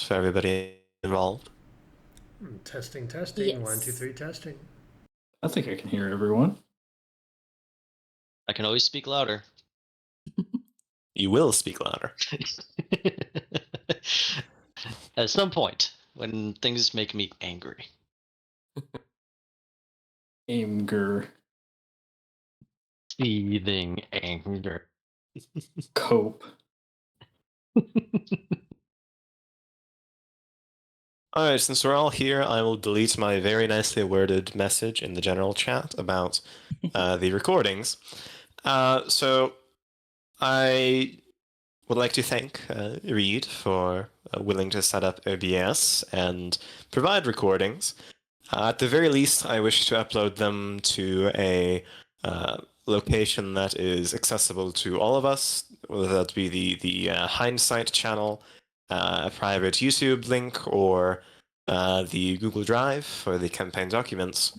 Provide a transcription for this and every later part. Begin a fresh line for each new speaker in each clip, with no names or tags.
for everybody involved?
Testing, testing.
Yes.
1, 2, 3, testing.
I think I can hear everyone.
I can always speak louder.
You will speak louder.
At some point, when things make me angry.
Anger.
Seething anger.
Cope.
Alright, since we're all here, I will delete my very nicely worded message in the general chat about the recordings. So I would like to thank Reed for willing to set up OBS and provide recordings. At the very least, I wish to upload them to a location that is accessible to all of us, whether that be the Hindsight channel, a private YouTube link, or the Google Drive for the campaign documents.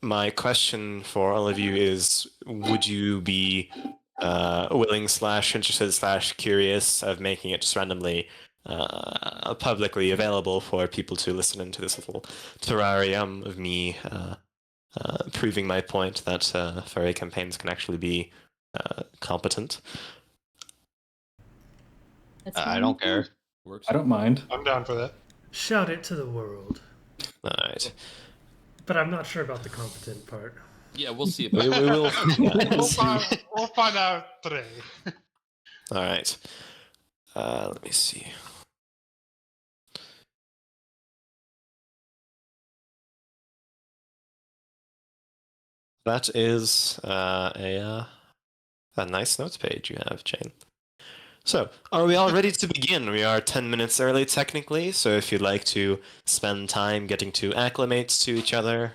My question for all of you is, would you be willing / interested / curious of making it just randomly publicly available for people to listen into this little terrarium of me proving my point that furry campaigns can actually be competent?
That's
I
fine
don't
with
care.
me.
Works.
I don't mind.
I'm down for that.
Shout it to the world.
Alright.
But I'm not sure about the competent part.
Yeah, we'll see
We
about
will.
we'll find out today.
Alright. Let me see. That is a nice notes page you have, Jane. So, are we all ready to begin? We are 10 minutes early, technically, so if you'd like to spend time getting to acclimate to each other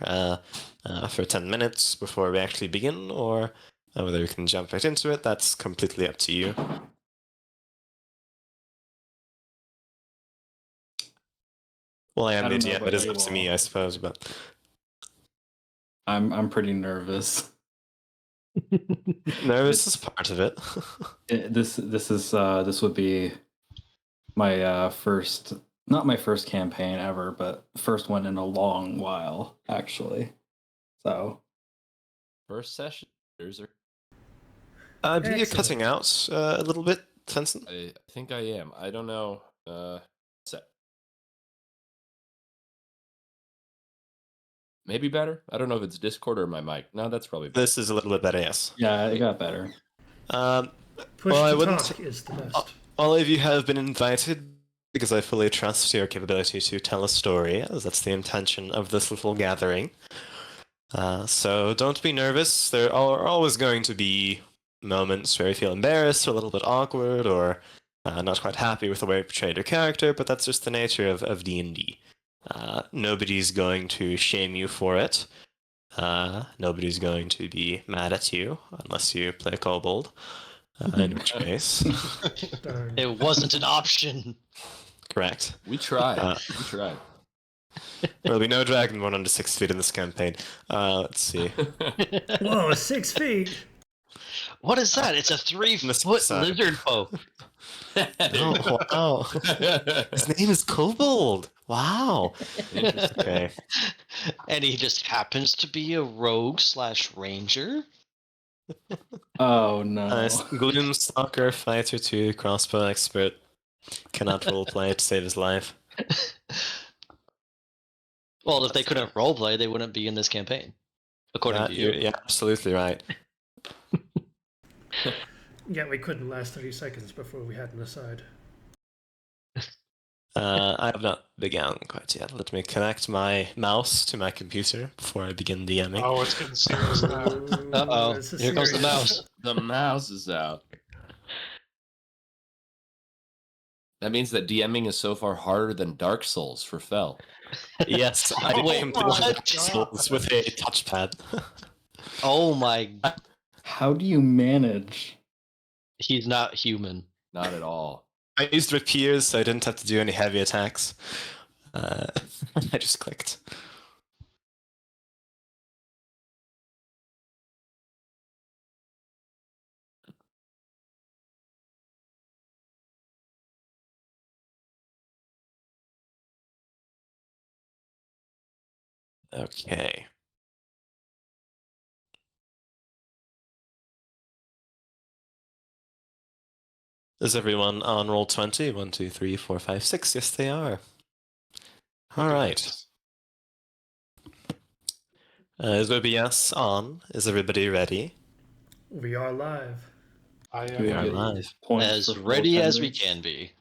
for 10 minutes before we actually begin, or whether we can jump right into it, that's completely up to you. Well, I am
I
the
don't know
DM,
about
it is
you
up to
all.
me, I suppose, but...
I'm pretty nervous.
Nervous is part of it.
This would be my first, not my first campaign ever, but first one in a long while, actually. So
First session. There's a.
I believe you're
Excellent.
cutting out a little bit, Tenson.
I think I am. I don't know. Set. Maybe better. I don't know if it's Discord or my mic. No, that's probably better.
This is a little bit better, yes.
yeah, it got better.
Push
Well, I
to
wouldn't-
talk is the best.
All of you have been invited because I fully trust your capability to tell a story, as that's the intention of this little gathering. So don't be nervous. There are always going to be moments where you feel embarrassed, or a little bit awkward, or not quite happy with the way you portrayed your character, but that's just the nature of D&D. Nobody's going to shame you for it. Nobody's going to be mad at you, unless you play Kobold. In which case,
Darn.
It wasn't an option.
correct.
We tried.
Uh,
We tried.
There'll be no Dragonborn under 6 feet in this campaign. Let's see.
Whoa, 6 feet!
What is that? It's a 3-foot
side.
lizard folk.
Oh, wow. His name is Kobold. Wow.
Interesting.
Okay.
And he just happens to be a rogue / ranger?
Oh no.
Gloomstalker, Fighter 2, Crossbow Expert. Cannot roleplay to save his life.
Well, if they couldn't roleplay, they wouldn't be in this campaign. According to you.
You're absolutely right.
Yeah, we couldn't last 30 seconds before we had an aside.
I have not begun quite yet. Let me connect my mouse to my computer before I begin DMing.
Oh, it's getting serious now.
Uh-oh,
This is
here comes the
serious.
mouse.
The mouse is out. That means that DMing is so far harder than Dark Souls for Fel.
Yes, I
Oh,
did
wait,
complete
what?
Dark Souls with a touchpad.
Oh my...
How do you manage?
He's not human.
Not at all.
I used rapiers, so I didn't have to do any heavy attacks. I just clicked. Okay. Is everyone on roll 20? 1, 2, 3, 4, 5, 6. Yes, they are. All right. Is OBS on? Is everybody ready?
We are live.
I
Do we
am
get
ready.
Live.
points
As
for full
ready as we
attendance?
can be.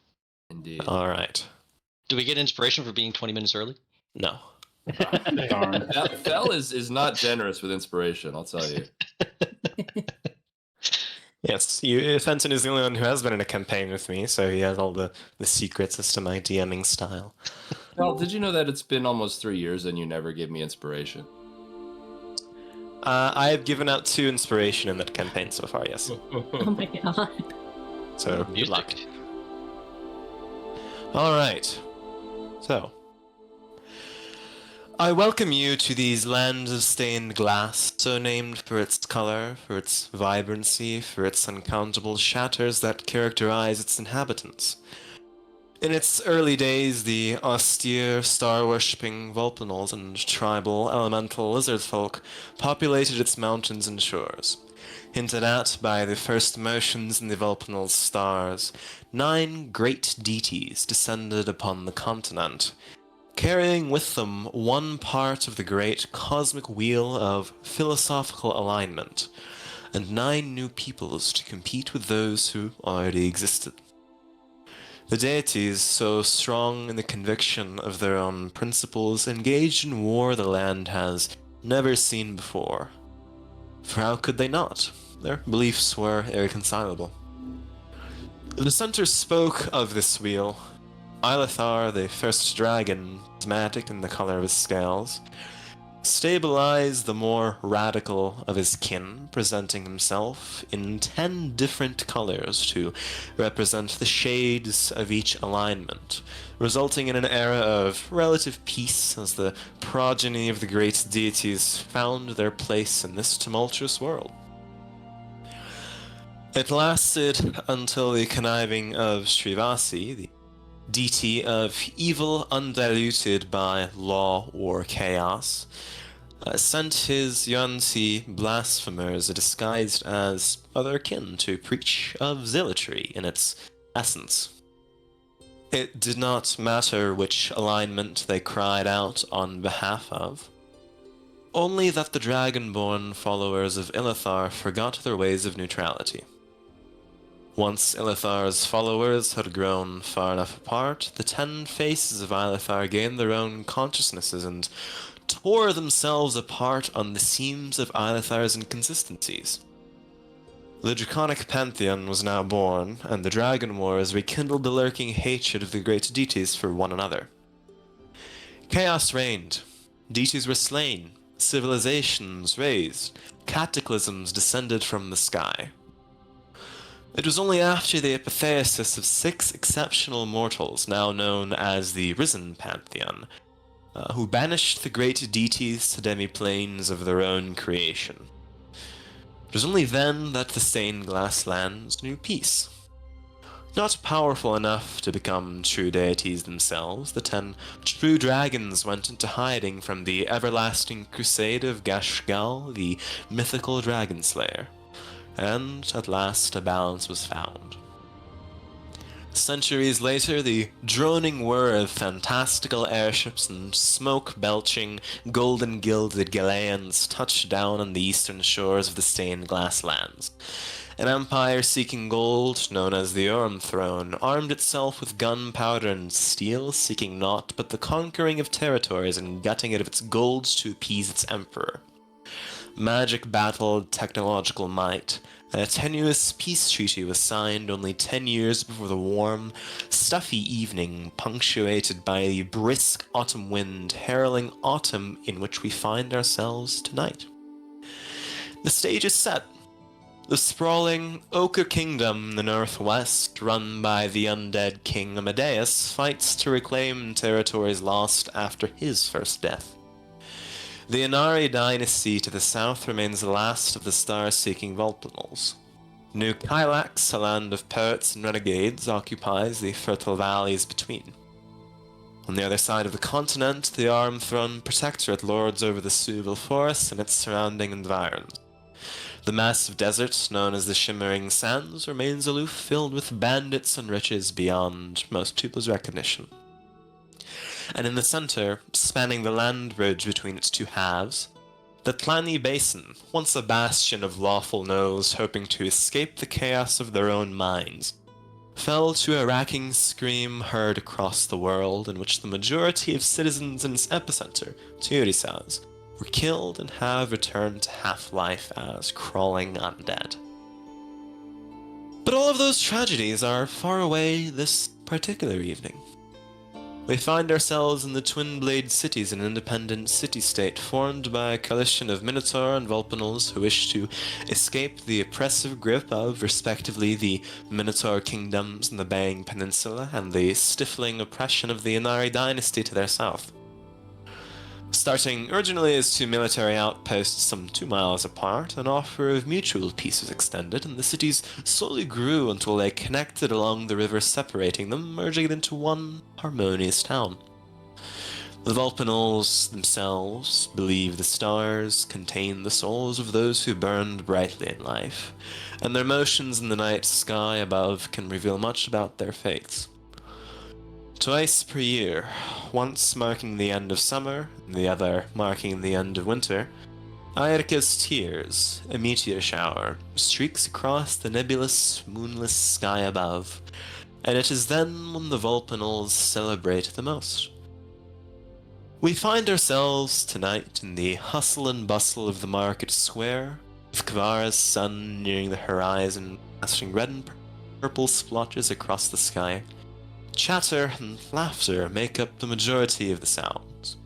Indeed.
All right.
Do we get inspiration for being 20 minutes early?
No.
Darn.
Fel is not generous with inspiration, I'll tell you.
Yes, Fenton is the only one who has been in a campaign with me, so he has all the secrets as to my DMing style.
Fel, did you know that it's been almost 3 years and you never give me inspiration?
I have given out 2 inspiration in that campaign so far, yes.
Oh my god.
So, good luck.
Music.
All right. So, I welcome you to these lands of stained glass, so named for its color, for its vibrancy, for its uncountable shatters that characterize its inhabitants. In its early days, the austere, star-worshipping Vulpinals and tribal, elemental lizard folk populated its mountains and shores. Hinted at by the first motions in the Vulpinals' stars, 9 great deities descended upon the continent, carrying with them one part of the great cosmic wheel of philosophical alignment, and 9 new peoples to compete with those who already existed. The deities, so strong in the conviction of their own principles, engaged in war the land has never seen before. For how could they not? Their beliefs were irreconcilable. The dissenters spoke of this wheel. Ilithar, the first dragon, prismatic in the color of his scales, stabilized the more radical of his kin, presenting himself in 10 different colors to represent the shades of each alignment, resulting in an era of relative peace as the progeny of the great deities found their place in this tumultuous world. It lasted until the conniving of Srivasi, the deity of evil undiluted by law or chaos, sent his Yuan-Ti blasphemers disguised as other kin to preach of zealotry in its essence. It did not matter which alignment they cried out on behalf of, only that the dragonborn followers of Ilithar forgot their ways of neutrality. Once Ilithar's followers had grown far enough apart, the 10 faces of Ilithar gained their own consciousnesses and tore themselves apart on the seams of Ilithar's inconsistencies. The Draconic Pantheon was now born, and the Dragon Wars rekindled the lurking hatred of the great deities for one another. Chaos reigned. Deities were slain, civilizations raised, cataclysms descended from the sky. It was only after the apotheosis of 6 exceptional mortals, now known as the Risen Pantheon, who banished the great deities to demi-planes of their own creation. It was only then that the stained glass lands knew peace. Not powerful enough to become true deities themselves, the 10 true dragons went into hiding from the everlasting crusade of Gashgal, the mythical dragon slayer, and at last a balance was found. Centuries later, the droning whir of fantastical airships and smoke-belching, golden-gilded Galeans touched down on the eastern shores of the stained glass lands. An empire seeking gold, known as the Orm Throne, armed itself with gunpowder and steel, seeking naught but the conquering of territories and gutting it of its gold to appease its emperor. Magic battled technological might, and a tenuous peace treaty was signed only 10 years before the warm, stuffy evening punctuated by the brisk autumn wind heralding autumn in which we find ourselves tonight. The stage is set. The sprawling Ochre Kingdom in the northwest, run by the undead King Amadeus, fights to reclaim territories lost after his first death. The Inari dynasty to the south remains the last of the star-seeking Vulpinals. New Kylax, a land of poets and renegades, occupies the fertile valleys between. On the other side of the continent, the Arm-Throne Protectorate lords over the Suval Forest and its surrounding environs. The massive desert, known as the Shimmering Sands, remains aloof, filled with bandits and riches beyond most people's recognition. And in the center, spanning the land bridge between its two halves, the Tlani Basin, once a bastion of lawful nobles hoping to escape the chaos of their own minds, fell to a racking scream heard across the world in which the majority of citizens in its epicenter, Turisaz, were killed and have returned to half-life as crawling undead. But all of those tragedies are far away this particular evening. We find ourselves in the Twin Blade cities, an independent city-state formed by a coalition of Minotaur and Vulpinals who wish to escape the oppressive grip of, respectively, the Minotaur kingdoms in the Bang Peninsula and the stifling oppression of the Inari dynasty to their south. Starting originally as two military outposts some 2 miles apart, an offer of mutual peace was extended, and the cities slowly grew until they connected along the river separating them, merging it into one harmonious town. The Vulpinals themselves believe the stars contain the souls of those who burned brightly in life, and their motions in the night sky above can reveal much about their fates. Twice per year, once marking the end of summer, and the other marking the end of winter, Aerka's tears, a meteor shower, streaks across the nebulous, moonless sky above, and it is then when the Vulpinals celebrate the most. We find ourselves tonight in the hustle and bustle of the market square, with Kvara's sun nearing the horizon, casting red and purple splotches across the sky. Chatter and laughter make up the majority of the sounds.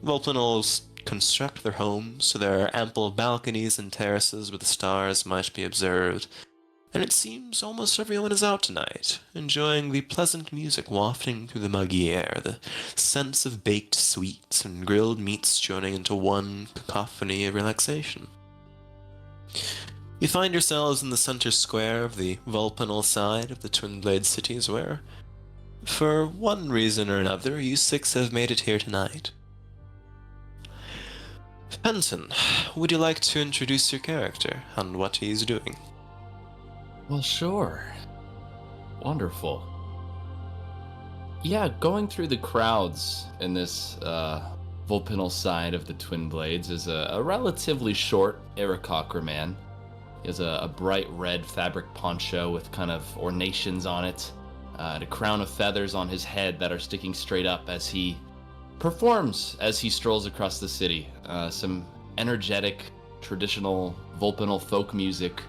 Vulpinals construct their homes so there are ample balconies and terraces where the stars might be observed, and it seems almost everyone is out tonight, enjoying the pleasant music wafting through the muggy air, the scents of baked sweets and grilled meats joining into one cacophony of relaxation. You find yourselves in the center square of the Vulpinal side of the Twin Blade cities where, for one reason or another, you six have made it here tonight. Fenton, would you like to introduce your character and what he's doing?
Well, sure. Wonderful. Yeah, going through the crowds in this Vulpinal side of the Twin Blades is a relatively short Aarakocra man. He has a bright red fabric poncho with kind of ornations on it, and a crown of feathers on his head that are sticking straight up as he performs as he strolls across the city. Some energetic, traditional Vulpinal folk music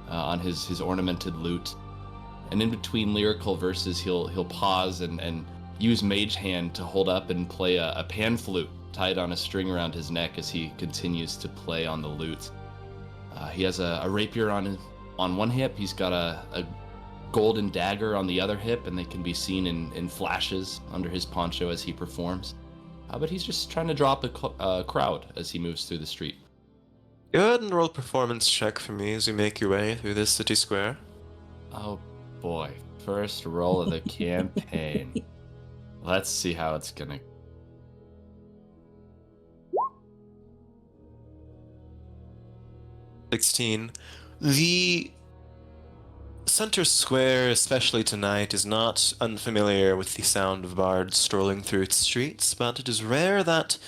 on his ornamented lute. And in between lyrical verses, he'll pause and use Mage Hand to hold up and play a pan flute tied on a string around his neck as he continues to play on the lute. He has a rapier on one hip. He's got a golden dagger on the other hip, and they can be seen in flashes under his poncho as he performs. But he's just trying to draw up a crowd as he moves through the street.
Go ahead and roll a performance check for me as you make your way through this city square.
Oh boy, first roll of the campaign. Let's see how it's gonna...
16. The center square, especially tonight, is not unfamiliar with the sound of bards strolling through its streets, but it is rare that,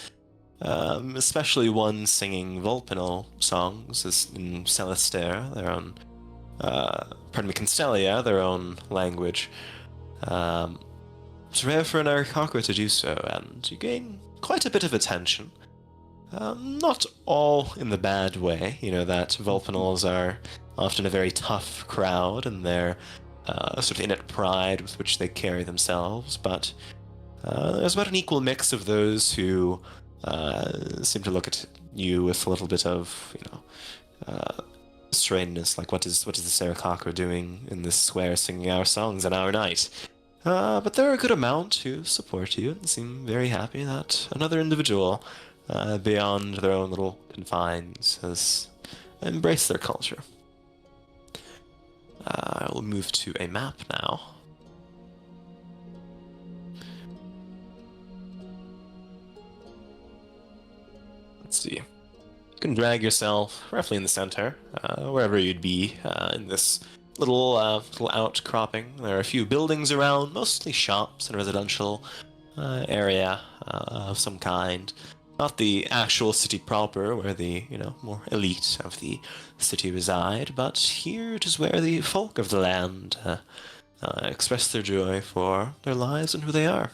especially one singing Vulpinal songs, as in Celestere, their own, Constelia, their own language. It's rare for an Aarakocra to do so, and you gain quite a bit of attention. Not all in the bad way, that Vulpinals are often a very tough crowd and their sort of innate pride with which they carry themselves, but there's about an equal mix of those who seem to look at you with a little bit of, strangeness, like what is this Aarakocra doing in this square singing our songs at our night? But there are a good amount who support you and seem very happy that another individual beyond their own little confines has embraced their culture. I will move to a map now. Let's see. You can drag yourself roughly in the center, wherever you'd be in this little outcropping. There are a few buildings around, mostly shops and residential area of some kind. Not the actual city proper, where the more elite of the city reside, but here it is where the folk of the land express their joy for their lives and who they are.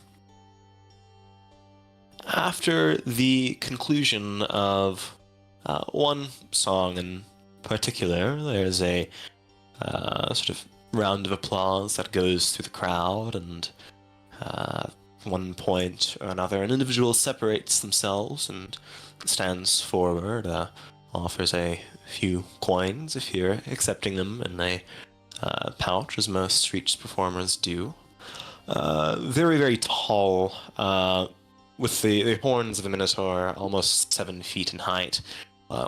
After the conclusion of one song in particular, there's a sort of round of applause that goes through the crowd, and one point or another, an individual separates themselves and stands forward, offers a few coins if you're accepting them in a pouch, as most street performers do. Very, very tall, with the horns of the Minotaur almost 7 feet in height.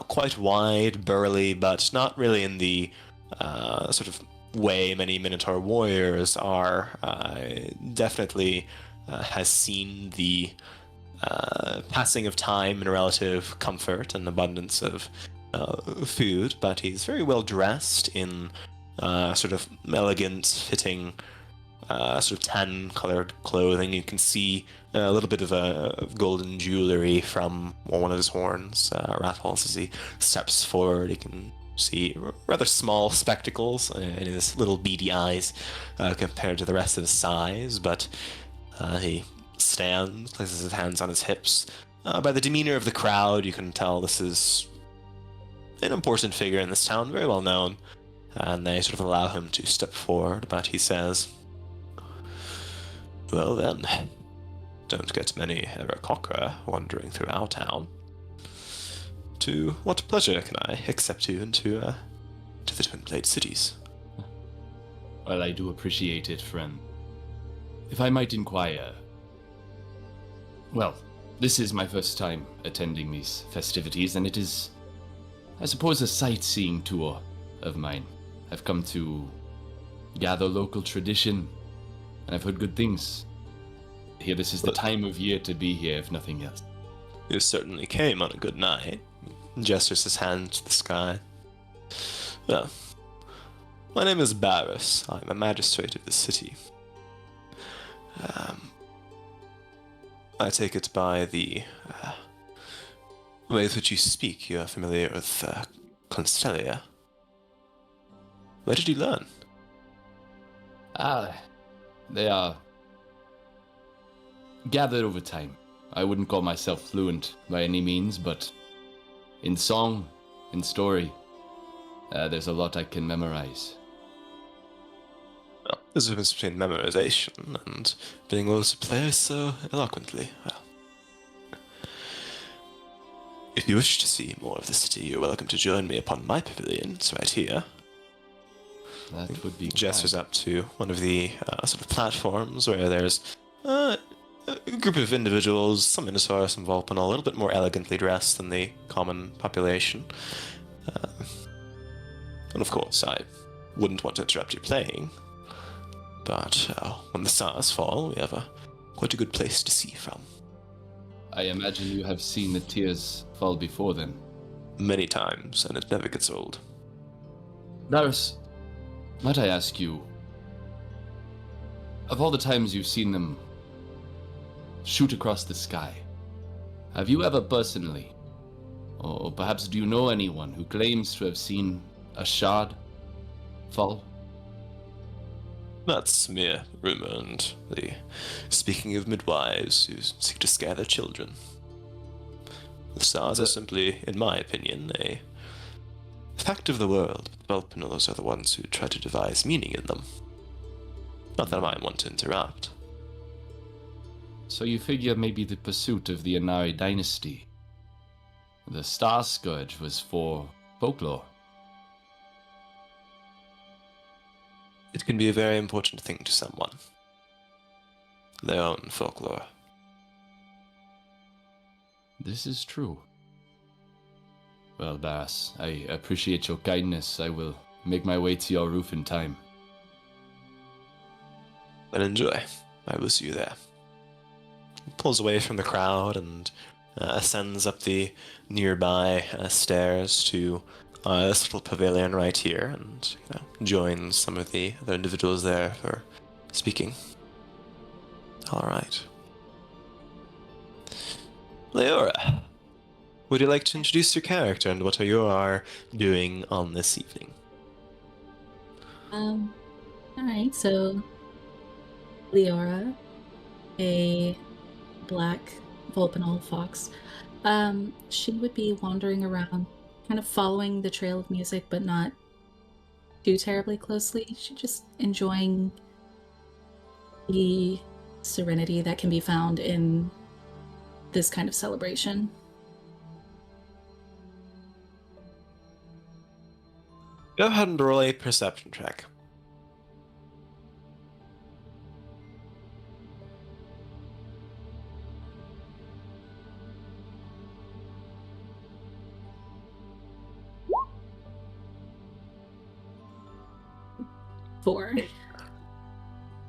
Quite wide, burly, but not really in the sort of way many Minotaur warriors are. Definitely has seen the passing of time and relative comfort and abundance of food, but he's very well dressed in sort of elegant fitting sort of tan-colored clothing. You can see a little bit of golden jewelry from one of his horns rattles as he steps forward. You can see rather small spectacles in his little beady eyes compared to the rest of his size, but he stands, places his hands on his hips. By the demeanor of the crowd, you can tell this is an important figure in this town, very well known, and they sort of allow him to step forward, but he says, "Well then, don't get many Aarakocra wandering through our town. To what pleasure can I accept you into to the Twin Blade cities?"
Well, I do appreciate it, friend. If I might inquire... Well, this is my first time attending these festivities, and it is, I suppose, a sightseeing tour of mine. I've come to gather local tradition, and I've heard good things. Here, this is the time of year to be here, if nothing else.
You certainly came on a good night. Gestures his hand to the sky. Well, my name is Barris. I'm a magistrate of the city. I take it by the way with which you speak, you are familiar with Constellia. Where did you learn?
They are gathered over time. I wouldn't call myself fluent by any means, but in song, in story, there's a lot I can memorize.
Well, there's a difference between memorization and being able to play so eloquently. Well, if you wish to see more of the city, you're welcome to join me upon my pavilion. It's right here.
That would be
Gestures
fine.
up to one of the sort of platforms where there's a group of individuals, some Minotaur, some Vulpin, a little bit more elegantly dressed than the common population. And of course, I wouldn't want to interrupt you playing, but when the stars fall, we have quite a good place to see from.
I imagine you have seen the tears fall before then.
Many times, and it never gets old.
Darius, might I ask you, of all the times you've seen them shoot across the sky, have you ever personally, or perhaps do you know anyone who claims to have seen a shard fall?
That's mere rumor and the speaking of midwives who seek to scare their children. The stars are simply, in my opinion, a fact of the world. Vulpinals are the ones who try to devise meaning in them. Not that I want to interrupt.
So you figure maybe the pursuit of the Inari dynasty, the Star Scourge, was for folklore?
It can be a very important thing to someone. Their own folklore.
This is true. Well, Barras, I appreciate your kindness. I will make my way to your roof in time.
Then enjoy. I will see you there. He pulls away from the crowd and ascends up the nearby stairs to this little pavilion right here, and joins some of the other individuals there for speaking. All right. Leora, would you like to introduce your character and what you are doing on this evening?
All right, so Leora, a black Vulpinol fox, she would be wandering around, kind of following the trail of music, but not too terribly closely. She's just enjoying the serenity that can be found in this kind of celebration.
Go ahead and roll a perception check.
Four.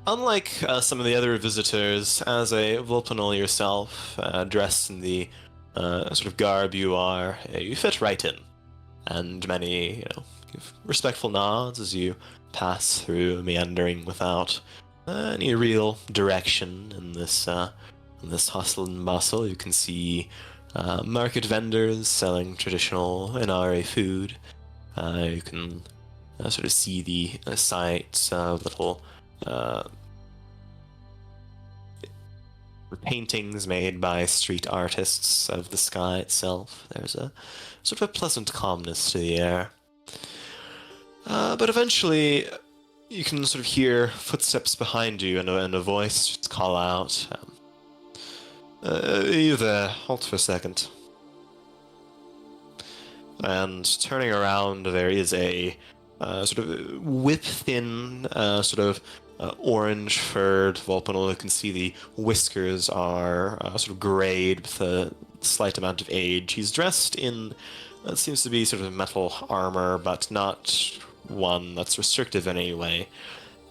Unlike some of the other visitors, as a Vulpinol yourself, dressed in the sort of garb you are, you fit right in. And many, give respectful nods as you pass through, meandering without any real direction in this hustle and bustle. You can see market vendors selling traditional Inari food. You can sort of see the sights of little paintings made by street artists of the sky itself. There's a sort of a pleasant calmness to the air. But eventually, you can sort of hear footsteps behind you and a voice just call out, you there, halt for a second. And turning around, there is a sort of whip-thin, orange-furred Vulpinol. You can see the whiskers are sort of grayed with a slight amount of age. He's dressed in what seems to be sort of metal armor, but not one that's restrictive in any way.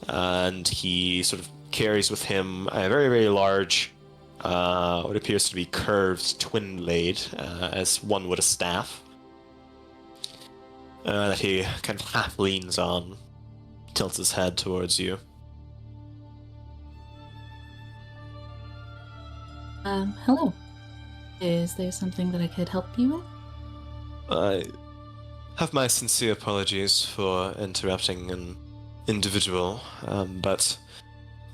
And he sort of carries with him a very, very large, what appears to be curved twin blade, as one would a staff. That he kind of half leans on, tilts his head towards you.
Hello. Is there something that I could help you with?
I have my sincere apologies for interrupting an individual, but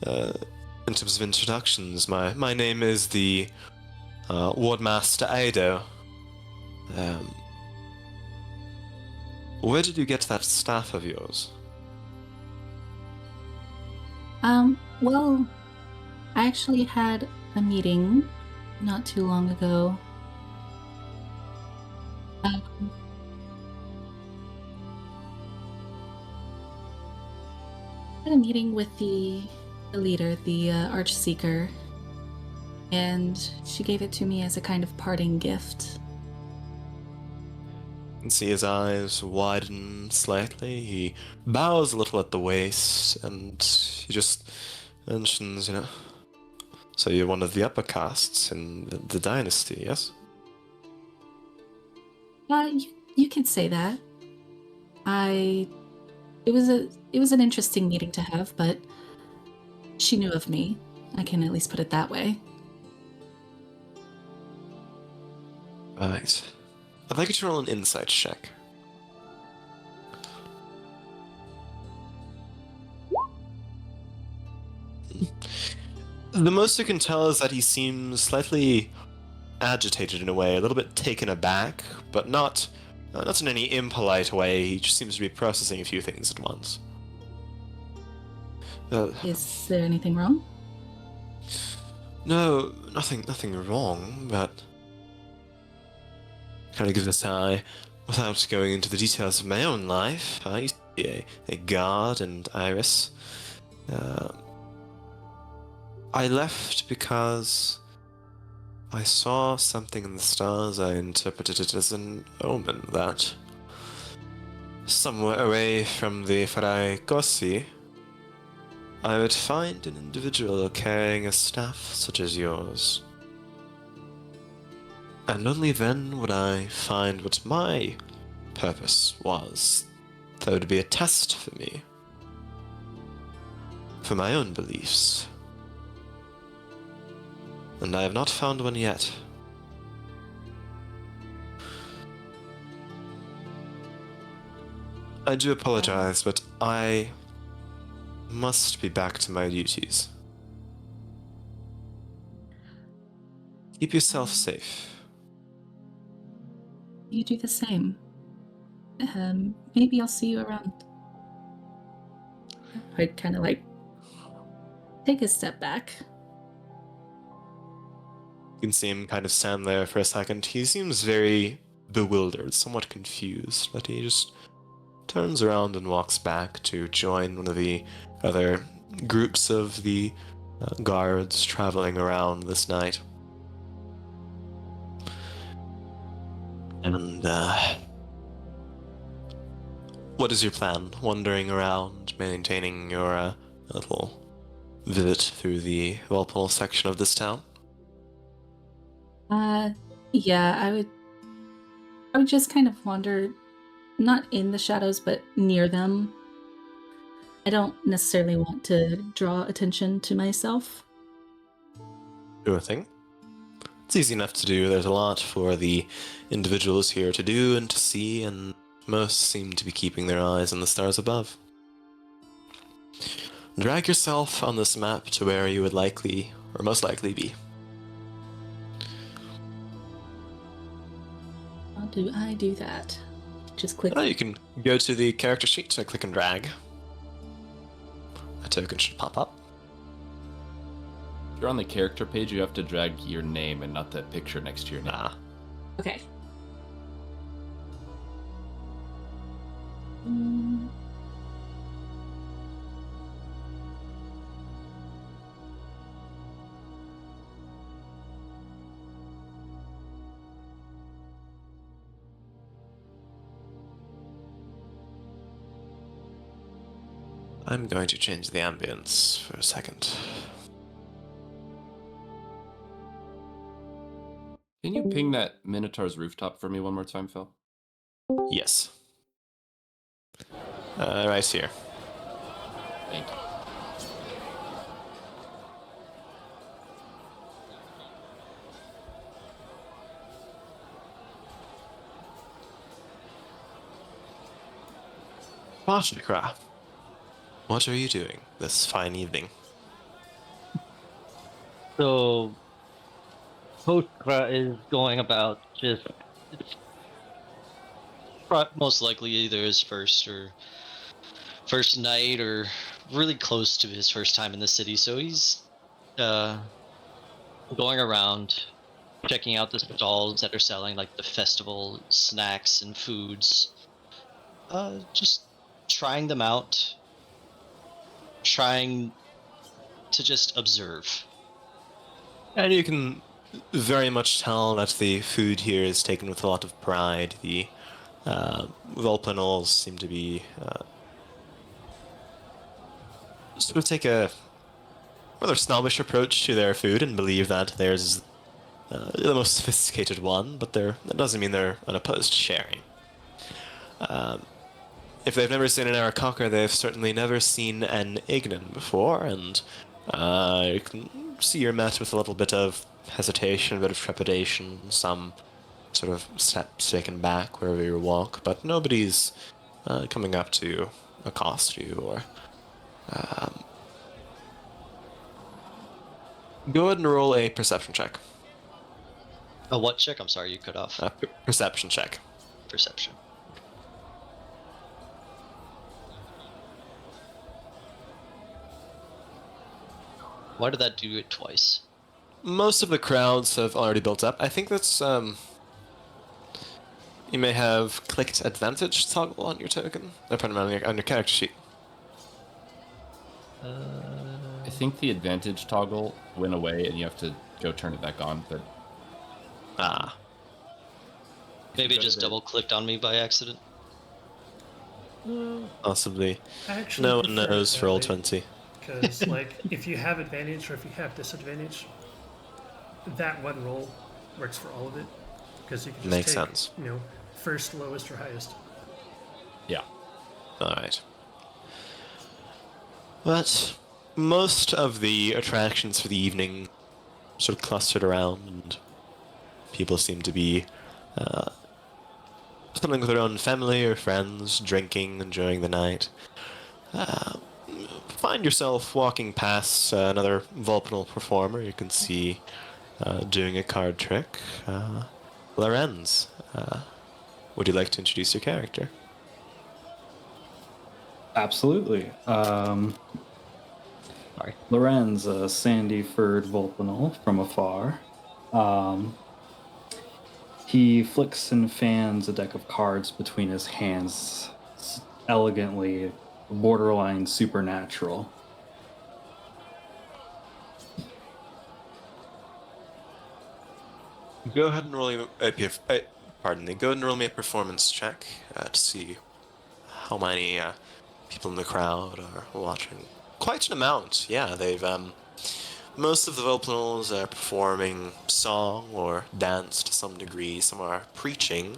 in terms of introductions, my name is the Wardmaster Aido. Where did you get that staff of yours?
Well, I actually had a meeting not too long ago. I had a meeting with the leader, the Archseeker, and she gave it to me as a kind of parting gift.
You can see his eyes widen slightly. He bows a little at the waist, and he just mentions, so you're one of the upper castes in the dynasty, yes?
You could say that. It was an interesting meeting to have, but she knew of me. I can at least put it that way.
Right. I'd like you to roll an insight check. The most you can tell is that he seems slightly agitated in a way, a little bit taken aback, but not in any impolite way. He just seems to be processing a few things at once.
Is there anything wrong?
No, nothing wrong, but kind of give a sigh. Without going into the details of my own life, I used to be a guard and Iris. I left because I saw something in the stars. I interpreted it as an omen that somewhere away from the Farai Kossi, I would find an individual carrying a staff such as yours. And only then would I find what my purpose was. That would be a test for me. For my own beliefs. And I have not found one yet. I do apologize, but I must be back to my duties. Keep yourself safe.
You do the same. Maybe I'll see you around. I'd kind of like take a step back.
You can see him kind of stand there for a second. He seems very bewildered, somewhat confused, but he just turns around and walks back to join one of the other groups of the guards traveling around this night. And, what is your plan? Wandering around, maintaining your little visit through the Walpole section of this town?
Yeah, I would just kind of wander, not in the shadows, but near them. I don't necessarily want to draw attention to myself.
Sure thing. It's easy enough to do. There's a lot for the individuals here to do and to see, and most seem to be keeping their eyes on the stars above. Drag yourself on this map to where you would likely, or most likely, be.
How do I do that? Just click.
You can go to the character sheet, so click and drag. A token should pop up.
If you're on the character page, you have to drag your name and not that picture next to your name.
Okay.
I'm going to change the ambience for a second.
Can you ping that Minotaur's rooftop for me one more time, Phil?
Yes. Right here.
Thank you.
Bashnikra, what are you doing this fine evening?
So, Potkra is going about just most likely either his first night or really close to his first time in the city. So he's going around checking out the stalls that are selling like the festival snacks and foods. Just trying them out, trying to just observe.
And you can very much tell that the food here is taken with a lot of pride. The Volpanals seem to be sort of take a rather snobbish approach to their food and believe that theirs is the most sophisticated one, but that doesn't mean they're unopposed to sharing. If they've never seen an Aarakocra, they've certainly never seen an Ignan before, and you can see you're met with a little bit of hesitation, a bit of trepidation, some sort of steps taken back wherever you walk, but nobody's coming up to accost you or... Go ahead and roll a perception check.
A what check? I'm sorry, you cut off.
Perception check.
Perception. Why did that do it twice?
Most of the crowds have already built up. I think that's, you may have clicked advantage toggle on your token. No, pardon me, on your character sheet.
I think the advantage toggle went away and you have to go turn it back on, but...
Maybe it just double-clicked on me by accident.
Possibly.
Actually,
No one knows for all 20.
Because, like, if you have advantage or if you have disadvantage, that one roll works for all of it. because you can just
Makes
take,
sense.
first, lowest, or highest.
Yeah.
All right. But most of the attractions for the evening sort of clustered around, and people seem to be spending with their own family or friends, drinking, enjoying the night. Find yourself walking past another Vulpinal performer. You can see doing a card trick. Lorenz, would you like to introduce your character?
Absolutely.
Sorry.
Lorenz, a sandy-furred Vulpinal from afar. He flicks and fans a deck of cards between his hands, elegantly, borderline supernatural.
Go ahead and roll me. Pardon me. Go ahead and roll me a performance check to see how many people in the crowd are watching. Quite an amount. Yeah, they've most of the Vulpinals are performing song or dance to some degree. Some are preaching,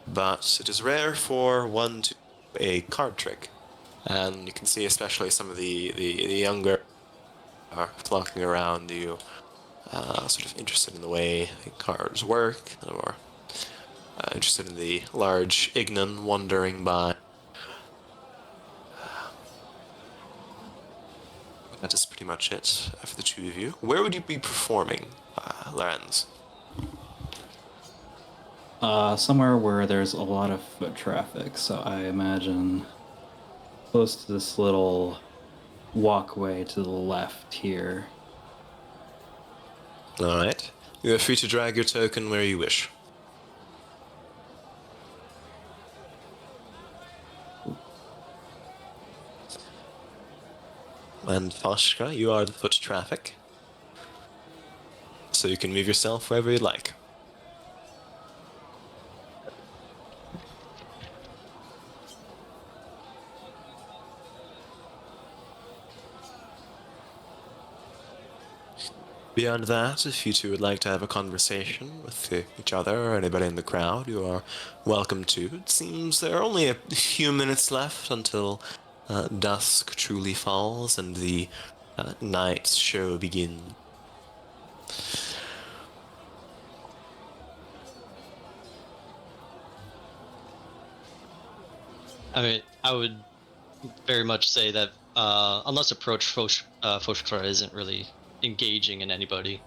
but it is rare for one to do a card trick. And you can see especially some of the younger are flocking around you, sort of interested in the way the cards work, or interested in the large Ignan wandering by. That is pretty much it for the two of you. Where would you be performing, Lorenz?
Somewhere where there's a lot of foot traffic, so I imagine close to this little walkway to the left here.
Alright. You are free to drag your token where you wish. And Toshka, you are the foot traffic. So you can move yourself wherever you like. Beyond that, if you two would like to have a conversation with each other or anybody in the crowd, you are welcome to. It seems there are only a few minutes left until dusk truly falls and the night's show begins.
I mean, I would very much say that unless approach Foshkara isn't really engaging in anybody,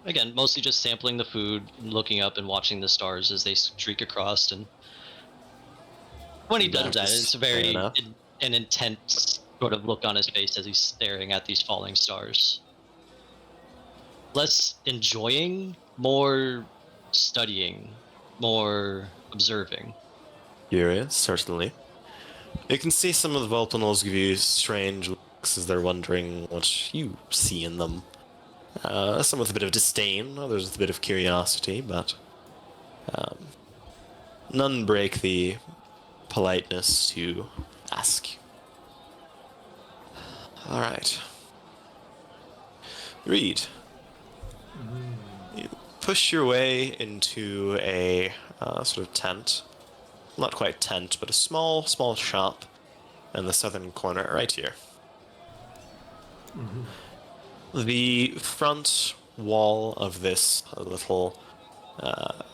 again, mostly just sampling the food, looking up and watching the stars as they streak across. And when he does that, it's a very an intense sort of look on his face as he's staring at these falling stars. Less enjoying, more studying, more observing.
Curious, certainly. You can see some of the Vulpinals give you strange looks as they're wondering what you see in them. Some with a bit of disdain, others with a bit of curiosity, but none break the politeness to ask. Alright. Reed. You push your way into a sort of tent. Not quite tent, but a small shop in the southern corner, right here. The front wall of this little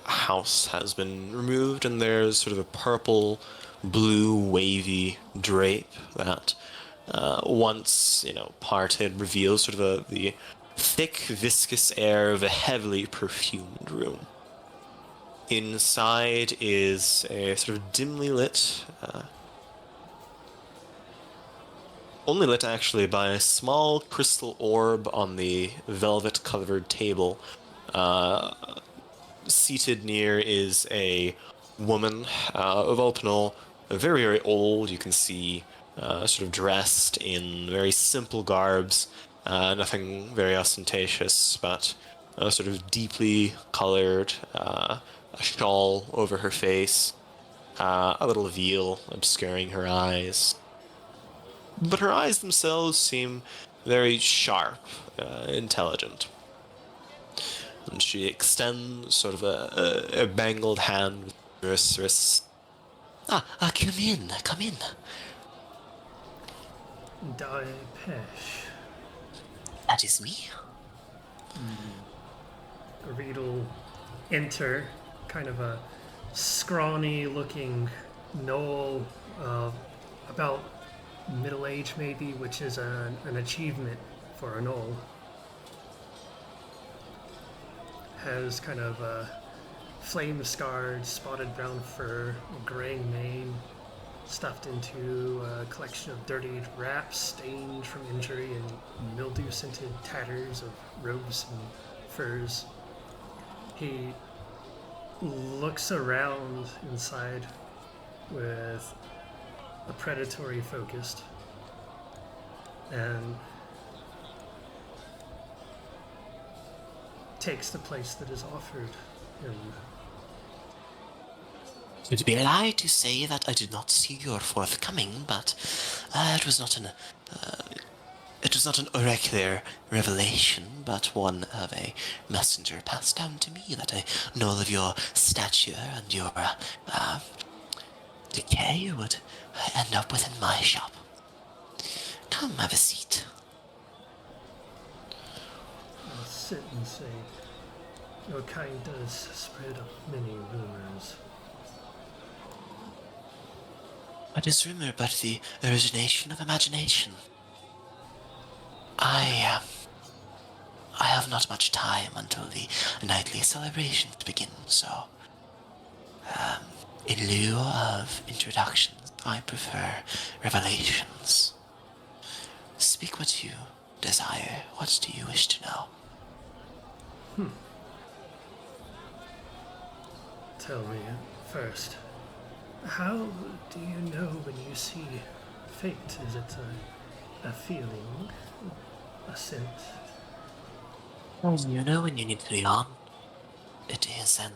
house has been removed, and there's sort of a purple, blue, wavy drape that once, parted, reveals sort of the thick, viscous air of a heavily perfumed room. Inside is a sort of dimly lit, only lit actually by a small crystal orb on the velvet-covered table. Seated near is a woman, a Vulpinal, very, very old. You can see sort of dressed in very simple garbs, nothing very ostentatious, but sort of deeply colored, a shawl over her face, a little veil obscuring her eyes. But her eyes themselves seem very sharp, intelligent. And she extends sort of a bangled hand with wrists. Come in, come in.
Pesh.
That is me.
Reed will enter, kind of a scrawny-looking gnoll, about middle age maybe, which is an achievement for a gnoll. Has kind of a flame-scarred, spotted brown fur, graying mane, stuffed into a collection of dirty wraps stained from injury and mildew-scented tatters of robes and furs. He looks around inside with a predatory focus and takes the place that is offered him.
It would be a lie to say that I did not see your forthcoming, but it was not an oracular revelation, but one of a messenger passed down to me that I know of your stature and your decay would end up within my shop. Come, have a seat.
I'll sit and say, your kind does spread many rumors.
What is rumor but the origination of imagination? I have not much time until the nightly celebrations begin, so in lieu of introductions, I prefer revelations. Speak what you desire. What do you wish to know?
Tell me first, how do you know when you see fate? Is it a feeling, a scent?
You know when you need to be on. It is an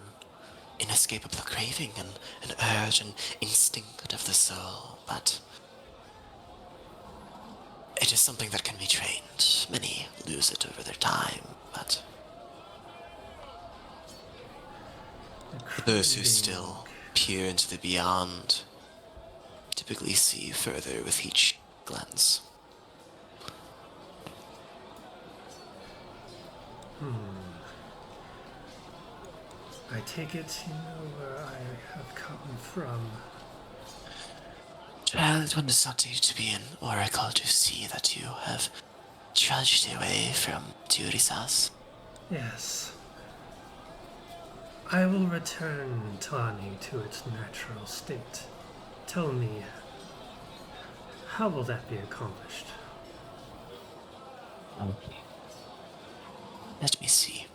inescapable craving, an urge, an instinct of the soul, but it is something that can be trained. Many lose it over their time, but those who still peer into the beyond typically see further with each glance.
I take it you know where I have come from.
Child, one does not need to be an oracle to see that you have trudged away from Turisas.
Yes. I will return Tani to its natural state. Tell me, how will that be accomplished?
Let me see.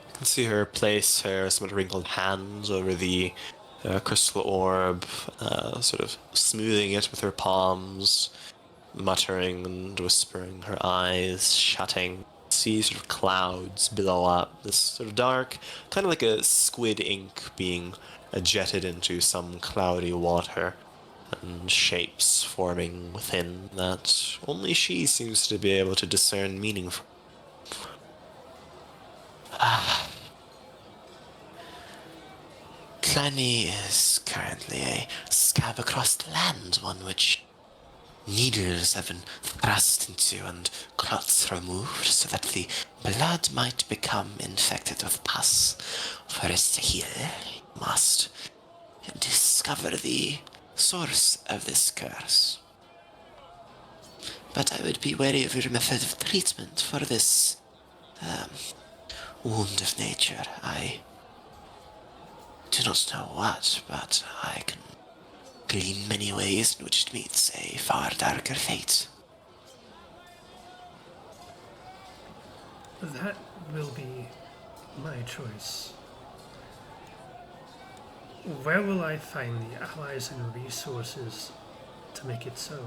I can see her place her somewhat wrinkled hands over the crystal orb, sort of smoothing it with her palms, muttering and whispering, her eyes shutting. See sort of clouds billow up, this sort of dark, kind of like a squid ink being jetted into some cloudy water, and shapes forming within that only she seems to be able to discern meaning from. Clanny is currently a scab across the land, one which needles have been thrust into and clots removed so that the blood might become infected with pus. For us to heal, you must discover the source of this curse. But I would be wary of your method of treatment for this wound of nature. I do not know what, but I can glean many ways in which it meets a far darker fate.
That will be my choice. Where will I find the allies and resources to make it so?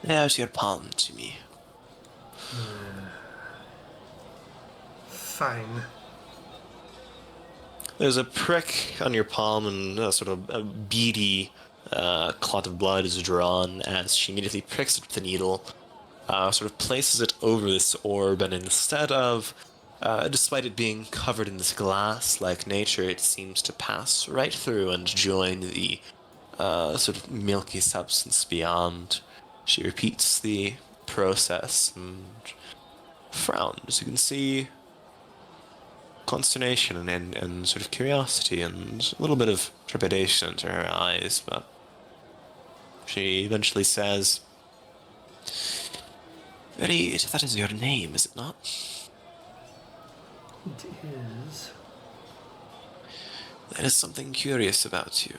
There's your palm to me.
Fine.
There's a prick on your palm, and sort of a beady clot of blood is drawn as she immediately pricks it with the needle, sort of places it over this orb, and instead of Despite it being covered in this glass-like nature, it seems to pass right through and join the sort of milky substance beyond. She repeats the process and frowns. You can see consternation and sort of curiosity and a little bit of trepidation into her eyes, but she eventually says, "Very, that is your name, is it not?"
It is.
There is something curious about you.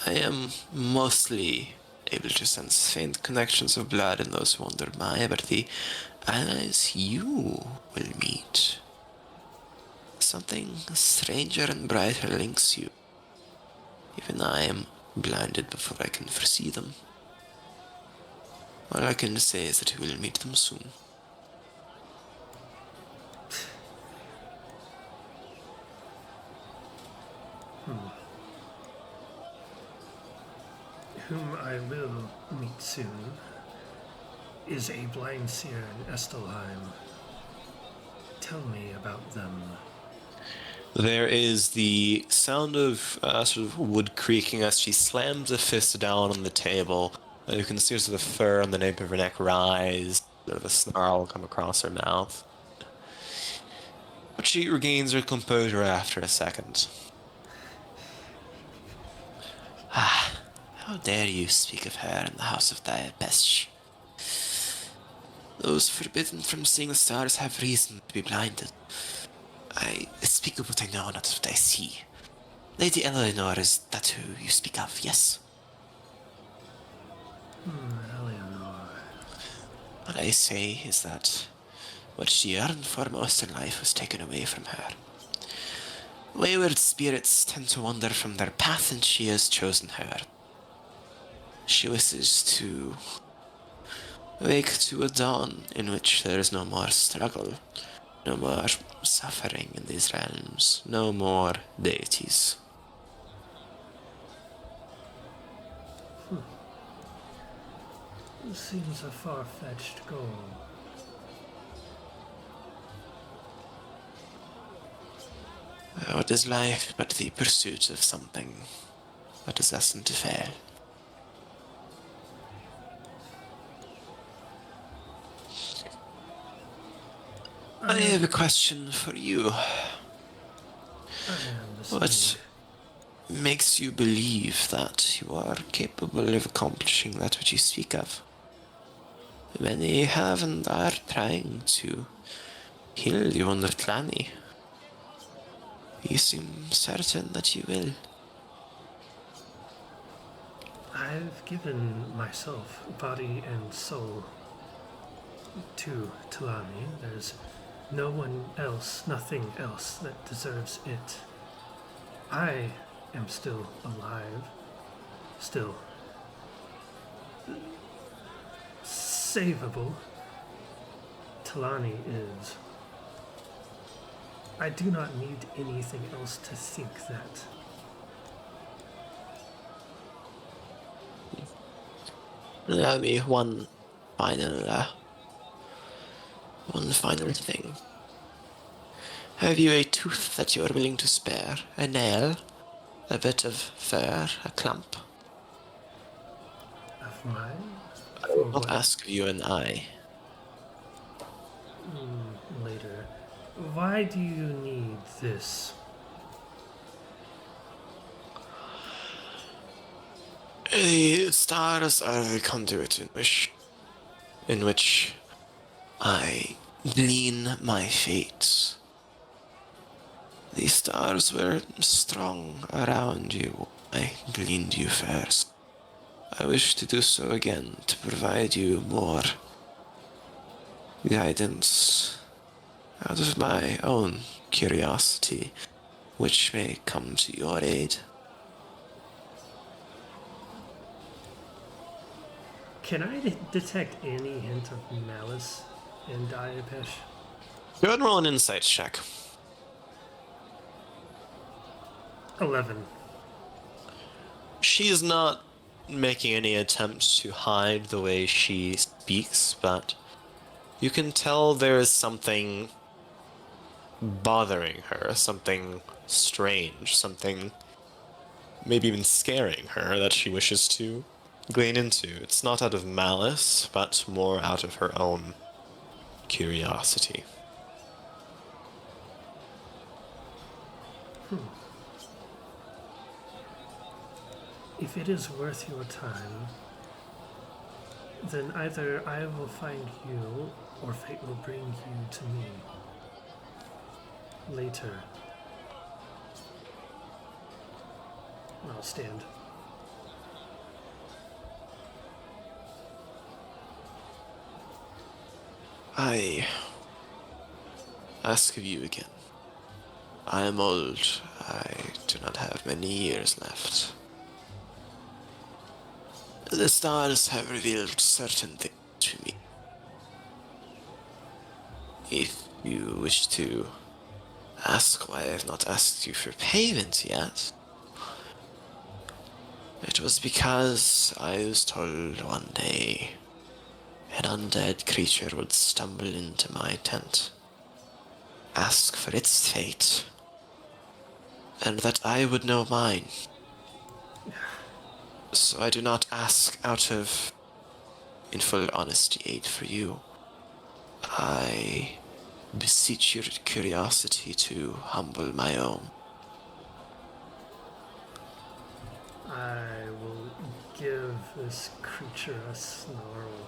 I am mostly able to sense faint connections of blood in those who wander by, but the allies you will meet, something stranger and brighter links you. Even I am blinded before I can foresee them. All I can say is that we will meet them soon.
Whom I will meet soon is a blind seer in Estelheim. Tell me about them.
There is the sound of sort of wood creaking as she slams a fist down on the table. You can see sort of the fur on the nape of her neck rise, sort of a snarl come across her mouth. But she regains her composure after a second. Ah, how dare you speak of her in the house of Diapesh? Those forbidden from seeing the stars have reason to be blinded. I speak of what I know, not what I see. Lady Eleanor, is that who you speak of, yes?
Eleanor.
What I say is that what she yearned for most in life was taken away from her. Wayward spirits tend to wander from their path, and she has chosen her. She wishes to wake to a dawn in which there is no more struggle, no more suffering in these realms, no more deities.
Seems a far-fetched goal.
What is life but the pursuit of something that is destined to fail? I have a question for you. What makes you believe that you are capable of accomplishing that which you speak of? Many have and are trying to heal the wounded Tlani. You seem certain that you will.
I've given myself body and soul to Tulani. There's no one else, nothing else that deserves it. I am still alive, still savable. Talani is. I do not need anything else to think that.
Allow me one final thing. Have you a tooth that you are willing to spare? A nail? A bit of fur? A clump?
Of mine?
I will not ask you an eye.
Later. Why do you need this?
The stars are the conduit in which I glean my fate. The stars were strong around you. I gleaned you first. I wish to do so again to provide you more guidance out of my own curiosity, which may come to your aid.
Can I detect any hint of malice in Diapesh?
Go ahead and roll an insight check.
11.
She is not making any attempts to hide the way she speaks, but You can tell there is something bothering her, something strange, something maybe even scaring her that she wishes to glean into. It's not out of malice, but more out of her own curiosity.
If it is worth your time, then either I will find you or fate will bring you to me. Later. I'll stand.
I ask of you again. I am old. I do not have many years left. The stars have revealed certain things to me. If you wish to ask why I have not asked you for payment yet, it was because I was told one day an undead creature would stumble into my tent, ask for its fate, and that I would know mine. So I do not ask out of, in full honesty, aid for you. I beseech your curiosity to humble my own.
I will give this creature a snarl.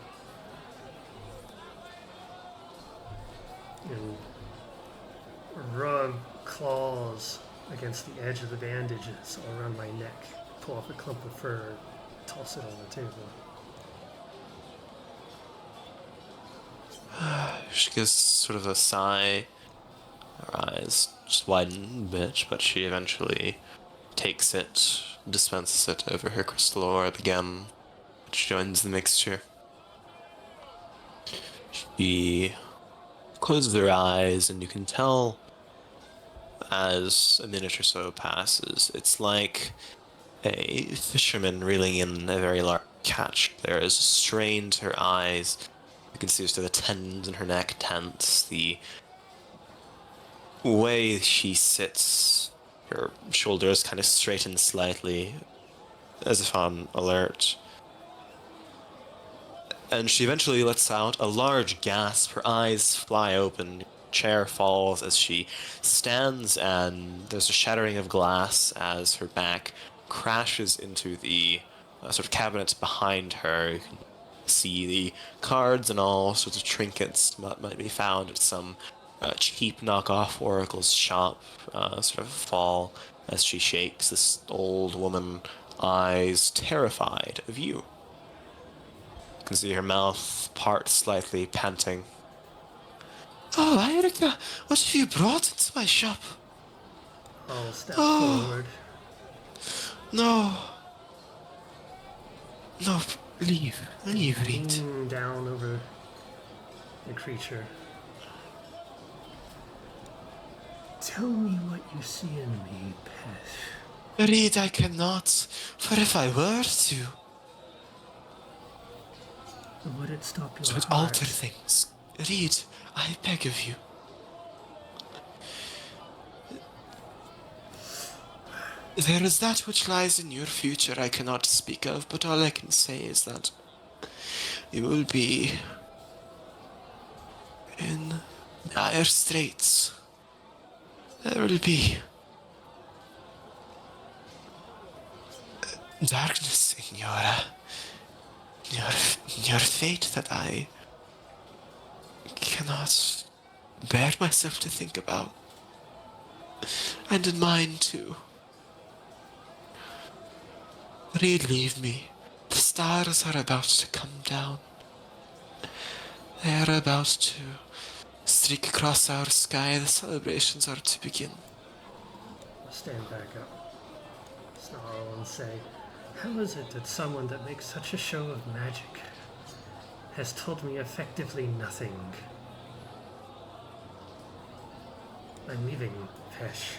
And rub claws against the edge of the bandages all around my neck. Pull off a clump of fur, toss it on the table.
She gives sort of a sigh. Her eyes just widen a bit, but she eventually takes it, dispenses it over her crystal orb again, which joins the mixture. She closes her eyes, and you can tell as a minute or so passes, it's like a fisherman reeling in a very large catch. There is a strain to her eyes. You can see the tendons in her neck tense, the way she sits, her shoulders kind of straighten slightly, as if on alert. And she eventually lets out a large gasp. Her eyes fly open. Chair falls as she stands, and there's a shattering of glass as her back crashes into the sort of cabinet behind her. You can see the cards and all sorts of trinkets that might be found at some cheap knockoff oracle's shop sort of fall as she shakes. This old woman, eyes terrified of you. You can see her mouth part slightly, panting. Oh, Erica, what have you brought into my shop?
I'll step
Oh.
forward.
No. No, leave, Reed.
Lean down over the creature. Tell me what you see in me, pet.
Reed, I cannot, for if I were to,
Would it stop your
it would
heart?
alter things. Reed, I beg of you. There is that which lies in your future I cannot speak of, but all I can say is that you will be in dire straits. There will be darkness in your fate that I cannot bear myself to think about. And in mine too. Reed, leave me. The stars are about to come down. They are about to streak across our sky. The celebrations are to begin.
I'll stand back up, snarl, and say, how is it that someone that makes such a show of magic has told me effectively nothing? I'm leaving, Pesh.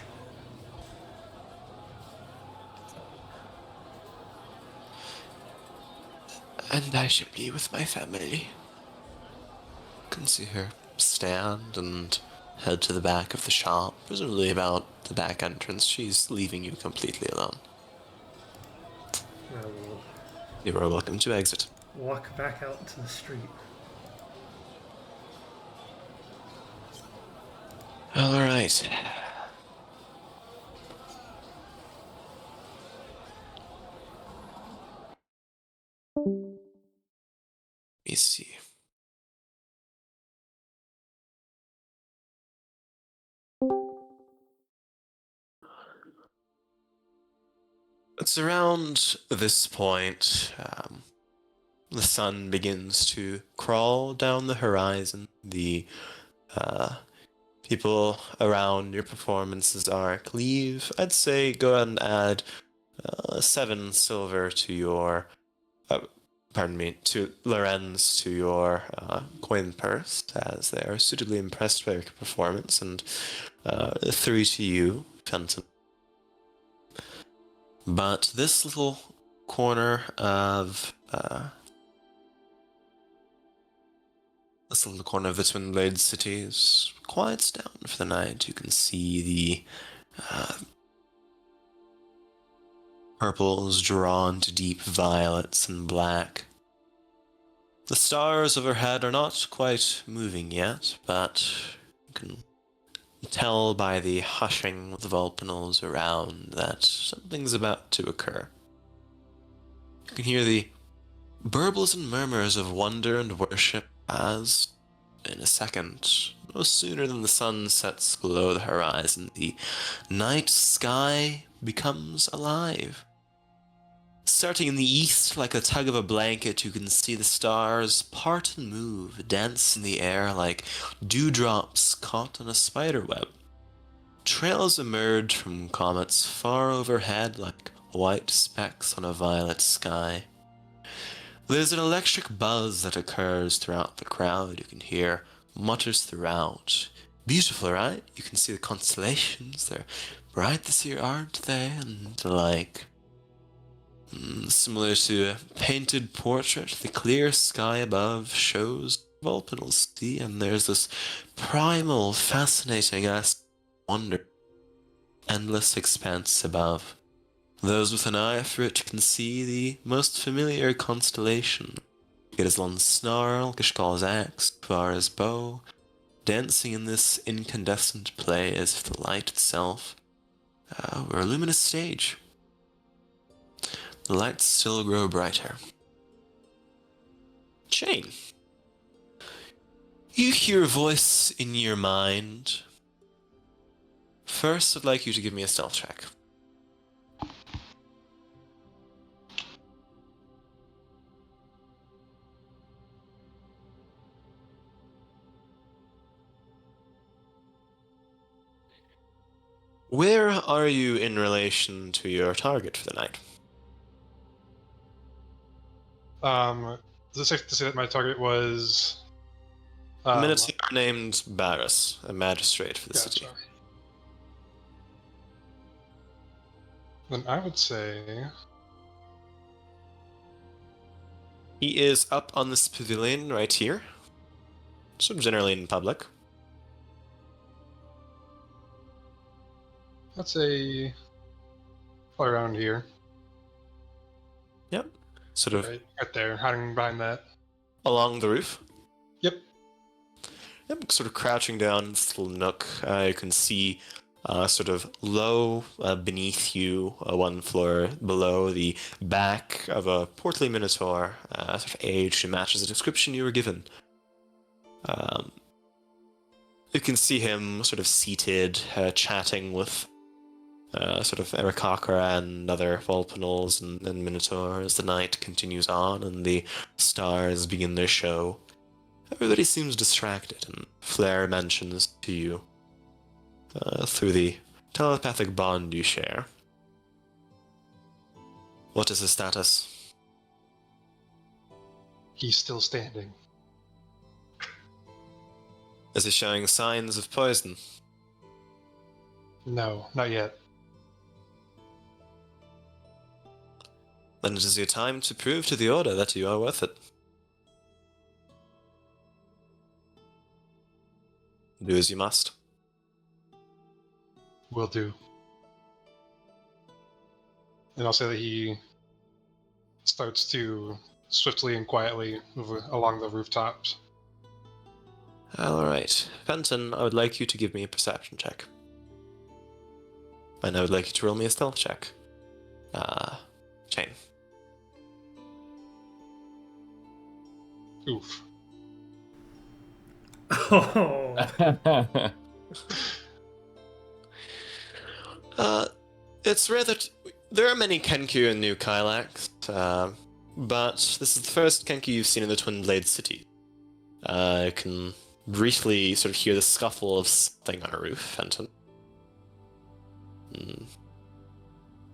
And I shall be with my family. can see her stand and head to the back of the shop, presumably about the back entrance. She's leaving you completely alone.
I will
You are welcome to exit.
walk back out to the street.
All right. Let me see. It's around this point, the sun begins to crawl down the horizon. The people around your performance's arc leave. I'd say go ahead and add 7 silver to your, pardon me, to Lorenz to your coin purse, as they are suitably impressed by your performance, and 3 to you, Fenton. But this little corner of the Twin Blades cities quiets down for the night. You can see the purples drawn to deep violets and black. The stars overhead are not quite moving yet, but you can tell by the hushing of the Vulcanals around that something's about to occur. You can hear the burbles and murmurs of wonder and worship as, in a second, no sooner than the sun sets below the horizon, the night sky becomes alive. Starting in the east, like a tug of a blanket, you can see the stars part and move, dance in the air like dewdrops caught on a spider web. Trails emerge from comets far overhead like white specks on a violet sky. There's an electric buzz that occurs throughout the crowd. You can hear mutters throughout. Beautiful, right? You can see the constellations. They're bright this year, aren't they? And like, similar to a painted portrait, the clear sky above shows Vulcanal sea, and there's this primal, fascinating wonder, endless expanse above. Those with an eye for it can see the most familiar constellation. Gitzlon's snarl, Kishkal's axe, Kvara's bow, dancing in this incandescent play as if the light itself were a luminous stage. The lights still grow brighter. Jane, you hear a voice in your mind. First, I'd like you to give me a stealth check. Where are you in relation to your target for the night?
Does it say to say that my target was?
A Minotaur named Barris, a magistrate for the
Gotcha.
city.
Then I would say
He is up on this pavilion right here. So generally in public.
I'd say all around here.
Yep. Sort of
Right there, hiding behind that.
along the roof.
Yep.
Yep, sort of crouching down in this little nook. You can see sort of low beneath you, 1 floor below, the back of a portly minotaur, sort of aged and matches the description you were given. You can see him sort of seated, chatting with sort of Aarakocra and other Vulcanals and Minotaur as the night continues on and the stars begin their show. Everybody seems distracted, and Flair mentions to you, through the telepathic bond you share. What is his status?
He's still standing.
Is he showing signs of poison?
No, not yet.
Then it is your time to prove to the Order that you are worth it. Do as you must.
Will do. And I'll say that he starts to swiftly and quietly move along the rooftops.
Alright. Fenton, I would like you to give me a perception check. And I would like you to roll me a stealth check. Chain.
Oof.
Oh,
It's rare that there are many Kenku in New Kylax, but this is the first Kenku you've seen in the Twin Blade City. I can briefly sort of hear the scuffle of something on a roof, Fenton.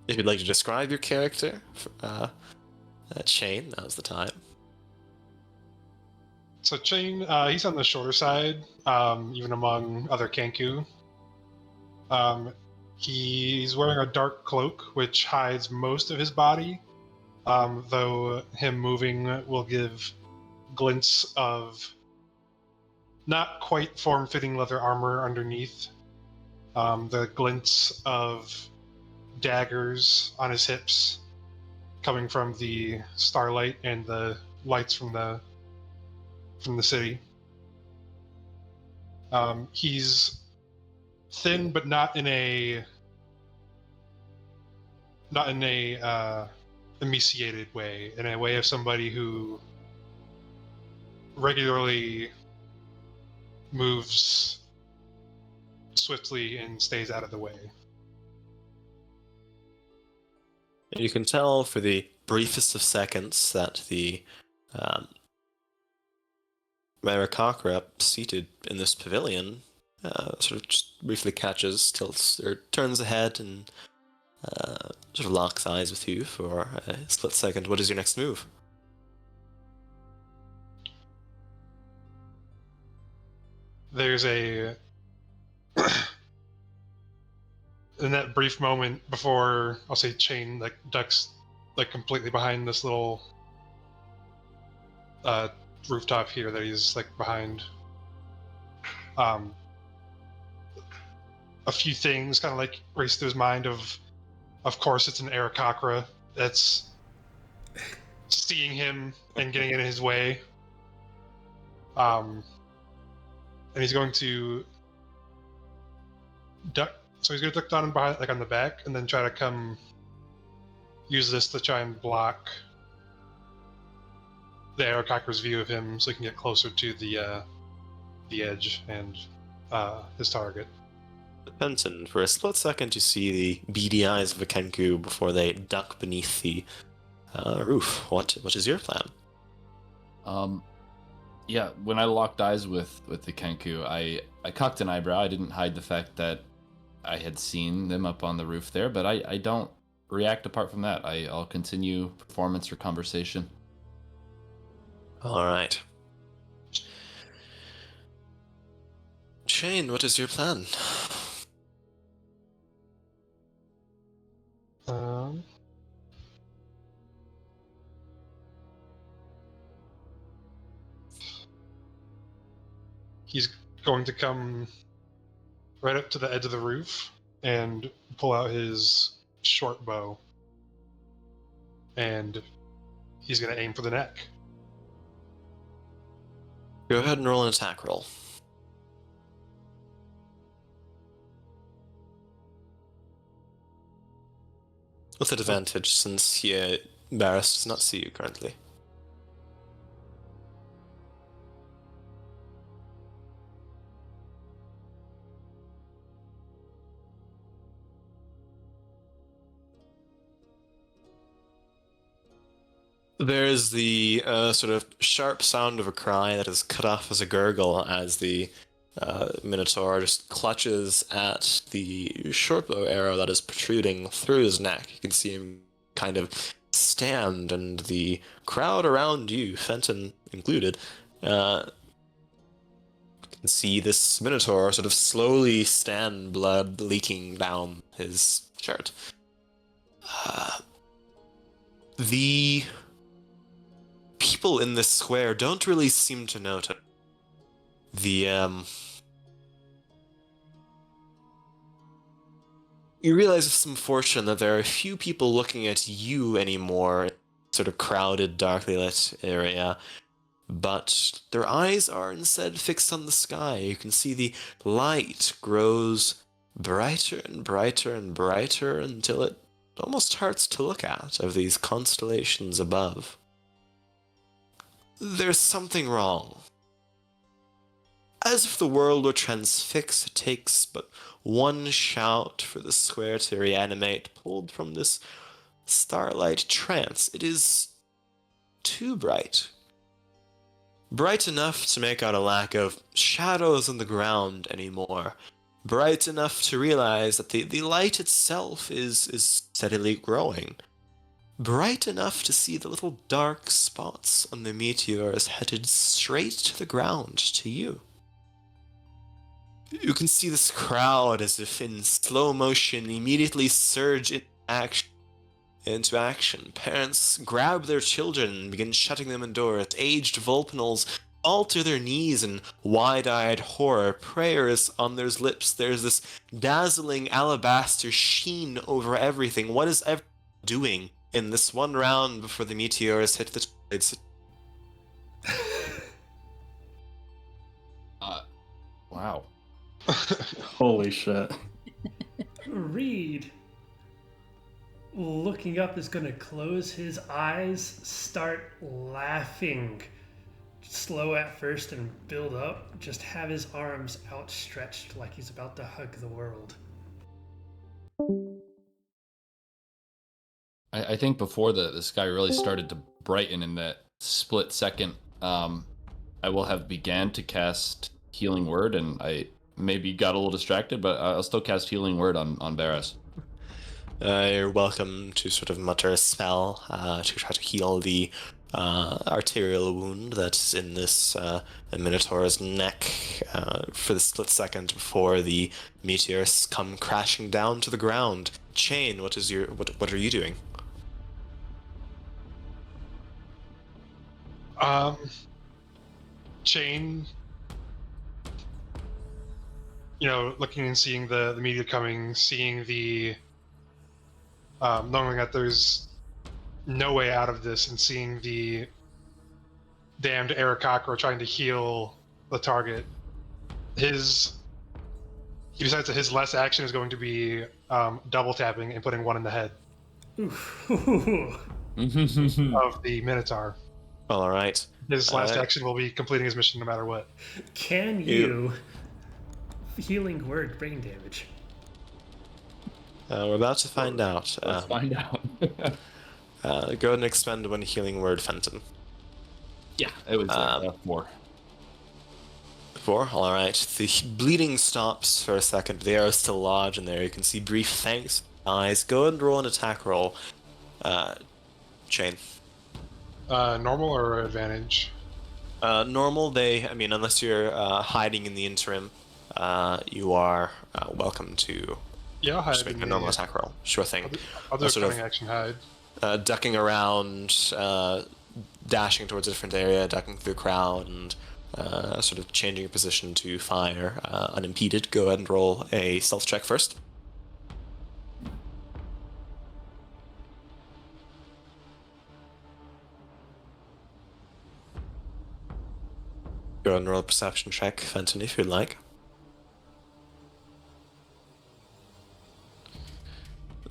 If you'd like to describe your character, Shane, now's the time.
So Chain, he's on the shorter side, even among other Kenku. He's wearing a dark cloak, which hides most of his body, though him moving will give glints of not quite form-fitting leather armor underneath. The glints of daggers on his hips coming from the starlight and the lights from the city. He's thin, but not in a emaciated way, in a way of somebody who regularly moves swiftly and stays out of the way.
You can tell for the briefest of seconds that the Marakakra seated in this pavilion sort of just briefly catches, tilts, or turns ahead and sort of locks eyes with you for a split second. What is your next move?
There's a in that brief moment before, I'll say, Chain like ducks like completely behind this little rooftop here that he's like behind. A few things kind of like race through his mind. Of course, it's an Aarakocra that's seeing him and getting in his way. And he's going to duck. So he's going to duck down behind, like on the back, and then try to use this to try and block the Aarakocra's view of him, so he can get closer to the edge and his target.
Fenton, for a split second you see the beady eyes of a Kenku before they duck beneath the roof. What is your plan?
Yeah, when I locked eyes with the Kenku, I cocked an eyebrow. I didn't hide the fact that I had seen them up on the roof there, but I don't react apart from that. I'll continue performance or conversation.
All right. Shane, what is your plan?
He's going to come right up to the edge of the roof and pull out his short bow. And he's going to aim for the neck.
Go ahead and roll an attack roll. With advantage, since Barris does not see you currently. There's the sort of sharp sound of a cry that is cut off as a gurgle as the Minotaur just clutches at the shortbow arrow that is protruding through his neck. You can see him kind of stand, and the crowd around you, Fenton included, can see this Minotaur sort of slowly stand, blood leaking down his shirt. The people in this square don't really seem to notice. The You realize with some fortune that there are few people looking at you anymore in sort of crowded, darkly lit area, but their eyes are instead fixed on the sky. You can see the light grows brighter and brighter and brighter until it almost hurts to look at, of these constellations above. There's something wrong. As if the world were transfixed, it takes but one shout for the square to reanimate, pulled from this starlight trance. It is too bright. Bright enough to make out a lack of shadows on the ground anymore. Bright enough to realize that the light itself is steadily growing. Bright enough to see the little dark spots on the meteors headed straight to the ground, to you. You can see this crowd, as if in slow motion, immediately surge into action. Parents grab their children and begin shutting them indoors. Aged Vulpinals fall to their knees in wide-eyed horror, prayers on their lips. There's this dazzling alabaster sheen over everything. What is everyone doing in this one round before the meteors hit the tides?
Wow.
Holy shit.
Reed, looking up, is going to close his eyes, start laughing. Slow at first and build up. Just have his arms outstretched like he's about to hug the world.
I think before the sky really started to brighten in that split second, I will have began to cast Healing Word, and I maybe got a little distracted, but I'll still cast Healing Word on Varys.
You're welcome to sort of mutter a spell to try to heal the arterial wound that's in this Minotaur's neck for the split second before the meteors come crashing down to the ground. Chain, what are you doing?
Chain, looking and seeing the meteor coming, seeing the knowing that there's no way out of this, and seeing the damned Arakakra trying to heal the target. He decides that his last action is going to be double tapping and putting one in the head of the Minotaur.
All right.
His last action will be completing his mission no matter what.
Can you healing word brain damage?
We're about to find out.
Let's find out.
Go ahead and expend one healing word, Fenton.
Yeah, it was 4.
4? Alright. The bleeding stops for a second. The arrow is still lodged in there. You can see brief thanks. Eyes. Go ahead and roll an attack roll. Chain.
Normal or advantage?
Normal, unless you're hiding in the interim, you are welcome to
I'll hide
just make a normal attack roll. Sure thing.
I'll do a cunning action hide.
Ducking around, dashing towards a different area, ducking through the crowd, and sort of changing your position to fire unimpeded. Go ahead and roll a stealth check first. Go ahead and roll a perception check, Fenton, if you'd like.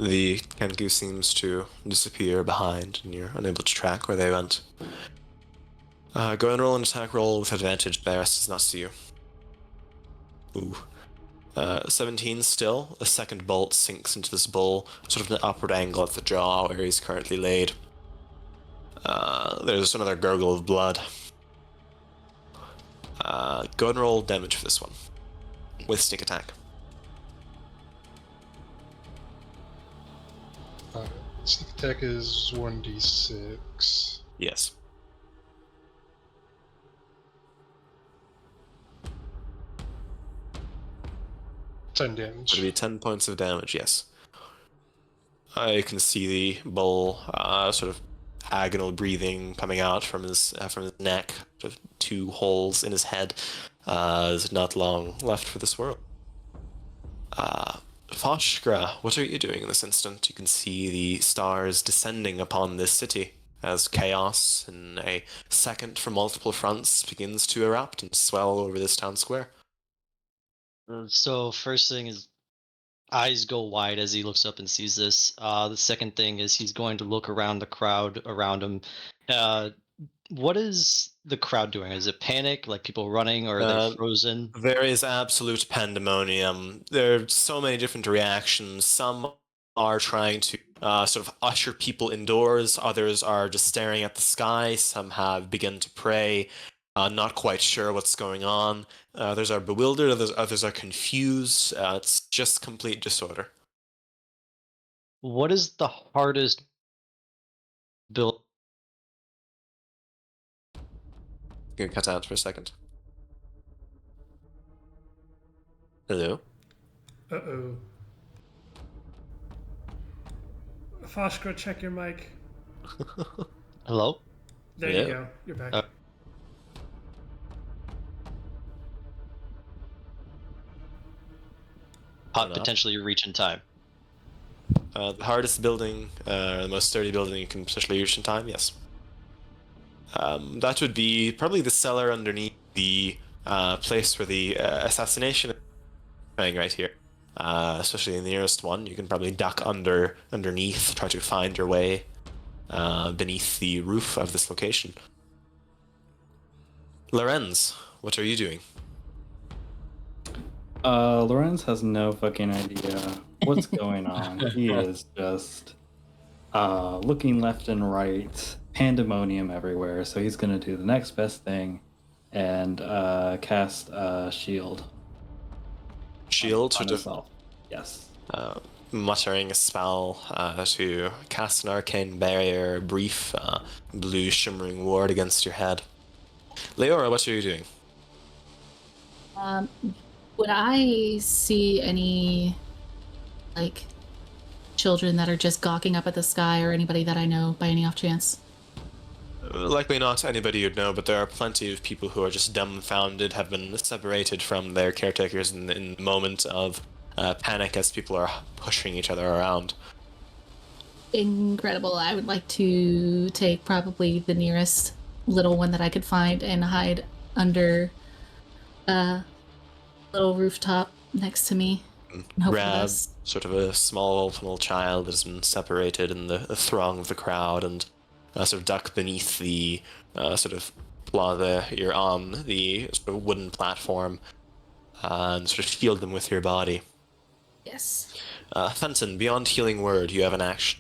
The Kenku seems to disappear behind, and you're unable to track where they went. Go ahead and roll an attack roll with advantage. Varys does not see you. Ooh. 17 still. A second bolt sinks into this bull, sort of an upward angle at the jaw where he's currently laid. There's another gurgle of blood. Go ahead and roll damage for this one. With sneak attack.
Sneak attack is 1d6.
Yes.
Ten damage.
It'll be 10 points of damage, yes. You can see the bull sort of agonal breathing coming out from his neck. Sort of 2 holes in his head. There's not long left for this world. Foshgra, what are you doing in this instant? You can see the stars descending upon this city as chaos in a second from multiple fronts begins to erupt and swell over this town square.
So first thing is eyes go wide as he looks up and sees this. The second thing is he's going to look around the crowd around him. Uh, what is the crowd doing? Is it panic, like people running, or are they
Uh,
frozen?
There is absolute pandemonium. There are so many different reactions. Some are trying to sort of usher people indoors. Others are just staring at the sky. Some have begun to pray, not quite sure what's going on. Others are bewildered. Others are confused. It's just complete disorder.
What is the hardest build?
Gonna cut out for a second. Hello?
Uh-oh. Foshgra, check your mic.
Hello?
There
Yeah.
you go. You're back.
Potentially reach in time.
The hardest building, the most sturdy building you can potentially reach in time, yes. That would be probably the cellar underneath the place where the assassination is happening right here. Especially the nearest one, you can probably duck underneath, try to find your way beneath the roof of this location. Lorenz, what are you doing?
Lorenz has no fucking idea what's going on. He is just looking left and right, pandemonium everywhere. So he's gonna do the next best thing and cast shield.
Shield,
on
sort of
himself. Yes.
muttering a spell to cast an arcane barrier, a brief blue shimmering ward against your head. Leora, what are you doing?
Would I see any, like, children that are just gawking up at the sky, or anybody that I know by any off chance?
Likely not anybody you'd know, but there are plenty of people who are just dumbfounded, have been separated from their caretakers in the moment of panic as people are pushing each other around.
Incredible. I would like to take probably the nearest little one that I could find and hide under a little rooftop next to me. And hope for the
Grab
best.
sort of a small little child that has been separated in the throng of the crowd and sort of duck beneath the sort of you're on the sort of wooden platform and sort of shield them with your body.
Yes.
Fenton, beyond healing word, you have an action.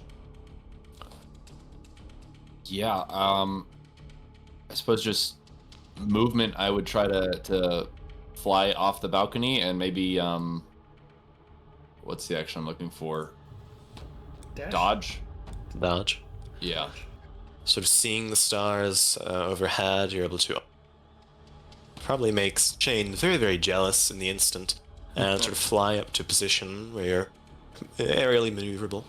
Yeah, I suppose just movement. I would try to fly off the balcony and maybe what's the action I'm looking for?
Dash?
Dodge.
Dodge.
Yeah.
Sort of seeing the stars overhead, you're able to probably makes Shane very, very jealous in the instant and sort of fly up to a position where you're aerially maneuverable.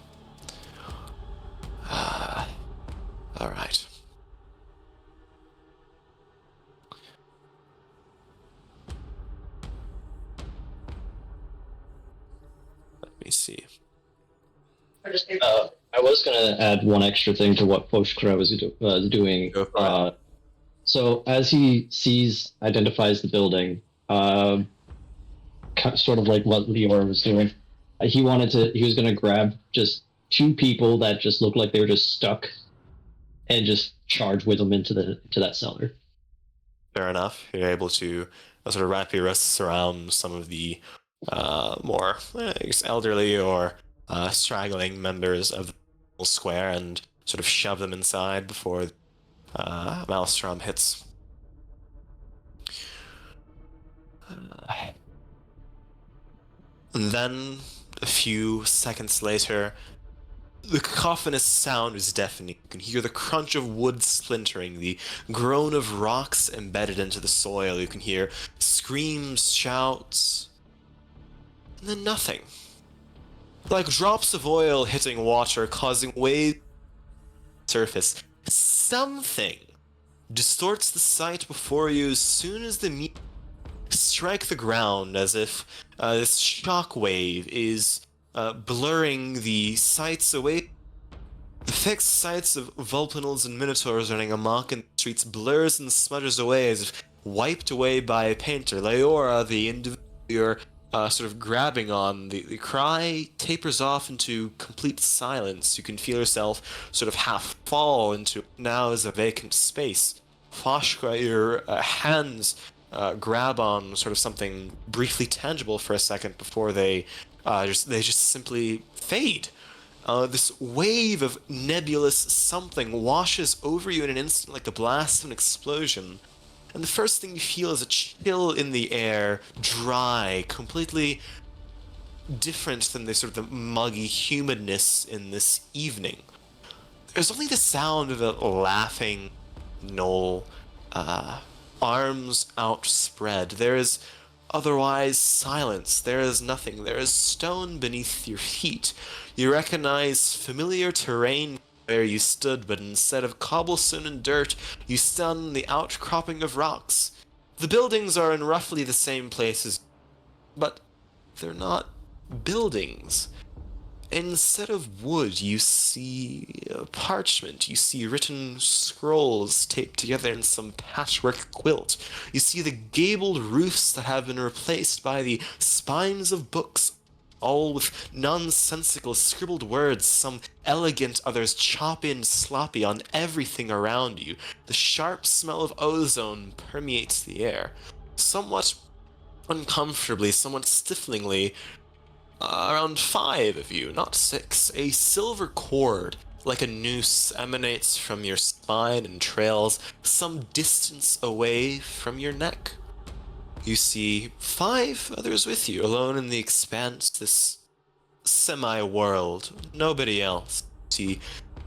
All right. Let me see.
I was gonna add one extra thing to what Foshkra was doing.
Go for it.
So as he identifies the building, sort of like what Leora was doing, he was gonna grab just two people that just looked like they were just stuck, and just charge with them into that cellar.
Fair enough. You're able to sort of wrap your wrists around some of the more, I guess, elderly or straggling members of the square and sort of shove them inside before Maelstrom hits. And then, a few seconds later, the cacophonous sound is deafening. You can hear the crunch of wood splintering, the groan of rocks embedded into the soil. You can hear screams, shouts, and then nothing. Like drops of oil hitting water, causing waves to surface. Something distorts the sight before you as soon as the meat strike the ground, as if this shockwave is blurring the sights away. The fixed sights of Vulpinals and Minotaurs running amok in the streets blurs and smutters away as if wiped away by a painter. Leora, the individual you're sort of grabbing on, the cry tapers off into complete silence. You can feel yourself sort of half fall into now is a vacant space. Foshka, your hands grab on sort of something briefly tangible for a second before they just simply fade. This wave of nebulous something washes over you in an instant like the blast of an explosion. And the first thing you feel is a chill in the air, dry, completely different than the sort of the muggy humidness in this evening. There's only the sound of a laughing Knoll, arms outspread. There is otherwise silence. There is nothing. There is stone beneath your feet. You recognize familiar terrain where you stood, but instead of cobblestone and dirt, you stand on the outcropping of rocks. The buildings are in roughly the same places, but they're not buildings. Instead of wood, you see parchment. You see written scrolls taped together in some patchwork quilt. You see the gabled roofs that have been replaced by the spines of books, all with nonsensical scribbled words, some elegant, others choppy and sloppy on everything around you. The sharp smell of ozone permeates the air. Somewhat uncomfortably, somewhat stiflingly, around 5 of you, not 6. A silver cord, like a noose, emanates from your spine and trails some distance away from your neck. You see 5 others with you, alone in the expanse, this semi-world. Nobody else. You see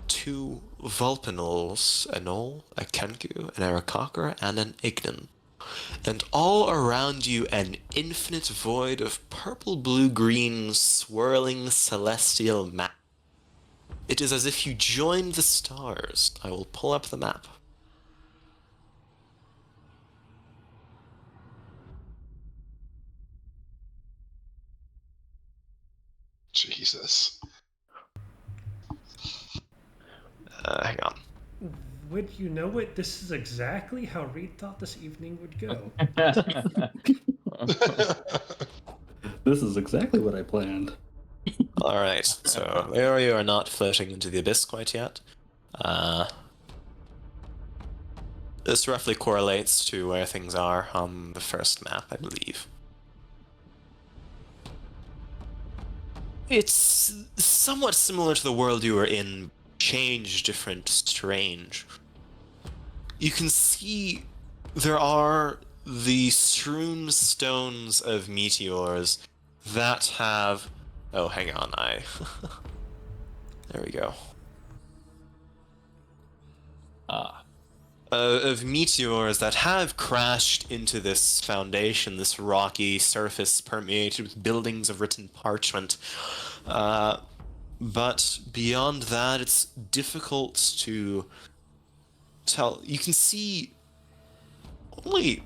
2 Vulpinals, a Knoll, a Kenku, an Arakakra, and an Ignan. And all around you an infinite void of purple, blue, green, swirling celestial map. It is as if you joined the stars. I will pull up the map.
Jesus.
Hang on.
Would you know it? This is exactly how Reed thought this evening would go.
This is exactly what I planned.
Alright, so there you are not floating into the abyss quite yet. This roughly correlates to where things are on the first map, I believe. It's somewhat similar to the world you were in, changed, different, strange. You can see there are the strewn stones of meteors that have... Oh, hang on, there we go. Of meteors that have crashed into this foundation, this rocky surface permeated with buildings of written parchment. But beyond that, it's difficult to tell. You can see only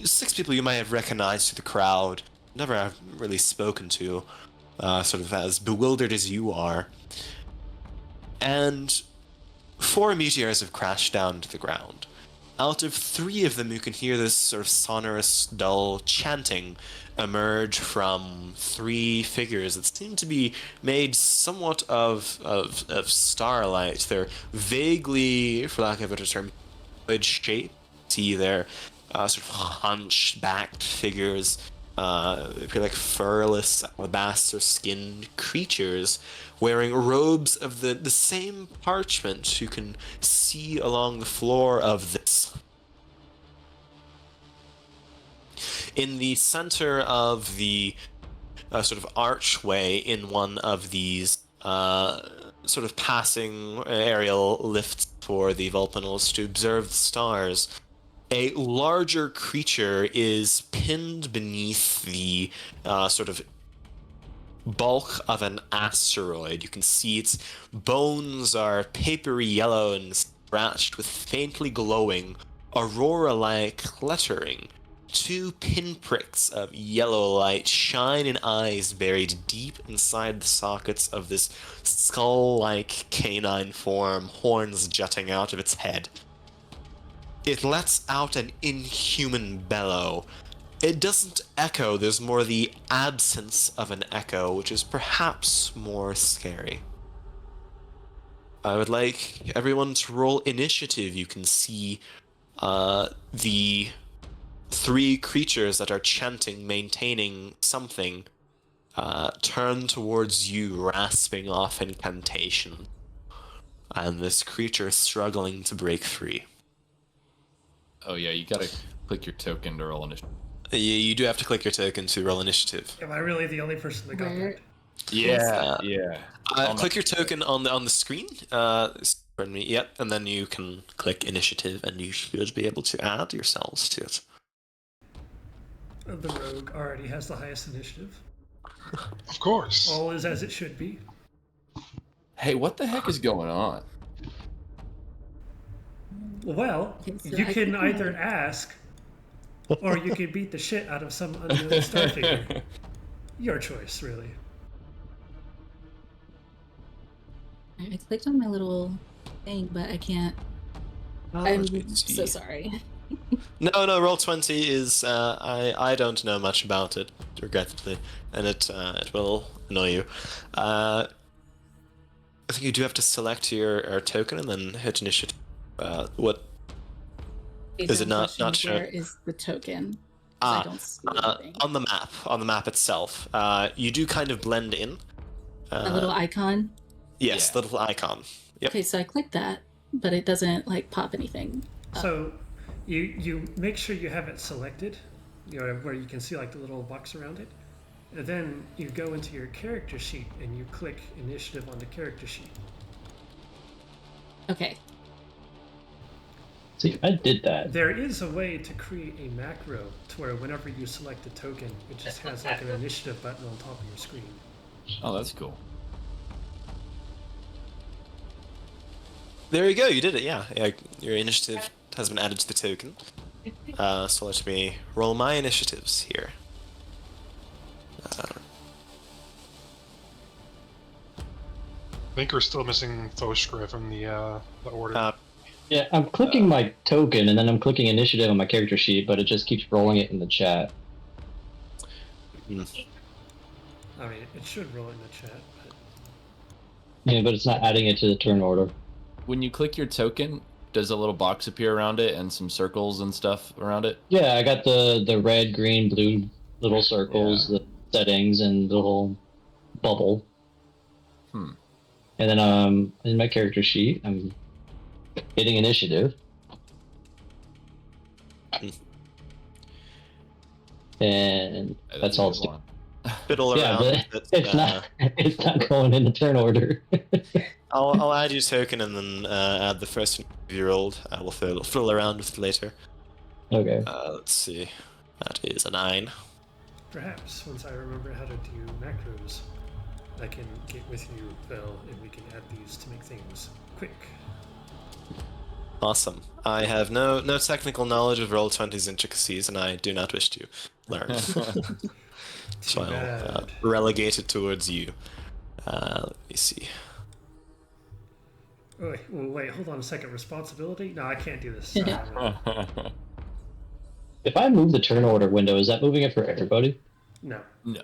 6 people you might have recognized through the crowd, never have really spoken to, sort of as bewildered as you are. And 4 meteors have crashed down to the ground. Out of 3 of them, you can hear this sort of sonorous, dull chanting emerge from 3 figures that seem to be made somewhat of starlight. They're vaguely, for lack of a better term, shape. See their sort of hunchbacked figures, appear like furless, alabaster-skinned creatures wearing robes of the same parchment you can see along the floor of this. In the center of the sort of archway in one of these sort of passing aerial lifts for the Vulpinals to observe the stars, a larger creature is pinned beneath the sort of bulk of an asteroid. You can see its bones are papery yellow and scratched with faintly glowing, aurora-like lettering. two pinpricks of yellow light shine in eyes buried deep inside the sockets of this skull-like canine form, horns jutting out of its head. It lets out an inhuman bellow. It doesn't echo, there's more the absence of an echo, which is perhaps more scary. I would like everyone to roll initiative. You can see the three creatures that are chanting, maintaining something, turn towards you, rasping off incantation. And this creature is struggling to break free.
Oh yeah, you gotta click your token to roll initiative.
You do have to click your token to roll initiative.
Am I really the only person that got
Where-
that?
Yeah.
Click your token on the screen. Pardon me. Yep, and then you can click initiative, and you should be able to add yourselves to it.
The rogue already has the highest initiative.
Of course.
All is as it should be.
Hey, what the heck is going on?
Well,
Okay, so
you
I
can
think
either ask, or you can beat the shit out of some unknown star figure. Your choice, really.
I clicked on my little thing, but I can't. I'm so sorry.
No, Roll20 is I don't know much about it, regrettably, and it will annoy you. I think you do have to select your token and then hit initiative. What is it not shown?
Where is the token? 'Cause I don't see anything.
On the map itself. You do kind of blend in.
A little icon.
Yes,
Yeah.
the little icon. Yep.
Okay, so I clicked that, but it doesn't like pop anything.
So you make sure you have it selected, where you can see like the little box around it. And then you go into your character sheet and you click initiative on the character sheet.
Okay.
See, I did that.
There is a way to create a macro to where whenever you select a token, it just has like an initiative button on top of your screen.
Oh, that's cool.
There you go. You did it. Yeah. Your initiative has been added to the token. So let me roll my initiatives here.
I think we're still missing Foshkra from the order.
Yeah, I'm clicking my token and then I'm clicking initiative on my character sheet, but it just keeps rolling it in the chat.
I mean, it should roll in the chat. But...
Yeah, but it's not adding it to the turn order.
When you click your token, does a little box appear around it and some circles and stuff around it?
Yeah, I got the red, green, blue little circles, the settings, and the little bubble. And then in my character sheet, I'm hitting initiative. And that's all it's doing.
Fiddle
Yeah,
around.
but it's not going in the turn order.
I'll add your token and then add the first one you rolled. I will fiddle around with it later.
Okay.
Let's see. That is a 9.
Perhaps once I remember how to do macros, I can get with you, Vel, and we can add these to make things quick.
Awesome. I have no technical knowledge of Roll20's intricacies, and I do not wish to learn. So I'll relegate it towards you. Let me see.
Oh, wait, hold on a second. Responsibility? No, I can't do this.
If I move the turn order window, is that moving it for everybody?
No.
No.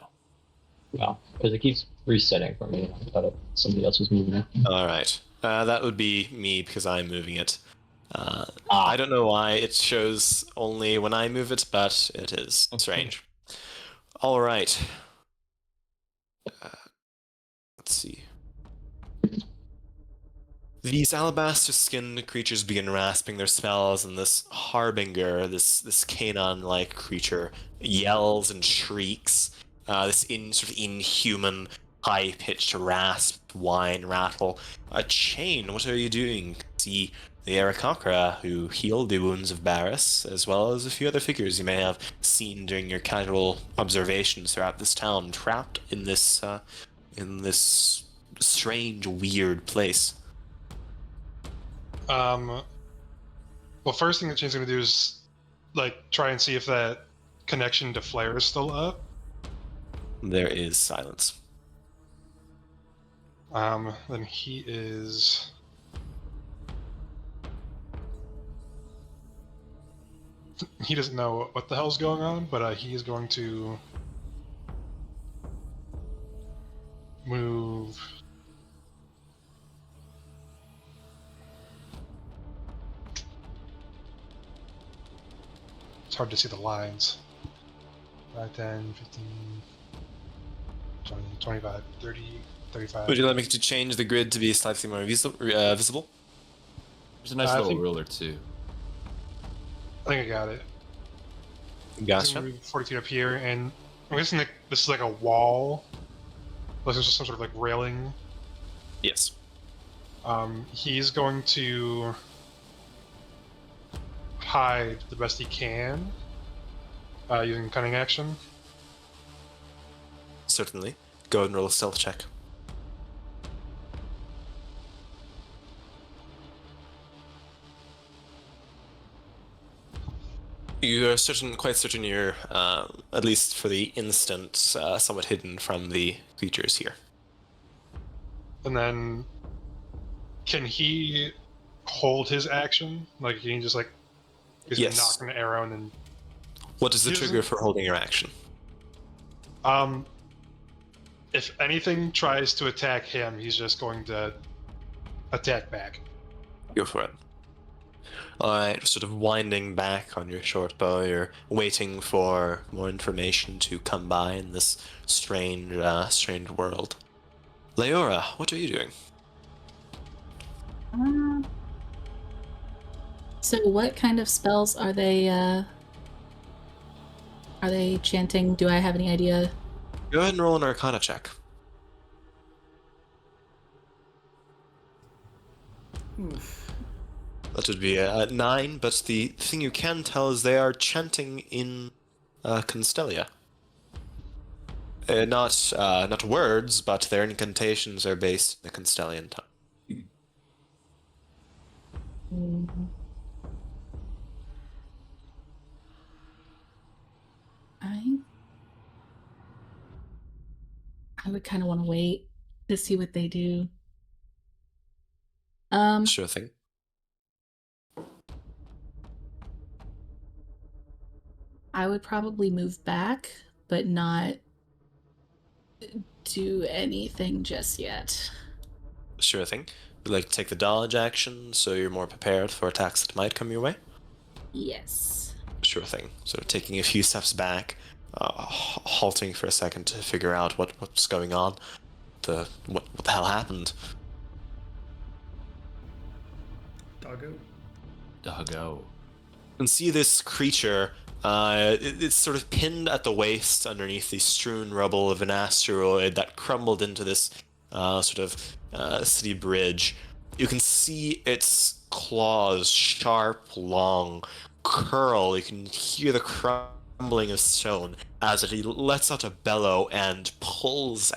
Well, because it keeps resetting for me. I thought somebody else was moving it.
All right. That would be me because I'm moving it. I don't know why it shows only when I move it, but it is strange. All right. Let's see. These alabaster-skinned creatures begin rasping their spells, and this harbinger, this canine-like creature, yells and shrieks. This sort of inhuman, high-pitched rasp, whine, rattle. Chain, what are you doing? See the Aarakocra, who healed the wounds of Barris, as well as a few other figures you may have seen during your casual observations throughout this town, trapped in this strange, weird place.
Well, first thing that Chain's gonna do is like try and see if that connection to flare is still up.
There is silence.
Then he is. He doesn't know what the hell's going on, but he is going to move. It's hard to see the lines. 5, 10, 15, 20, 25, 30, 35.
Would you like me to change the grid to be slightly more visible?
There's a nice
I
little
think-
ruler too.
I think I got it. He's
Gotcha.
gonna move 40 feet up here, and I'm guessing that this is like a wall. Like there's some sort of like railing.
Yes.
He's going to hide the best he can using cunning action.
Certainly. Go ahead and roll a stealth check. You are quite certain you're, at least for the instant, somewhat hidden from the creatures here.
And then, can he hold his action? Like, can he just like, he's
Yes.
gonna knock an arrow and then
What is the
He
trigger
doesn't-
for holding your action?
if anything tries to attack him, he's just going to attack back.
Go for it. Alright, sort of winding back on your short bow, you're waiting for more information to come by in this strange world. Leora, what are you doing?
So what kind of spells are they chanting? Do I have any idea?
Go ahead and roll an Arcana check. That would be a 9, but the thing you can tell is they are chanting in Constellia. Not words, but their incantations are based in the Constellian tongue.
I would kind of want to wait to see what they do.
Sure thing.
I would probably move back, but not do anything just yet.
Sure thing. Would you like to take the dodge action so you're more prepared for attacks that might come your way?
Yes.
Sure thing. Sort of taking a few steps back, halting for a second to figure out what's going on, what the hell happened.
Doggo.
You can see this creature. It's sort of pinned at the waist underneath the strewn rubble of an asteroid that crumbled into this city bridge. You can see its claws, sharp, long, curl. You can hear the crumbling of stone as it lets out a bellow and pulls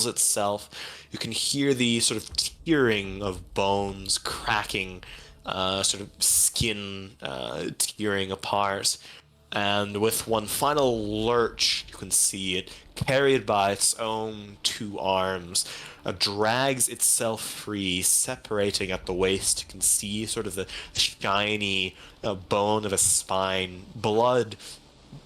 itself. You can hear the sort of tearing of bones cracking, sort of skin tearing apart. And with one final lurch, you can see it, carried by its own two arms, drags itself free, separating at the waist. You can see sort of the shiny bone of a spine. Blood,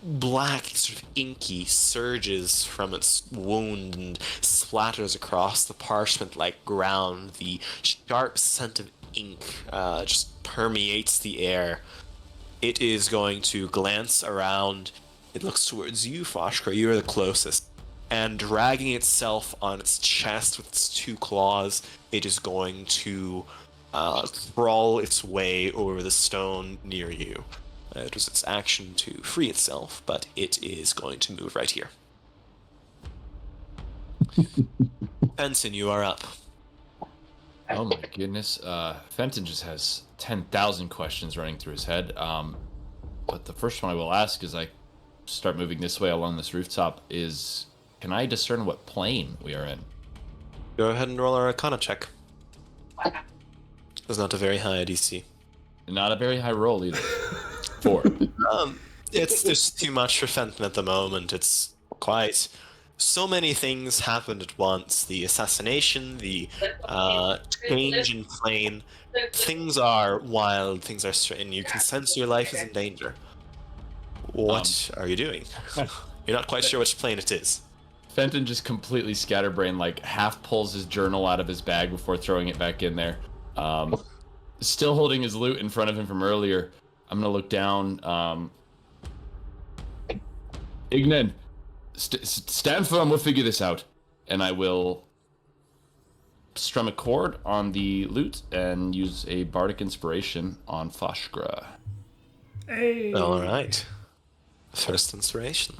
black, sort of inky, surges from its wound and splatters across the parchment-like ground. The sharp scent of ink just permeates the air. It is going to glance around. It looks towards you, Foshkar. You are the closest. And dragging itself on its chest with its two claws, it is going to crawl its way over the stone near you. It was its action to free itself, but it is going to move right here. Benson, you are up.
Oh my goodness. Fenton just has 10,000 questions running through his head. But the first one I will ask as I start moving this way along this rooftop is, can I discern what plane we are in?
Go ahead and roll our Arcana check. It's not a very high DC.
Not a very high roll either. 4.
It's there's too much for Fenton at the moment. It's quite so many things happened at once. The assassination, the change in plane. Things are wild. Things are strange. You can sense your life is in danger. What are you doing? You're not quite sure which plane it is.
Fenton just completely scatterbrained, like half pulls his journal out of his bag before throwing it back in there. Still holding his loot in front of him from earlier. I'm gonna look down. Ignan, stand firm. We'll figure this out. And I will strum a chord on the lute and use a bardic inspiration on Foshgra.
Hey.
All right. First inspiration.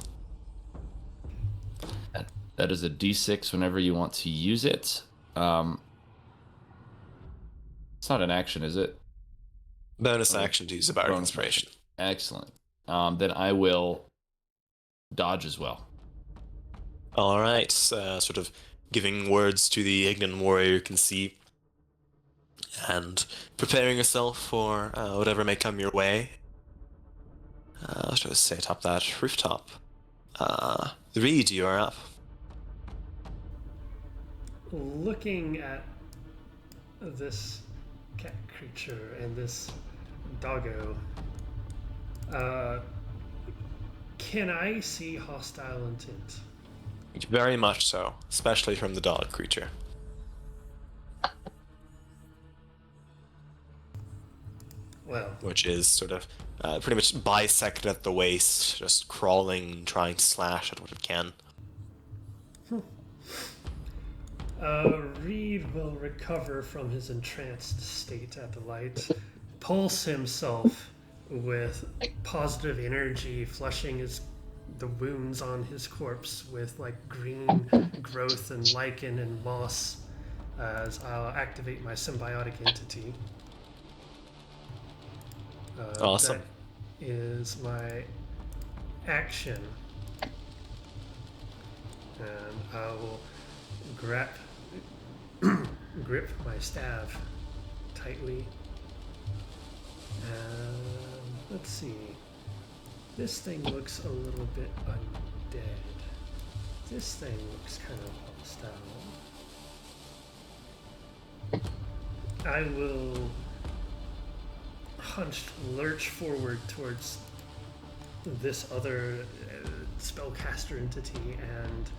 That is a d6 whenever you want to use it. It's not an action, is it?
Bonus action to use a bardic inspiration.
Excellent. Then I will dodge as well.
All right. Sort of giving words to the Ignan warrior you can see, and preparing yourself for whatever may come your way. Let's just say atop that rooftop. Reed, you are up.
Looking at this cat creature and this doggo, can I see hostile intent?
Very much so, especially from the dog creature.
Well,
which is sort of pretty much bisected at the waist, just crawling, trying to slash at what it can.
Reed will recover from his entranced state at the light, pulse himself with positive energy, flushing the wounds on his corpse with like green growth and lichen and moss, as I'll activate my symbiotic entity.
Awesome.
That is my action, and I will grip my staff tightly. And let's see. This thing looks a little bit undead. This thing looks kind of hostile. I will lurch forward towards this other spellcaster entity, and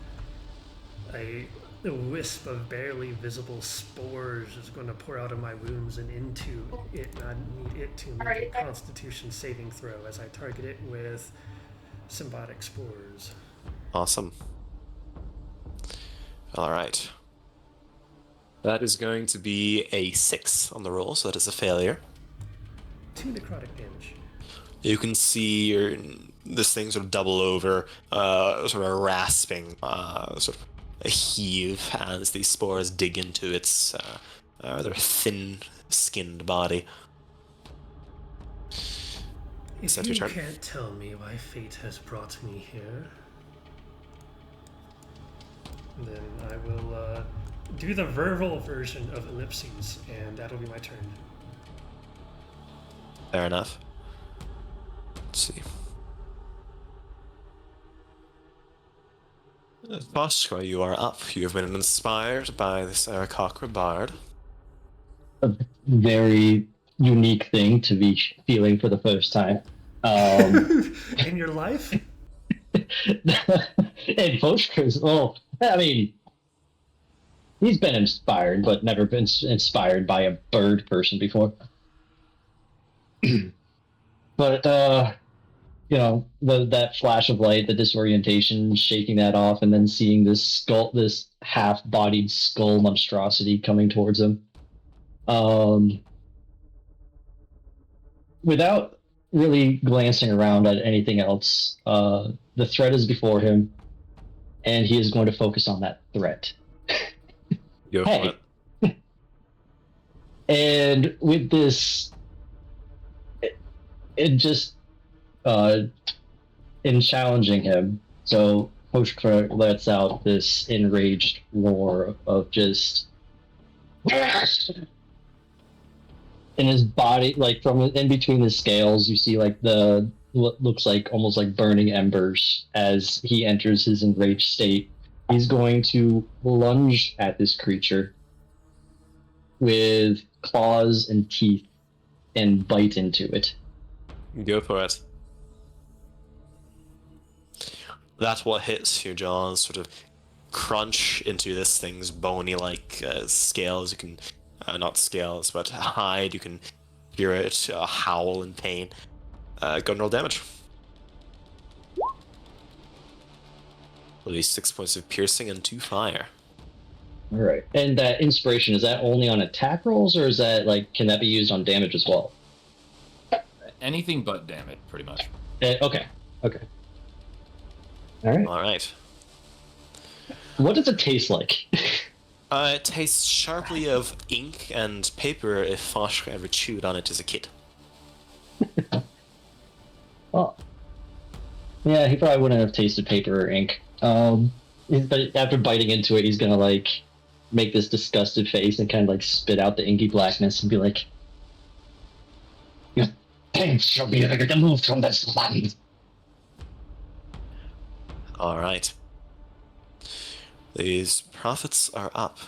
a wisp of barely visible spores is going to pour out of my wounds and into it, and I need it to make a Constitution saving throw as I target it with symbiotic spores.
Awesome. All right. That is going to be a 6 on the roll, so that is a failure.
2 necrotic damage.
You can see this thing sort of double over, sort of rasping, sort of a heave as these spores dig into its rather thin-skinned body.
If
that
you
your turn?
can't tell me why fate has brought me here, then I will do the verbal version of ellipses, and that'll be my turn.
Fair enough. Let's see. Foshgra, you are up. You have been inspired by this Aarakocra bard.
A very unique thing to be feeling for the first time.
In your life?
And Foshgra's, I mean, he's been inspired, but never been inspired by a bird person before. But, that flash of light, the disorientation, shaking that off, and then seeing this half-bodied skull monstrosity coming towards him. Without really glancing around at anything else, the threat is before him, and he is going to focus on that threat.
Go for it.
And with this, it just, in challenging him, so Foshgra lets out this enraged roar of just, in his body, like from in between the scales, you see like the what looks like almost like burning embers as he enters his enraged state. He's going to lunge at this creature with claws and teeth and bite into it.
Go for it. That's what hits your jaws, sort of crunch into this thing's bony like scales. You can, not scales, but hide. You can hear it howl in pain. Go and roll damage. Will be 6 points of piercing and 2 fire.
All right. And that inspiration, is that only on attack rolls, or is that like, can that be used on damage as well?
Anything but damage, pretty much.
Okay. All right.
All right.
What does it taste like?
It tastes sharply of ink and paper if Fosh ever chewed on it as a kid.
Well, yeah, he probably wouldn't have tasted paper or ink. But after biting into it, he's gonna like make this disgusted face and kind of like spit out the inky blackness and be like, "Your things shall be removed from this land."
All right. These prophets are up.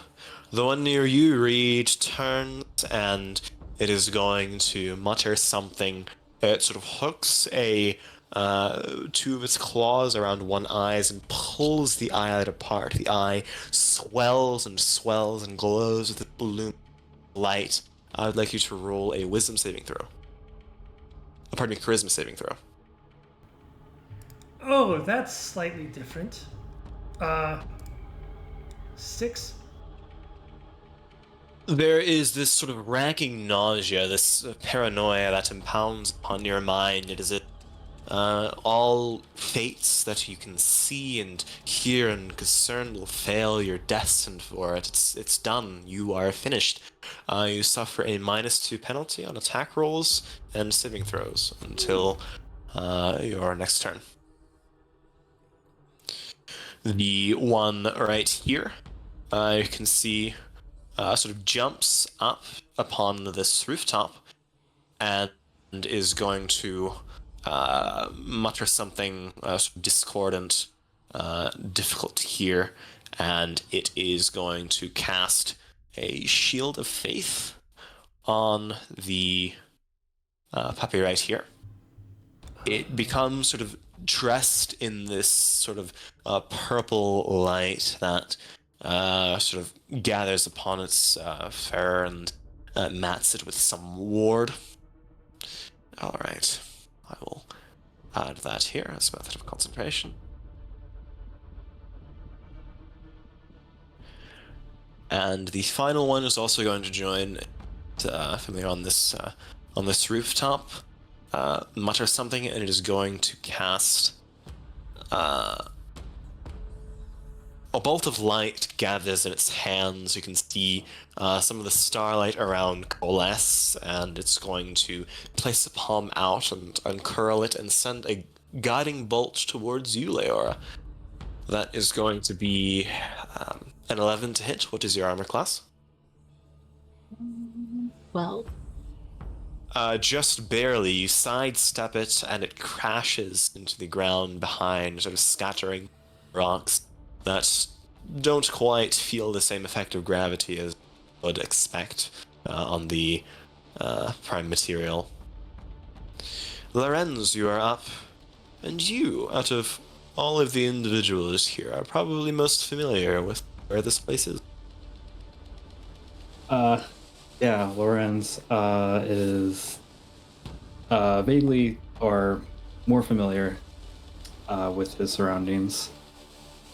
The one near you, Reed, turns and it is going to mutter something. It sort of hooks two of its claws around one eye and pulls the eyelid apart. The eye swells and swells and glows with a balloon light. I would like you to roll a wisdom saving throw. Pardon me, charisma saving throw.
Oh, that's slightly different. 6.
There is this sort of racking nausea, this paranoia that impounds upon your mind. It is all fates that you can see and hear and discern will fail. You're destined for it. It's done. You are finished. You suffer a -2 penalty on attack rolls and saving throws until your next turn. The one right here, you can see, sort of jumps up upon this rooftop and is going to mutter something sort of discordant, difficult to hear, and it is going to cast a shield of faith on the puppy right here. It becomes sort of dressed in this sort of purple light that sort of gathers upon its fur and mats it with some ward. All right, I will add that here as a method of concentration. And the final one is also going to join familiar on this rooftop. Mutter something, and it is going to cast a bolt of light gathers in its hands. You can see some of the starlight around coalesce, and it's going to place the palm out and uncurl it and send a guiding bolt towards you, Leora. That is going to be an 11 to hit. What is your armor class?
12.
Just barely. You sidestep it, and it crashes into the ground behind, sort of scattering rocks that don't quite feel the same effect of gravity as you would expect on the prime material. Lorenz, you are up, and you, out of all of the individuals here, are probably most familiar with where this place is.
Yeah, Lorenz is vaguely or more familiar with his surroundings,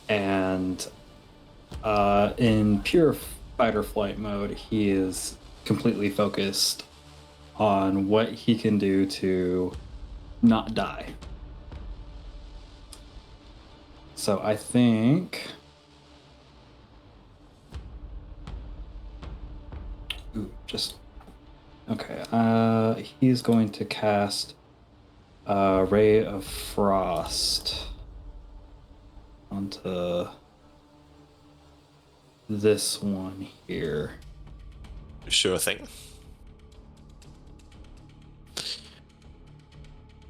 and in pure fight or flight mode, he is completely focused on what he can do to not die. So I think... Okay, he's going to cast Ray of Frost onto this one here.
Sure thing.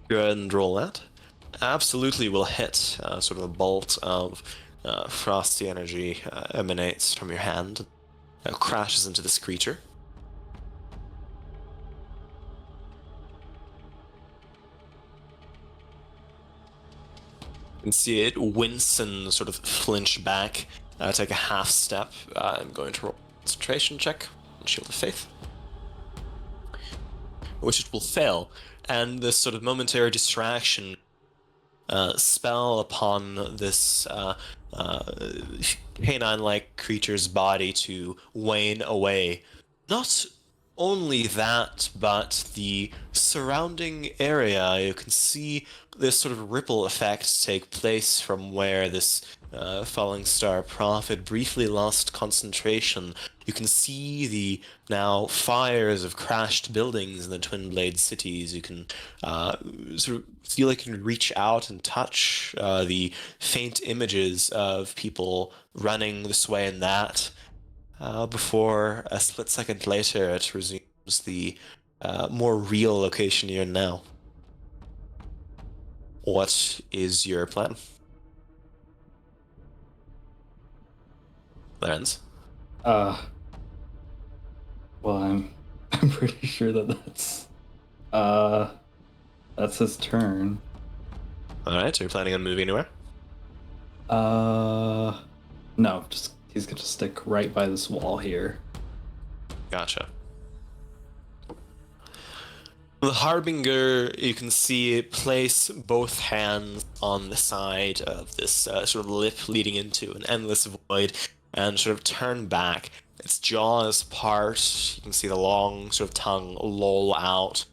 Go ahead and roll that. Absolutely will hit. Sort of a bolt of frosty energy emanates from your hand. Crashes into this creature. You can see it wince and sort of flinch back, take a half step. I'm going to roll a concentration check on Shield of Faith, which it will fail. And this sort of momentary distraction spell upon this canine-like creature's body to wane away. Not only that, but the surrounding area, you can see this sort of ripple effect take place from where this falling star prophet briefly lost concentration. You can see the now fires of crashed buildings in the Twin Blade cities. You can sort of feel like you can reach out and touch the faint images of people running this way and that. Before a split second later, it resumes the more real location you're in now. What is your plan? Lance?
Well, I'm pretty sure that's his turn.
Alright, so you're planning on moving anywhere?
No, just he's gonna stick right by this wall here.
Gotcha. The Harbinger, you can see it place both hands on the side of this sort of lip leading into an endless void and sort of turn back. Its jaws part, you can see the long sort of tongue loll out.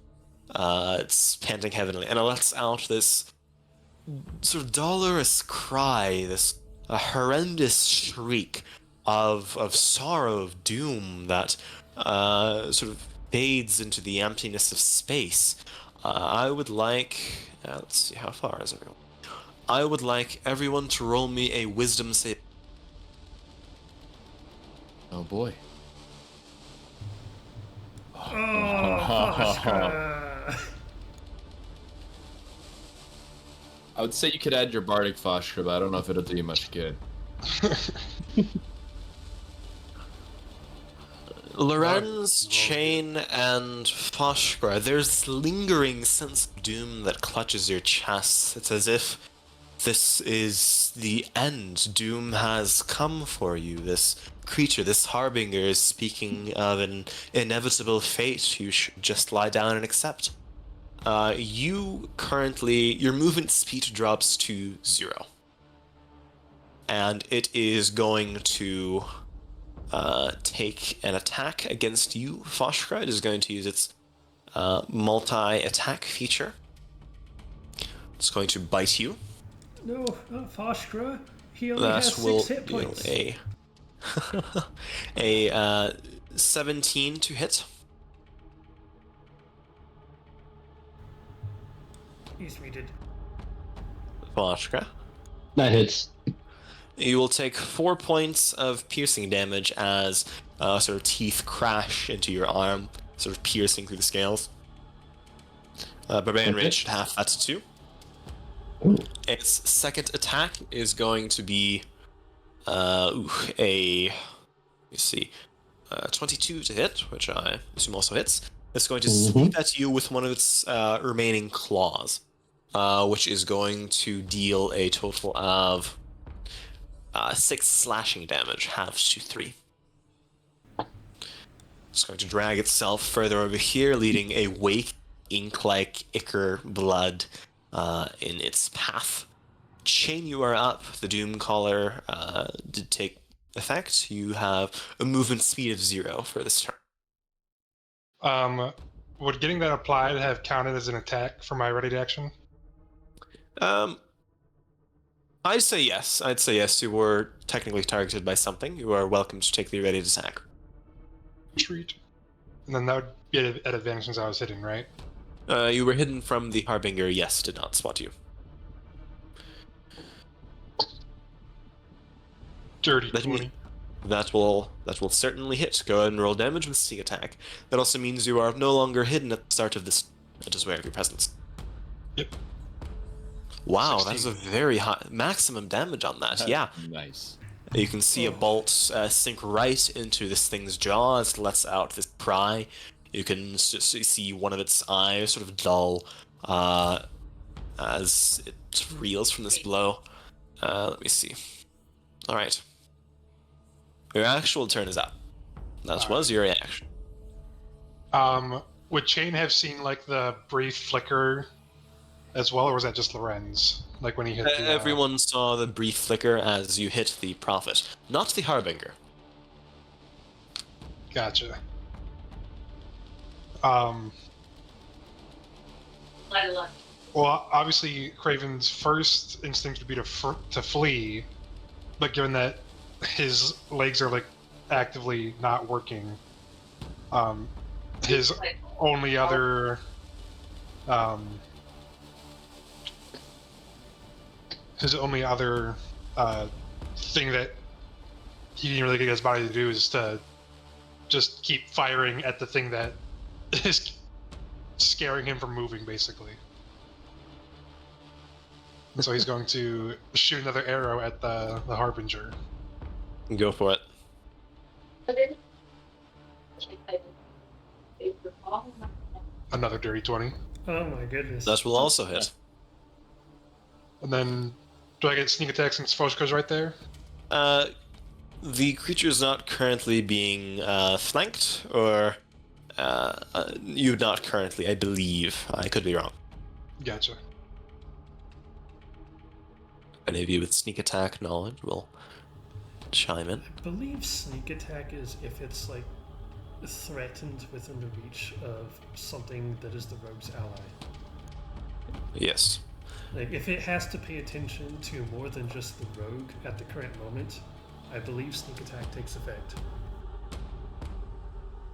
It's panting heavily, and it lets out this sort of dolorous cry, this horrendous shriek of sorrow, of doom that sort of fades into the emptiness of space. I would like... let's see, how far is everyone? I would like everyone to roll me a wisdom save.
Oh boy.
Oh, Foshka.
I would say you could add your bardic Foshka, but I don't know if it'll do you much good.
Lorenz, Chain, and Foshkra, there's this lingering sense of doom that clutches your chest. It's as if this is the end. Doom has come for you. This creature, this harbinger, is speaking of an inevitable fate you should just lie down and accept. You currently, your movement speed drops to 0. And it is going to take an attack against you, Foshkra. It is going to use its multi-attack feature. It's going to bite you.
No, not Foshkra. He only has 6 hit points.
Deal a 17 to hit.
He's muted.
Foshkra.
That hits.
You will take 4 points of piercing damage as sort of teeth crash into your arm, sort of piercing through the scales. Barbarian Rage should half that to 2.
Ooh.
Its second attack is going to be let me see, 22 to hit, which I assume also hits. It's going to sweep at you with one of its remaining claws, which is going to deal a total of 6 slashing damage, halves to 3. It's going to drag itself further over here, leading a wake ink-like ichor blood in its path. Chain, you are up. The Doom Caller did take effect. You have a movement speed of 0 for this turn.
Would getting that applied have counted as an attack for my ready to action?
I'd say yes. I'd say yes. You were technically targeted by something. You are welcome to take the ready to attack.
Treat. And then that would be at advantage since I was hidden, right?
You were hidden from the Harbinger. Yes, did not spot you.
Dirty 20.
That will certainly hit. Go ahead and roll damage with sneak attack. That also means you are no longer hidden at the start of this. It is aware of your presence.
Yep.
Wow, that is
16.
a very high maximum damage on that. Yeah.
Nice.
You can see a bolt sink right into this thing's jaw as it lets out this cry. You can just see one of its eyes sort of dull as it reels from this blow. Let me see. All right. Your actual turn is up. That was your reaction.
Would Chain have seen like the brief flicker as well, or was that just Lorenz? Like when he hit the.
Everyone saw the brief flicker as you hit the Prophet, not the Harbinger.
Gotcha. Well, obviously, Craven's first instinct would be to flee, but given that his legs are like actively not working, his only other thing that he didn't really get his body to do is to just keep firing at the thing that is scaring him from moving, basically. And so he's going to shoot another arrow at the Harbinger.
Go for it.
Another dirty 20.
Oh my goodness.
That will also hit.
And then, do I get sneak attack since Foshka's right there?
The creature is not currently being flanked, or you not currently, I believe. I could be wrong.
Gotcha.
Any of you with sneak attack knowledge will chime in.
I believe sneak attack is if it's like threatened within the reach of something that is the rogue's ally.
Yes.
Like if it has to pay attention to more than just the rogue at the current moment, I believe sneak attack takes effect.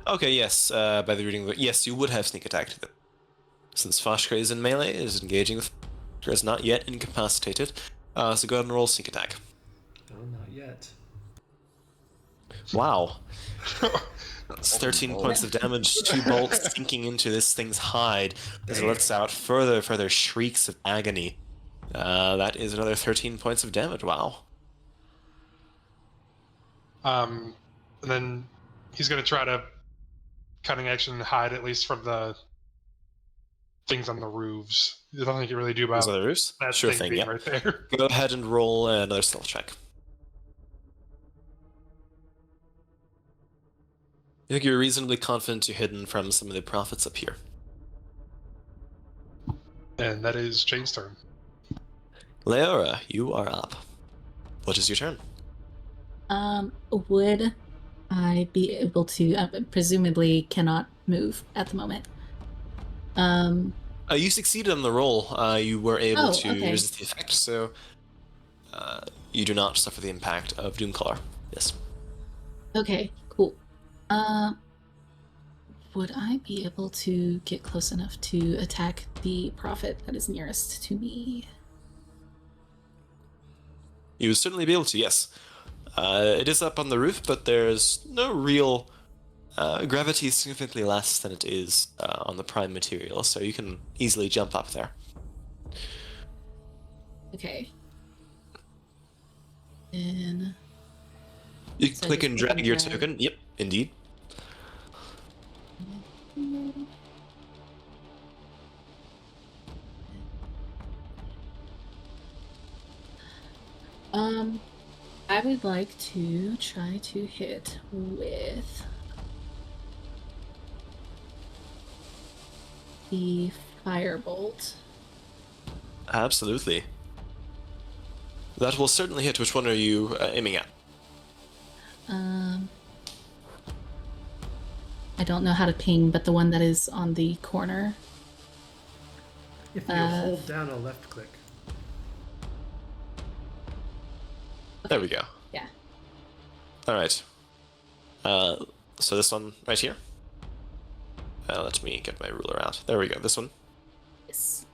Okay, yes, by the reading of it, yes, you would have sneak attack to them. Since Foshka is in melee, is engaging with is not yet incapacitated, so go ahead and roll sneak attack.
No, not yet.
Wow. That's 13 points of damage, 2 bolts sinking into this thing's hide as it lets out further shrieks of agony. That is another 13 points of damage, wow.
And then he's going to try to cutting action hide at least from the things on the roofs. There's nothing you can really do about
Those other roofs?
that
Sure
thing
thing,
being
yeah.
right there.
Go ahead and roll another stealth check. I think you're reasonably confident you're hidden from some of the prophets up here.
And that is Chain's turn.
Leora, you are up. What is your turn?
Would I be able to, presumably cannot move at the moment.
You succeeded on the roll. You were able to
okay.
resist the effect, so you do not suffer the impact of Doomcaller. Yes.
Okay, cool. Would I be able to get close enough to attack the prophet that is nearest to me?
You would certainly be able to, yes. It is up on the roof, but there's no real gravity is significantly less than it is on the prime material, so you can easily jump up there.
Okay. And
You can
So
click
just
and
click
drag
and
your
drag.
token. Yep, indeed.
I would like to try to hit with the firebolt.
Absolutely. That will certainly hit. Which one are you aiming at?
I don't know how to ping, but the one that is on the corner.
If you hold down a left click.
There we go.
Yeah.
All right. So this one right here. Let me get my ruler out. There we go. This one.
Yes.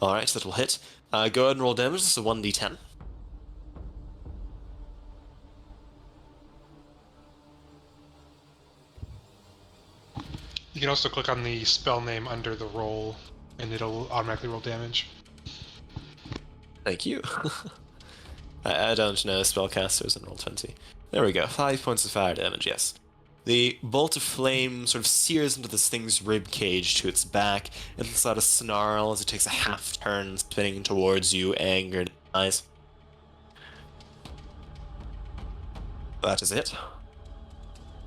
All right, that will hit. Go ahead and roll damage. This is a 1d10.
You can also click on the spell name under the roll and it'll automatically roll damage.
Thank you. I don't know spellcasters in Roll20. There we go. 5 points of fire damage, yes. The bolt of flame sort of sears into this thing's rib cage to its back. It lets out a snarl as it takes a half turn, spinning towards you, anger in its eyes. That is it.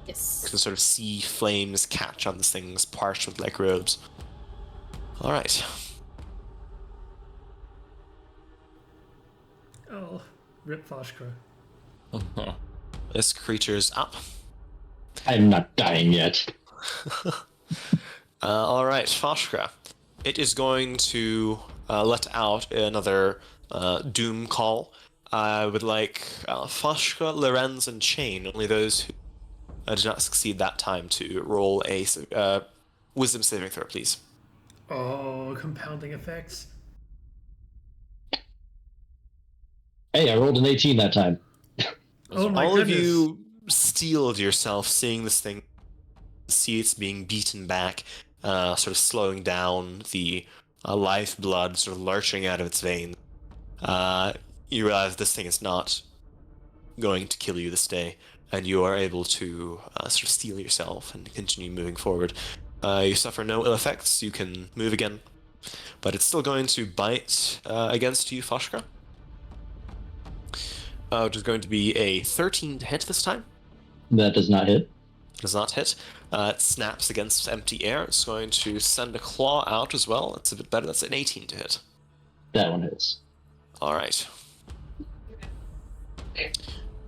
Yes.
You can sort of see flames catch on this thing's parchment-like robes. Alright.
Oh, rip Voshkra.
This creature's up.
I'm not dying yet.
Alright, Foshkra. It is going to let out another doom call. I would like Foshkra, Lorenz, and Chain, only those who did not succeed that time, to roll a wisdom saving throw, please.
Oh, compounding effects.
Hey, I rolled an 18 that time.
Oh my
All
goodness.
of you steeled yourself seeing this thing, see it's being beaten back, sort of slowing down, the lifeblood sort of lurching out of its veins. You realize this thing is not going to kill you this day, and you are able to sort of steel yourself and continue moving forward. You suffer no ill effects, you can move again, but it's still going to bite against you, Foshka. Which is going to be a 13 to hit this time.
That does not hit.
Does not hit. It snaps against empty air. It's going to send a claw out as well. It's a bit better. That's an 18 to hit.
That one hits.
All right.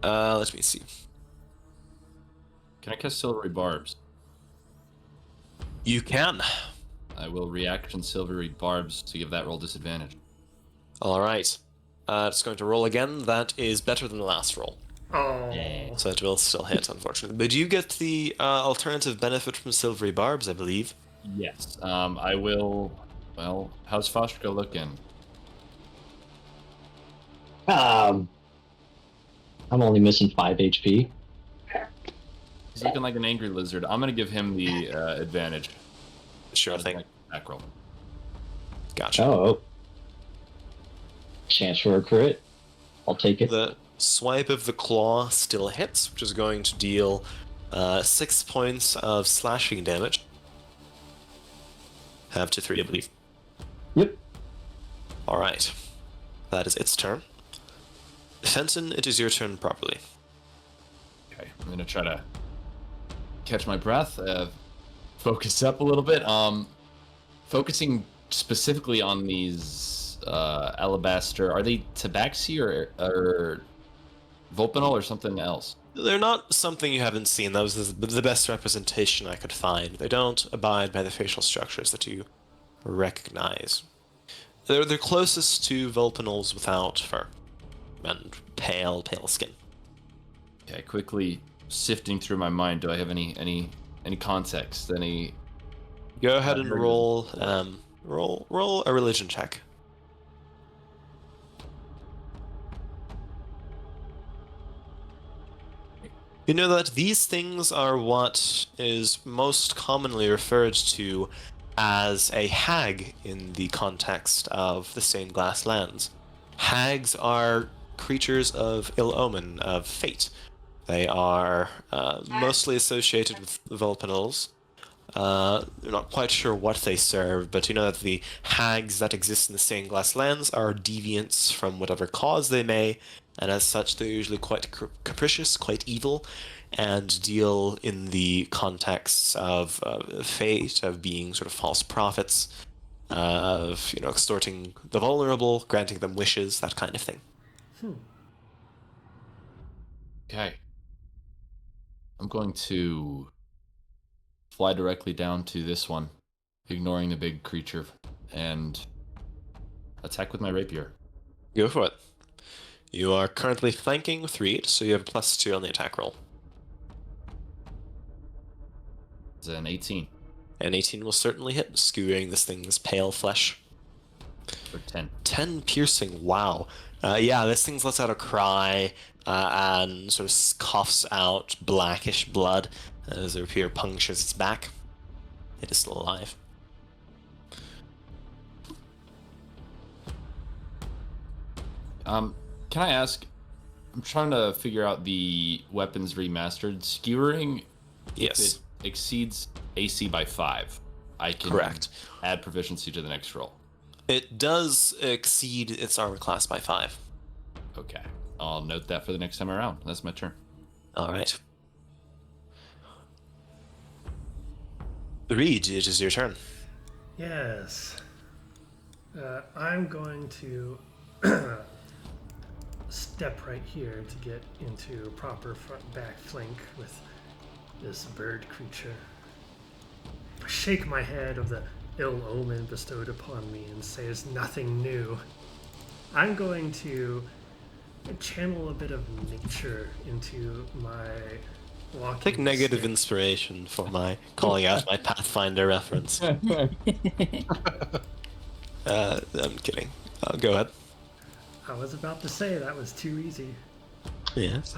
Let me see.
Can I cast Silvery Barbs?
You can.
I will reaction Silvery Barbs to give that roll disadvantage.
All right. It's going to roll again. That is better than the last roll.
Oh.
So it will still hit, unfortunately. But you get the alternative benefit from Silvery Barbs, I believe.
Yes. I will. Well, how's Foshka looking?
I'm only missing 5 HP.
He's looking like an angry lizard. I'm gonna give him the advantage.
Sure thing.
Attack roll.
Gotcha.
Oh. Chance for a crit. I'll take it.
The swipe of the claw still hits, which is going to deal 6 points of slashing damage. Have to 3, I believe.
Yep.
Alright. That is its turn. Fenton, it is your turn properly.
Okay, I'm gonna try to catch my breath, focus up a little bit. Focusing specifically on these alabaster. Are they tabaxi or vulpanol or something else?
They're not something you haven't seen. That was the best representation I could find. They don't abide by the facial structures that you recognize. They're closest to vulpanols without fur and pale skin.
Okay, quickly sifting through my mind. Do I have any context? Any?
Go ahead and roll a religion check. You know that these things are what is most commonly referred to as a hag in the context of the stained glass lands. Hags are creatures of ill omen, of fate. They are mostly associated with vulpanols. You're not quite sure what they serve, but you know that the hags that exist in the stained glass lands are deviants from whatever cause they may, and as such they're usually quite capricious, quite evil, and deal in the contexts of fate, of being sort of false prophets, of extorting the vulnerable, granting them wishes, that kind of thing.
Okay. I'm going to fly directly down to this one, ignoring the big creature, and attack with my rapier.
Go for it. You are currently flanking with Reed, so you have a +2 on the attack roll.
It's an 18.
An 18 will certainly hit, skewering this thing's pale flesh.
For 10.
10 piercing, wow. Yeah, this thing lets out a cry and sort of coughs out blackish blood as the rapier punctures its back. It is still alive.
Can I ask? I'm trying to figure out the weapons remastered. Skewering,
Yes.
if it exceeds AC by 5, I can
Correct.
add proficiency to the next roll.
It does exceed its armor class by 5.
Okay. I'll note that for the next time around. That's my turn.
All right. Reed, it is your turn.
Yes. I'm going to step right here to get into proper front back flank with this bird creature. Shake my head of the ill omen bestowed upon me and say it's nothing new. I'm going to channel a bit of nature into my walking.
Take negative
stick.
inspiration for my calling out my Pathfinder reference. I'm kidding. Go ahead.
I was about to say that was too easy.
Yes.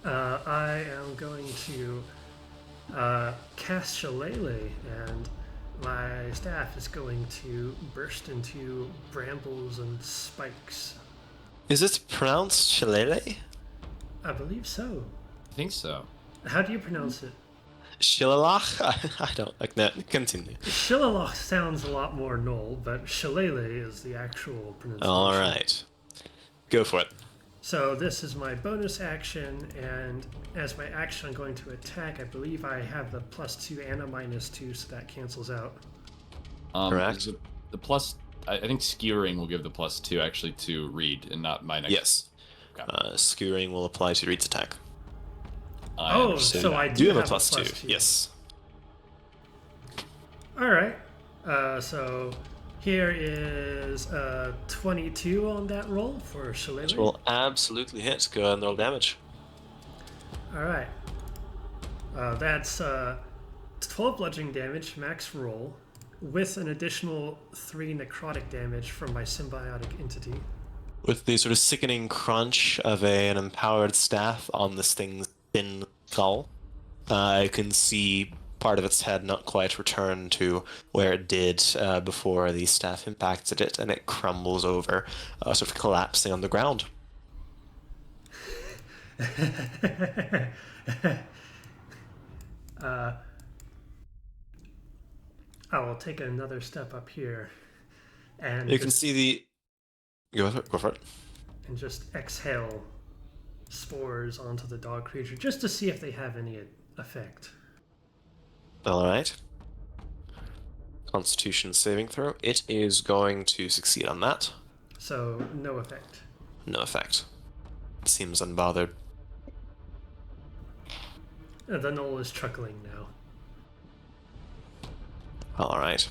I am going to cast Shillelagh, and my staff is going to burst into brambles and spikes.
Is it pronounced Shillelagh?
I believe so.
I think so.
How do you pronounce it?
Shillalach? I don't like that. Continue.
Shillelagh sounds a lot more Knoll, but Shillelagh is the actual pronunciation.
All right. Go for it.
So this is my bonus action, and as my action I'm going to attack. I believe I have the +2 and a -2, so that cancels out.
Correct.
The plus, I think skewering will give the +2 actually to Reed and not my next.
Yes.
Okay.
Skewering will apply to Reed's attack.
I
Oh,
understand
so
that.
I
Do
do
you have a
have a
+2?
+2.
Yes.
All right. So here is 22 on that roll for
It
Shillelagh.
will absolutely hit. Go ahead and roll damage.
All right. That's 12 bludgeoning damage, max roll, with an additional 3 necrotic damage from my symbiotic entity.
With the sort of sickening crunch of an empowered staff on this thing's thin skull, I can see part of its head not quite return to where it did before the staff impacted it, and it crumbles over, sort of collapsing on the ground.
I will take another step up here and
You can see the... Go for it.
and just exhale spores onto the dog creature just to see if they have any effect.
All right. Constitution saving throw. It is going to succeed on that.
So no effect.
No effect. It seems unbothered.
The Knoll is chuckling now.
All right.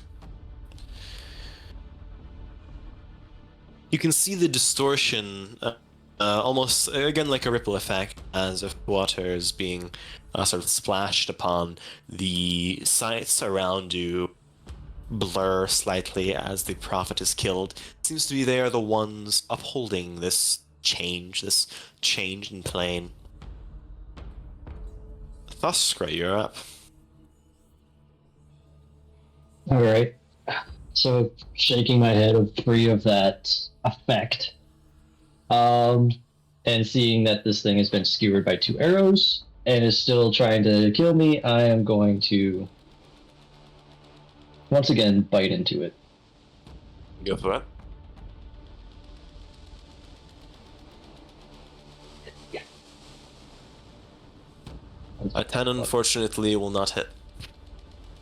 You can see the distortion, almost again like a ripple effect, as if water is being sort of splashed upon the sights around you. Blur slightly as the prophet is killed. It seems to be they are the ones upholding this change in plane. Thuskra, you're up.
All right. So shaking my head free of that effect, and seeing that this thing has been skewered by 2 arrows and is still trying to kill me, I am going to once again bite into it.
Go for it.
Yeah.
A 10 unfortunately will not hit.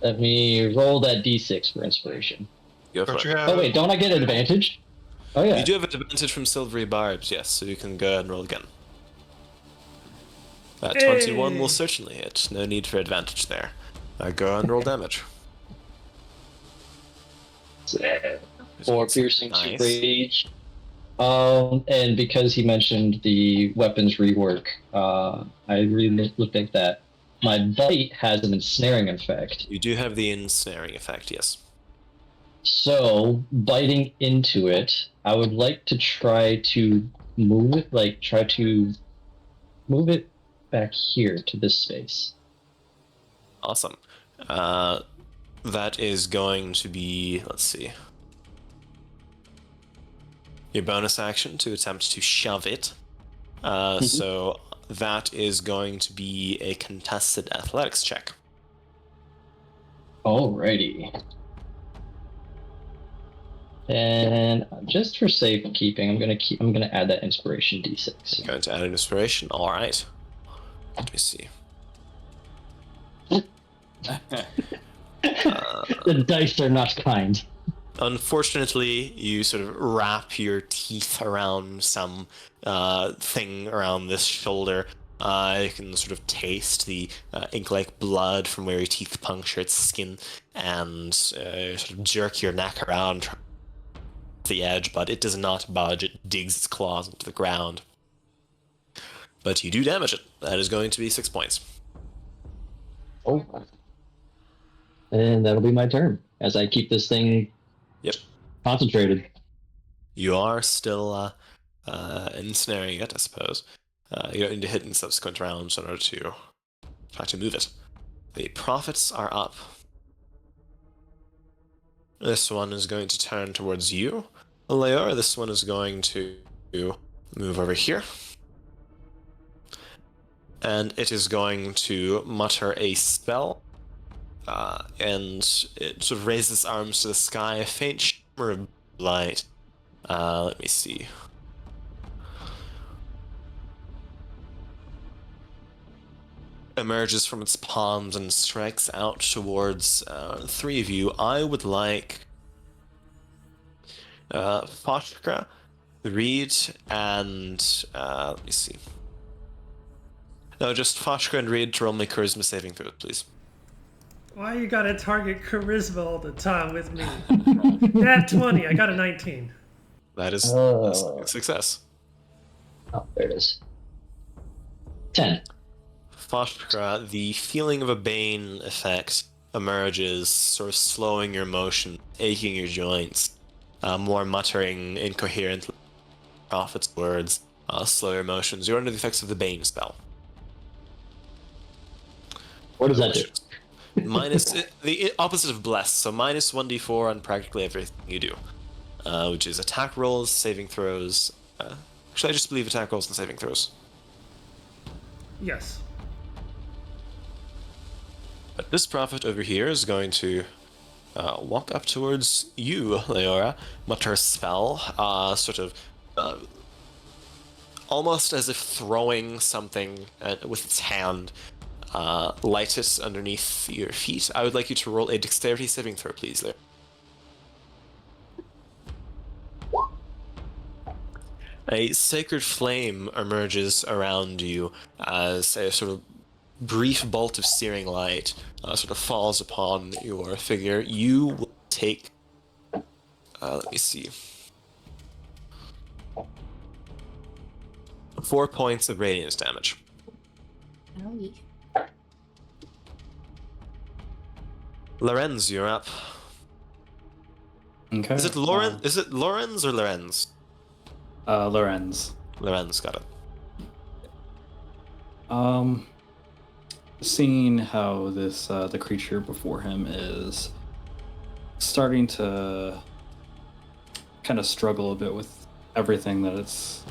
Let me roll that d6 for inspiration.
Go for
Don't you
it.
have?
Oh wait, don't I get an advantage? Oh yeah.
You do have advantage from silvery barbs, yes, so you can go ahead and roll again. 21 will
Hey!
certainly hit. No need for advantage there. Go ahead and roll damage.
4 piercing, 2
Nice.
rage. And because he mentioned the weapons rework, I really looked at that. My bite has an ensnaring effect.
You do have the ensnaring effect, yes.
So, biting into it, I would like to try to move it, move it back here to this space.
Awesome. That is going to be, let's see. your bonus action to attempt to shove it. So that is going to be a contested athletics check.
Alrighty. And just for safekeeping, I'm gonna add that inspiration d6.
Going to add an inspiration. All right. Let me see.
The dice are not kind.
Unfortunately, you sort of wrap your teeth around some thing around this shoulder. You can sort of taste the ink-like blood from where your teeth puncture its skin, and sort of jerk your neck around the edge, but it does not budge. It digs its claws into the ground. But you do damage it. That is going to be 6 points.
Oh. And that'll be my turn as I keep this thing concentrated.
You are still ensnaring it, I suppose. You don't need to hit in subsequent rounds in order to try to move it. The profits are up. This one is going to turn towards you, Leora. This one is going to move over here. And it is going to mutter a spell. And it sort of raises its arms to the sky, a faint shimmer of light. Let me see. Emerges from its palms and strikes out towards 3 of you. I would like Foshka, Reed, and let me see. No, just Foshka and Reed to roll me charisma saving throw, please.
Why you gotta target charisma all the time with me? Nat 20, I got a 19.
That is a success.
Oh, there it is. 10.
Foshka, the feeling of a bane effect emerges, sort of slowing your motion, aching your joints, more muttering incoherent prophet's words, slow your motions. You're under the effects of the bane spell.
What does that do?
Minus the opposite of bless, so minus 1d4 on practically everything you do, which is attack rolls, saving throws. Actually, I just believe attack rolls and saving throws.
Yes.
But this prophet over here is going to walk up towards you, Leora, mutter a spell, sort of almost as if throwing something with its hand. Light it underneath your feet. I would like you to roll a dexterity saving throw, please, there. A sacred flame emerges around you as a sort of brief bolt of searing light sort of falls upon your figure. You will take... let me see. 4 points of radiant damage.
Owie.
Lorenz, you're up.
Okay.
Is it Lorenz? Is it Lorenz or Lorenz?
Lorenz.
Lorenz, got it.
Seeing how this the creature before him is starting to kind of struggle a bit with everything that it's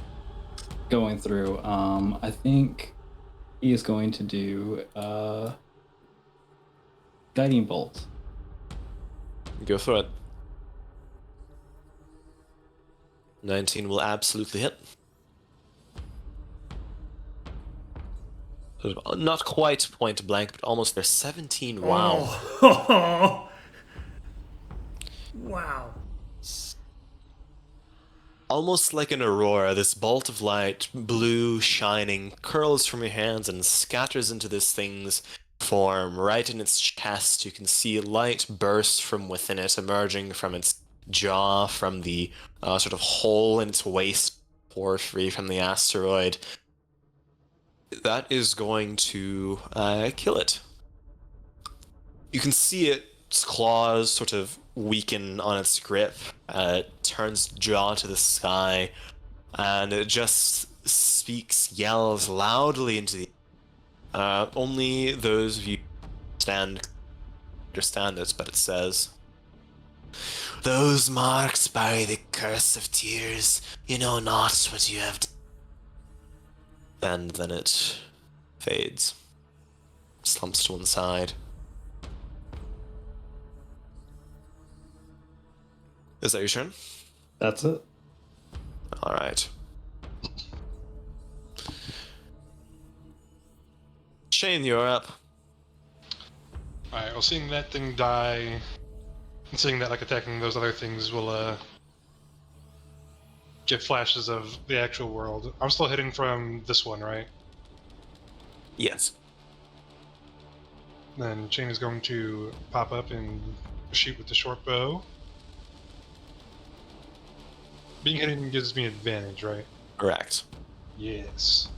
going through, I think he is going to do guiding bolt.
Go for it. 19 will absolutely hit. Not quite point blank, but almost there. 17. Wow.
Oh. Wow.
Almost like an aurora, this bolt of light, blue, shining, curls from your hands and scatters into this thing's form. Right in its chest, you can see light burst from within it, emerging from its jaw, from the sort of hole in its waist, pour free from the asteroid. That is going to kill it. You can see its claws sort of weaken on its grip. It turns jaw to the sky, and it just speaks, yells loudly into the... only those of you understand it, but it says, Those marked by the curse of tears, you know not what you have done. And then it fades. Slumps to one side. Is that your turn?
That's it.
Alright. Shane, you're up.
Alright, well, seeing that thing die, and seeing that, like, attacking those other things will, get flashes of the actual world. I'm still hitting from this one, right?
Yes.
Then Shane is going to pop up and shoot with the short bow. Being hidden gives me advantage, right?
Correct.
Yes.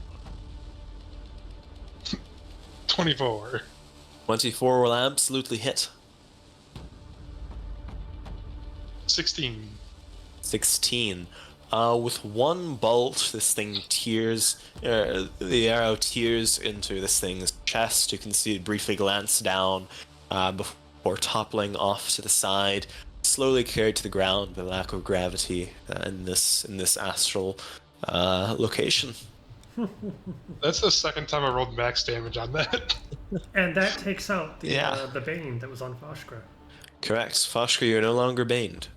24.
24 will absolutely hit.
16.
16. With one bolt, this thing the arrow tears into this thing's chest. You can see it briefly glance down before toppling off to the side, slowly carried to the ground by lack of gravity in this astral location.
That's the second time I rolled max damage on that.
And that takes out
Yeah.
the Bane that was on Foshkra.
Correct. Foshka, you're no longer baned.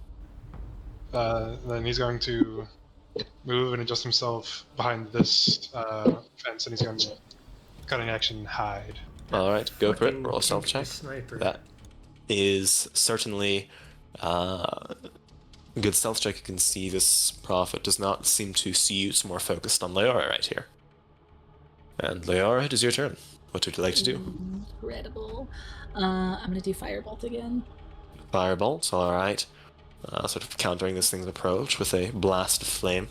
Then he's going to move and adjust himself behind this fence, and he's going to cutting action hide.
Alright, go for it.
Fucking
Roll a stealth
pinky
check.
Sniper.
That is certainly good stealth check. You can see this prophet does not seem to see you. It's more focused on Leora right here. And Leora, it is your turn. What would you like to do?
Incredible. I'm gonna do Firebolt again.
Firebolt, alright. Sort of countering this thing's approach with a blast of flame.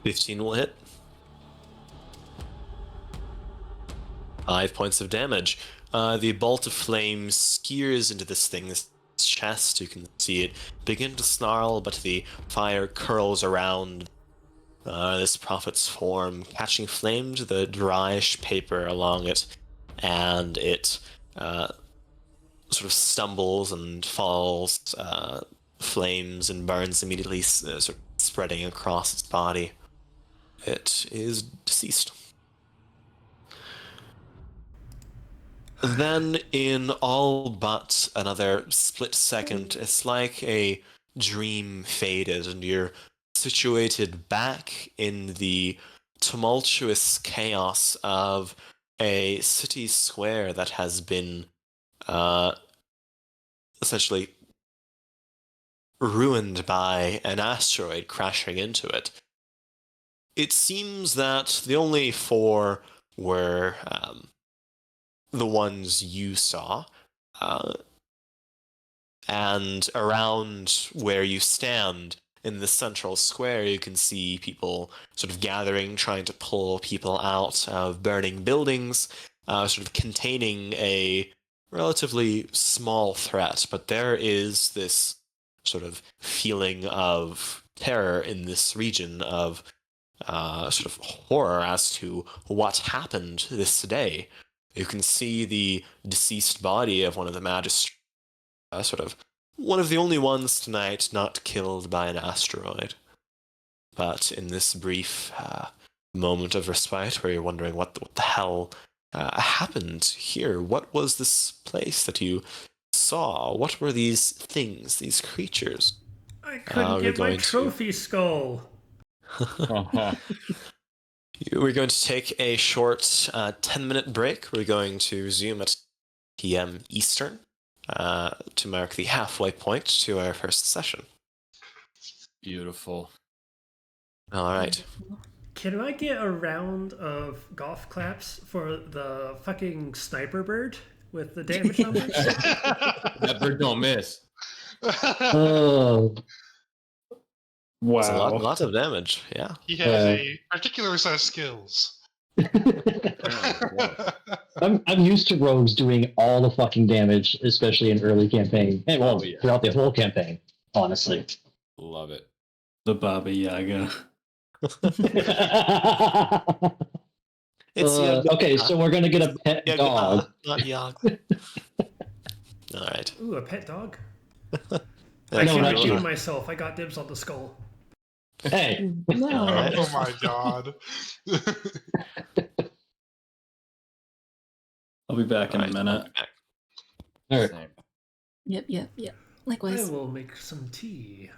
15 will hit. 5 points of damage. The bolt of flame skewers into this thing's chest. You can see it begin to snarl, but the fire curls around this prophet's form, catching flame to the dryish paper along it, and it sort of stumbles and falls, flames and burns immediately, sort of spreading across its body. It is deceased. Then, in all but another split second, it's like a dream faded, and you're situated back in the tumultuous chaos of a city square that has been essentially ruined by an asteroid crashing into it. It seems that the only four were the ones you saw, and around where you stand in the central square, you can see people sort of gathering, trying to pull people out of burning buildings, sort of containing a relatively small threat, but there is this sort of feeling of terror in this region, of sort of horror as to what happened this day. You can see the deceased body of one of the magistrates, sort of one of the only ones tonight not killed by an asteroid. But in this brief moment of respite where you're wondering what the hell happened here, what was this place that you saw? What were these things, these creatures?
I couldn't get my trophy skull.
We're going to take a short 10-minute break. We're going to resume at PM Eastern to mark the halfway point to our first session.
Beautiful.
All right.
Can I get a round of golf claps for the fucking sniper bird with the damage numbers?
That bird don't miss.
Oh,
Wow.
It's a lot of damage, yeah.
He has a particular set of skills.
I'm used to rogues doing all the fucking damage, especially in early campaign. And well, throughout the whole campaign, honestly.
Love it.
The Baba Yaga.
It's Yaga.
Okay, so we're gonna get a pet
Yaga,
dog.
not Yaga. All right.
Ooh, a pet dog?
Yeah,
I
No,
can't
not
redeem
you.
myself. I got dibs on the skull.
Hey,
No.
Alright.
Oh my god.
I'll be back in a
Alright, I'll
minute.
be back.
all right.
Same.
Yep.
I
Likewise.
will make some tea.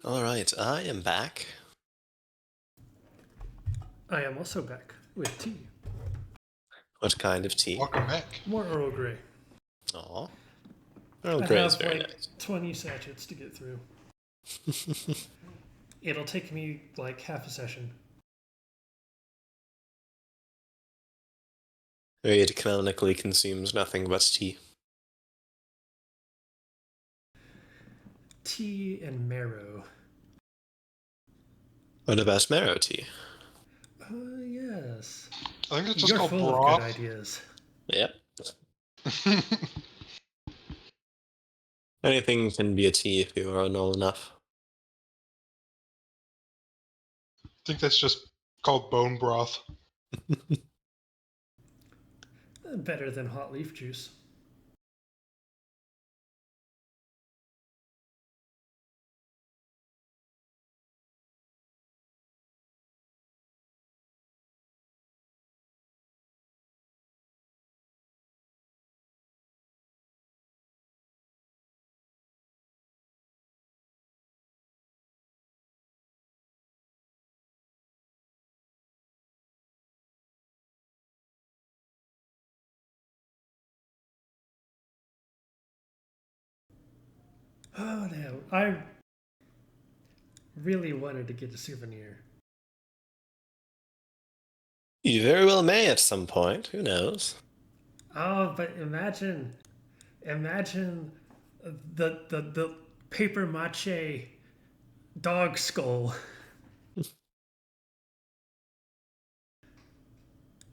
Alright, I am back.
I am also back with tea.
What kind of tea?
Welcome back.
More Earl Grey.
Aw. Earl
I
Grey is
have
very
like 20 sachets to get through.
nice.
It'll take me like half a session.
It canonically consumes nothing but tea.
Tea and marrow.
What about marrow tea?
Yes.
I think it's just
You're
called
full of
broth.
good ideas.
Yep. Anything can be a tea if you are null enough.
I think that's just called bone broth.
Better than hot leaf juice. Oh no, I really wanted to get a souvenir.
You very well may at some point. Who knows?
Oh, but imagine the paper mache dog skull.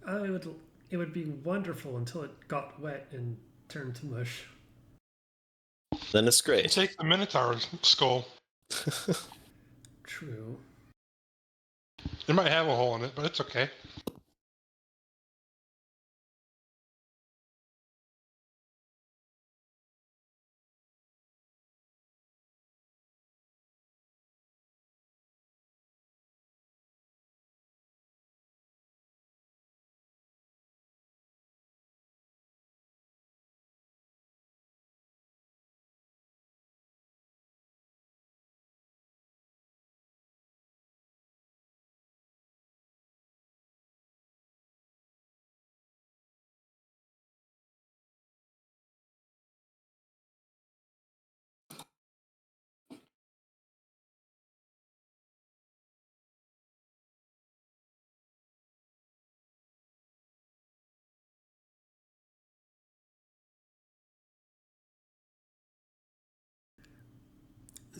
Oh, it would be wonderful until it got wet and turned to mush.
Then it's great.
Take the Minotaur skull.
True.
It might have a hole in it, but it's okay.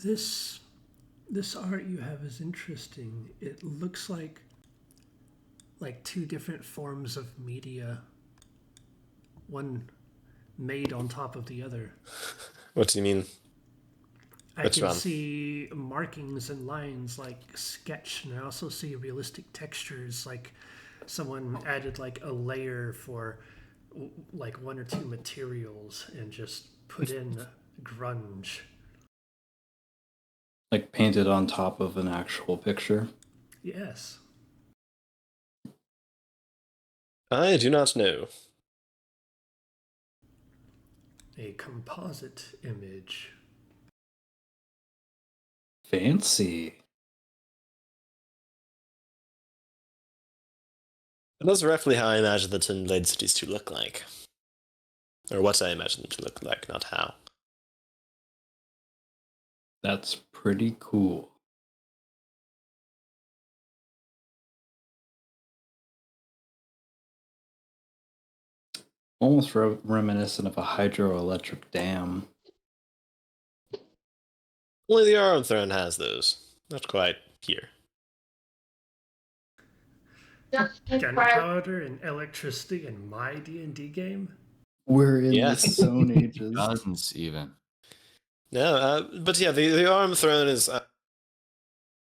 This art you have is interesting. It looks like two different forms of media, one made on top of the other.
What do you mean?
I
Which
can
one?
see markings and lines like sketch, and I also see realistic textures, like someone added like a layer for like one or two materials and just put in grunge.
Like painted on top of an actual picture.
Yes.
I do not know.
A composite image.
Fancy.
That's roughly how I imagine the Twin Blade cities to look like. Or what I imagine them to look like, not how.
That's pretty cool. Almost reminiscent of a hydroelectric dam.
Only the Arm Throne has those. Not quite here.
Gunpowder and electricity in my D&D game?
We're in
Yes.
the Stone Ages.
Guns, even.
No, but yeah, the Arm Throne is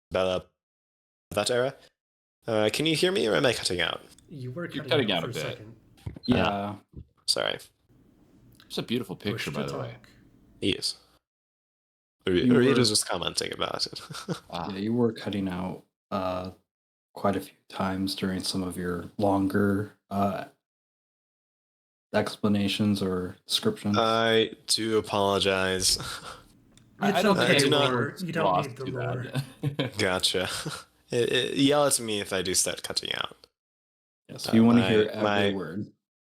about that era. Can you hear me, or am I cutting out?
You were
You're
cutting
cutting
out
out
for
a
a
bit.
second.
Yeah.
Sorry.
It's a beautiful picture,
Push
by
to
the way.
talk.
Yes.
You
Rita's
were-
just commenting about it.
Ah,
Yeah, you were cutting out quite a few times during some of your longer explanations or descriptions.
I do apologize.
It's
I don't
okay,
do not-
lore. You don't
lost
need the
too
lore.
bad.
Gotcha. Yell at me if I do start cutting out.
Yes, we want to
my-
hear every
my-
word.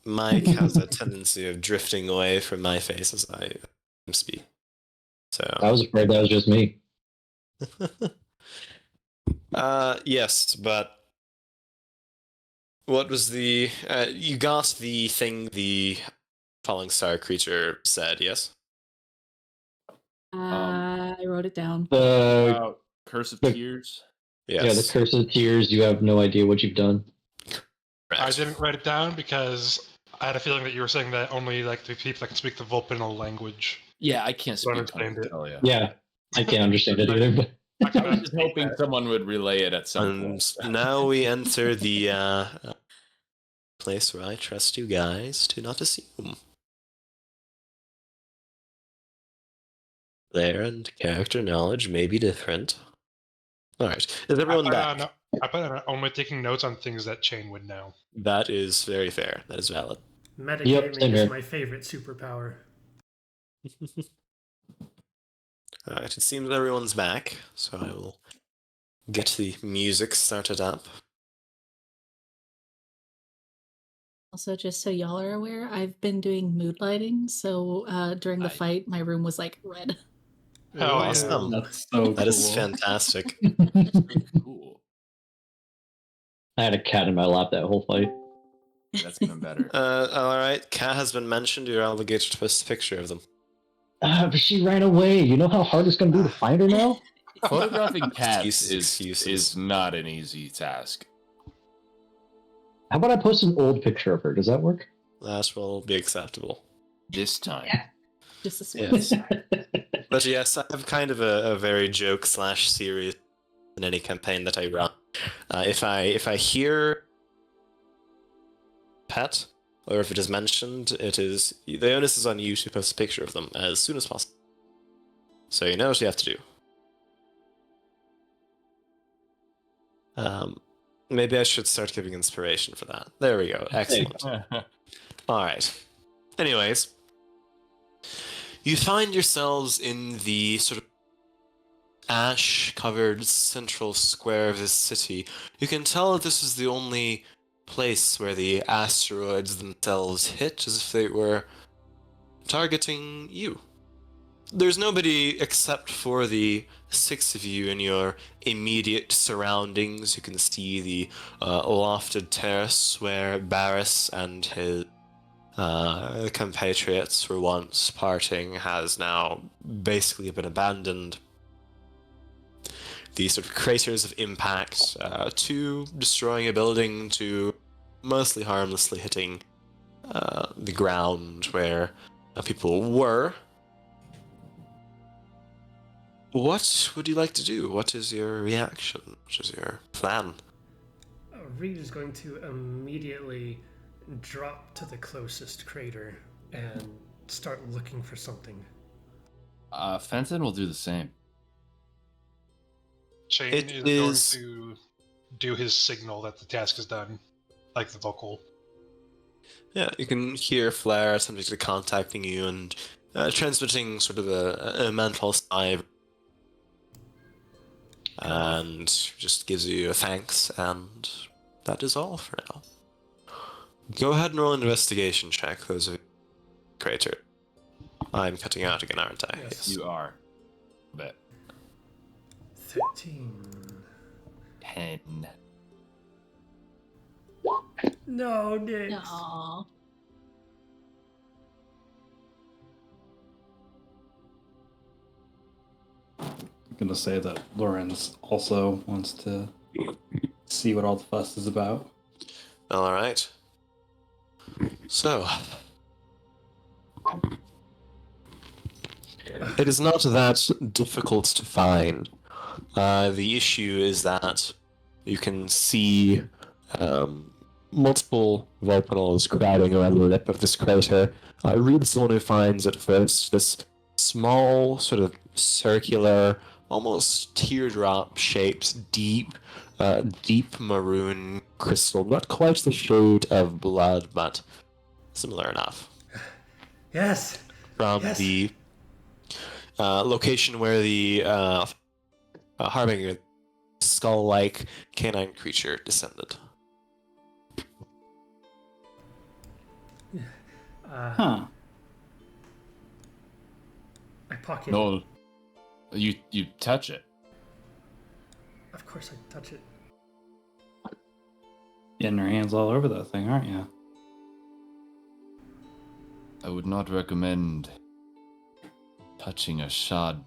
Mike has a tendency of drifting away from my face as I speak.
I was afraid that was just me.
Yes, but what was the you got the thing the falling star creature said, yes?
I wrote it down.
The
Curse of
the-
Tears.
Yes.
Yeah, the Curse of Tears. You have no idea what you've done.
Correct.
I didn't write it down because I had a feeling that you were saying that only like the people that can speak the Vulpinal language.
Yeah, I can't speak
understand it.
Australia.
Yeah, I can't understand it either. But
I
I
kind
was
of
just hoping someone would relay it at some
And
point.
now we enter the place where I trust you guys to not assume. Player and character knowledge may be different. Alright, is everyone back?
I plan on only taking notes on things that Chain would know.
That is very fair. That is valid.
Metagaming
same
is
here.
my favorite superpower.
Alright, it seems everyone's back, so I will get the music started up.
Also, just so y'all are aware, I've been doing mood lighting, so during the
Aye.
fight, my room was like red.
Hell yeah.
Awesome.
That's so
That is
cool.
fantastic.
Cool.
I had a cat in my lap that whole fight.
That's even better.
All right. Cat has been mentioned. You're obligated to post a picture of them.
But she ran away. You know how hard it's gonna be to find her now?
Photographing cats
Excuses.
is not an easy task.
How about I post an old picture of her? Does that work?
That will be acceptable.
This time.
Just a switch.
Yes. But yes, I have kind of a very joke / serious in any campaign that I run. If I hear pet, or if it is mentioned, it is the onus is on you to post a picture of them as soon as possible. So you know what you have to do. Maybe I should start giving inspiration for that. There we go. Excellent. All right. Anyways, you find yourselves in the sort of ash-covered central square of this city. You can tell that this is the only place where the asteroids themselves hit, as if they were targeting you. There's nobody except for the 6 of you in your immediate surroundings. You can see the lofted terrace where Barris and his compatriots were once parting has now basically been abandoned. The sort of craters of impact, to destroying a building, to mostly harmlessly hitting the ground where people were. What would you like to do? What is your reaction? What is your plan?
Reed is going to immediately drop to the closest crater and start looking for something.
Fenton will do the same.
Shane
It
is going to do his signal that the task is done, like the vocal.
Yeah, you can hear Flair attempting to contacting you and transmitting sort of a mental sigh, and just gives you a thanks, and that is all for now. Go ahead and roll an investigation check, those of you crater. I'm cutting out again, aren't I?
Yes.
You are. Bet.
13.
10.
No, Nick.
Aww.
I'm gonna say that Lorenz also wants to see what all the fuss is about.
All right. So, it is not that difficult to find. The issue is that you can see multiple volcanoes crowding around the lip of this crater. Reed's the one who finds at first this small, sort of circular, almost teardrop-shaped, deep maroon crystal. Not quite the shade of blood, but similar enough.
Yes.
From
Yes.
the location where the Harbinger skull-like canine creature descended.
Huh.
I pocket.
No, you touch it.
Of course, I touch it.
Getting your hands all over that thing, aren't you?
I would not recommend touching a shard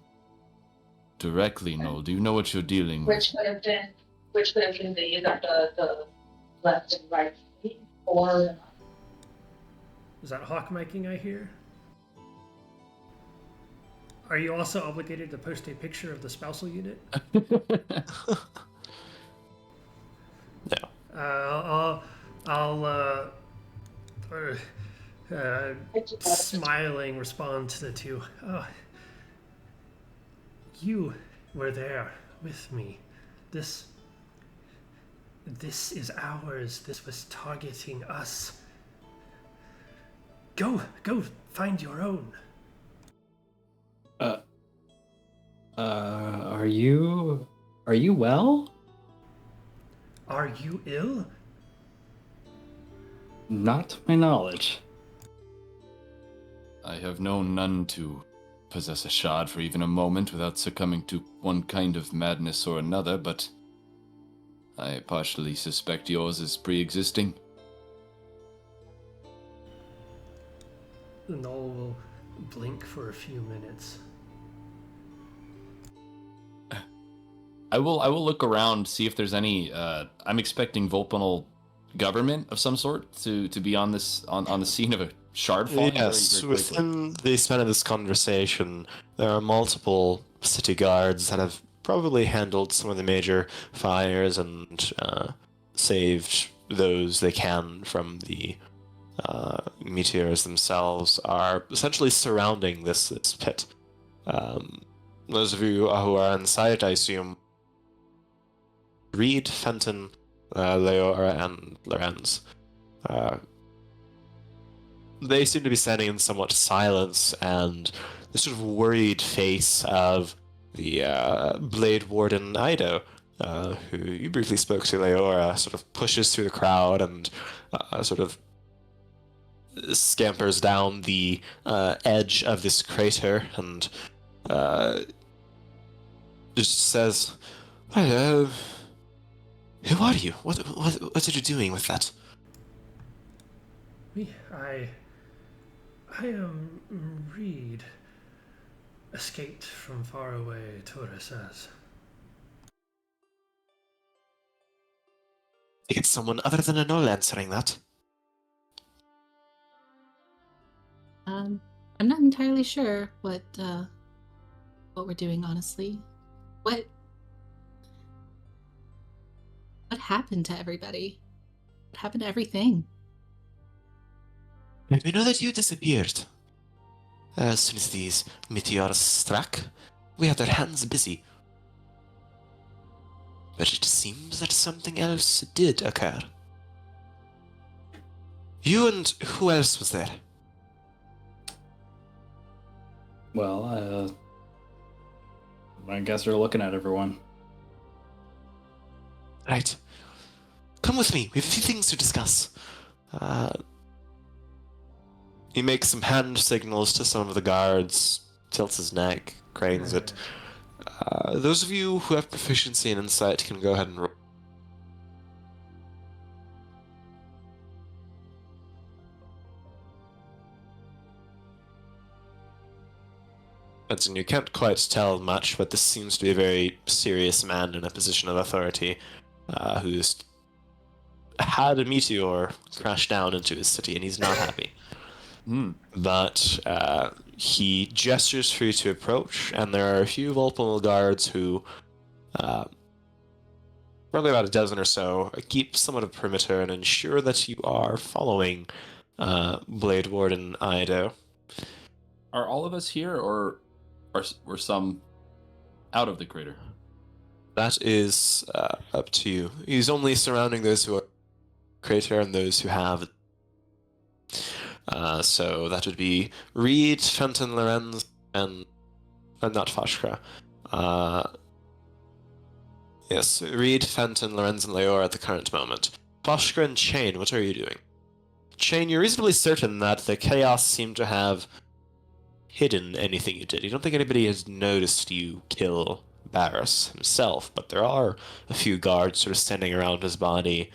directly, Noel. Do you know what you're dealing with?
Which would have been the either the left and right feet or
Is that hawk miking I hear? Are you also obligated to post a picture of the spousal unit?
No.
I'll smiling respond to the two. Oh, you were there with me. This is ours. This was targeting us. Go find your own.
Are you well?
Are you ill?
Not to my knowledge.
I have known none to possess a shard for even a moment without succumbing to one kind of madness or another, but I partially suspect yours is pre-existing.
Noel will blink for a few minutes.
I will look around, see if there's any. I'm expecting Volpanal government of some sort to be on this on the scene of a shard falling.
Yes,
very quickly.
within the span of this conversation, there are multiple city guards that have probably handled some of the major fires and saved those they can from the meteors themselves, are essentially surrounding this pit. Those of you who are inside, I assume, Reed, Fenton, Leora, and Lorenz. They seem to be standing in somewhat silence, and the sort of worried face of the Blade Warden Ido, who you briefly spoke to, Leora, sort of pushes through the crowd and sort of scampers down the edge of this crater and just says, "Hello. Who are you? What are you doing with that?"
I am Reed. Escaped from far away, Torres says.
I think it's someone other than a Null answering that.
I'm not entirely sure what we're doing, honestly. What happened to everybody? What happened to everything?
We know that you disappeared. As soon as these meteors struck, we had our hands busy. But it seems that something else did occur. You and who else was there?
Well, I guess we're looking at everyone.
Right. Come with me. We have a few things to discuss. He makes some hand signals to some of the guards, tilts his neck, cranes it. Those of you who have proficiency in insight can go ahead and roll. And you can't quite tell much, but this seems to be a very serious man in a position of authority, who's had a meteor crash down into his city, and he's not happy. But he gestures for you to approach, and there are a few Volpanal guards who, probably about a dozen or so, keep somewhat of a perimeter and ensure that you are following Blade Warden Ido.
Are all of us here, or were some out of the crater?
That is up to you. He's only surrounding those who are crater and those who have. So that would be Reed, Fenton, Lorenz, and not Fashkra. Yes, Reed, Fenton, Lorenz, and Leora at the current moment. Fashkra and Chain, what are you doing? Chain, you're reasonably certain that the chaos seemed to have hidden anything you did. You don't think anybody has noticed you kill Barris himself, but there are a few guards sort of standing around his body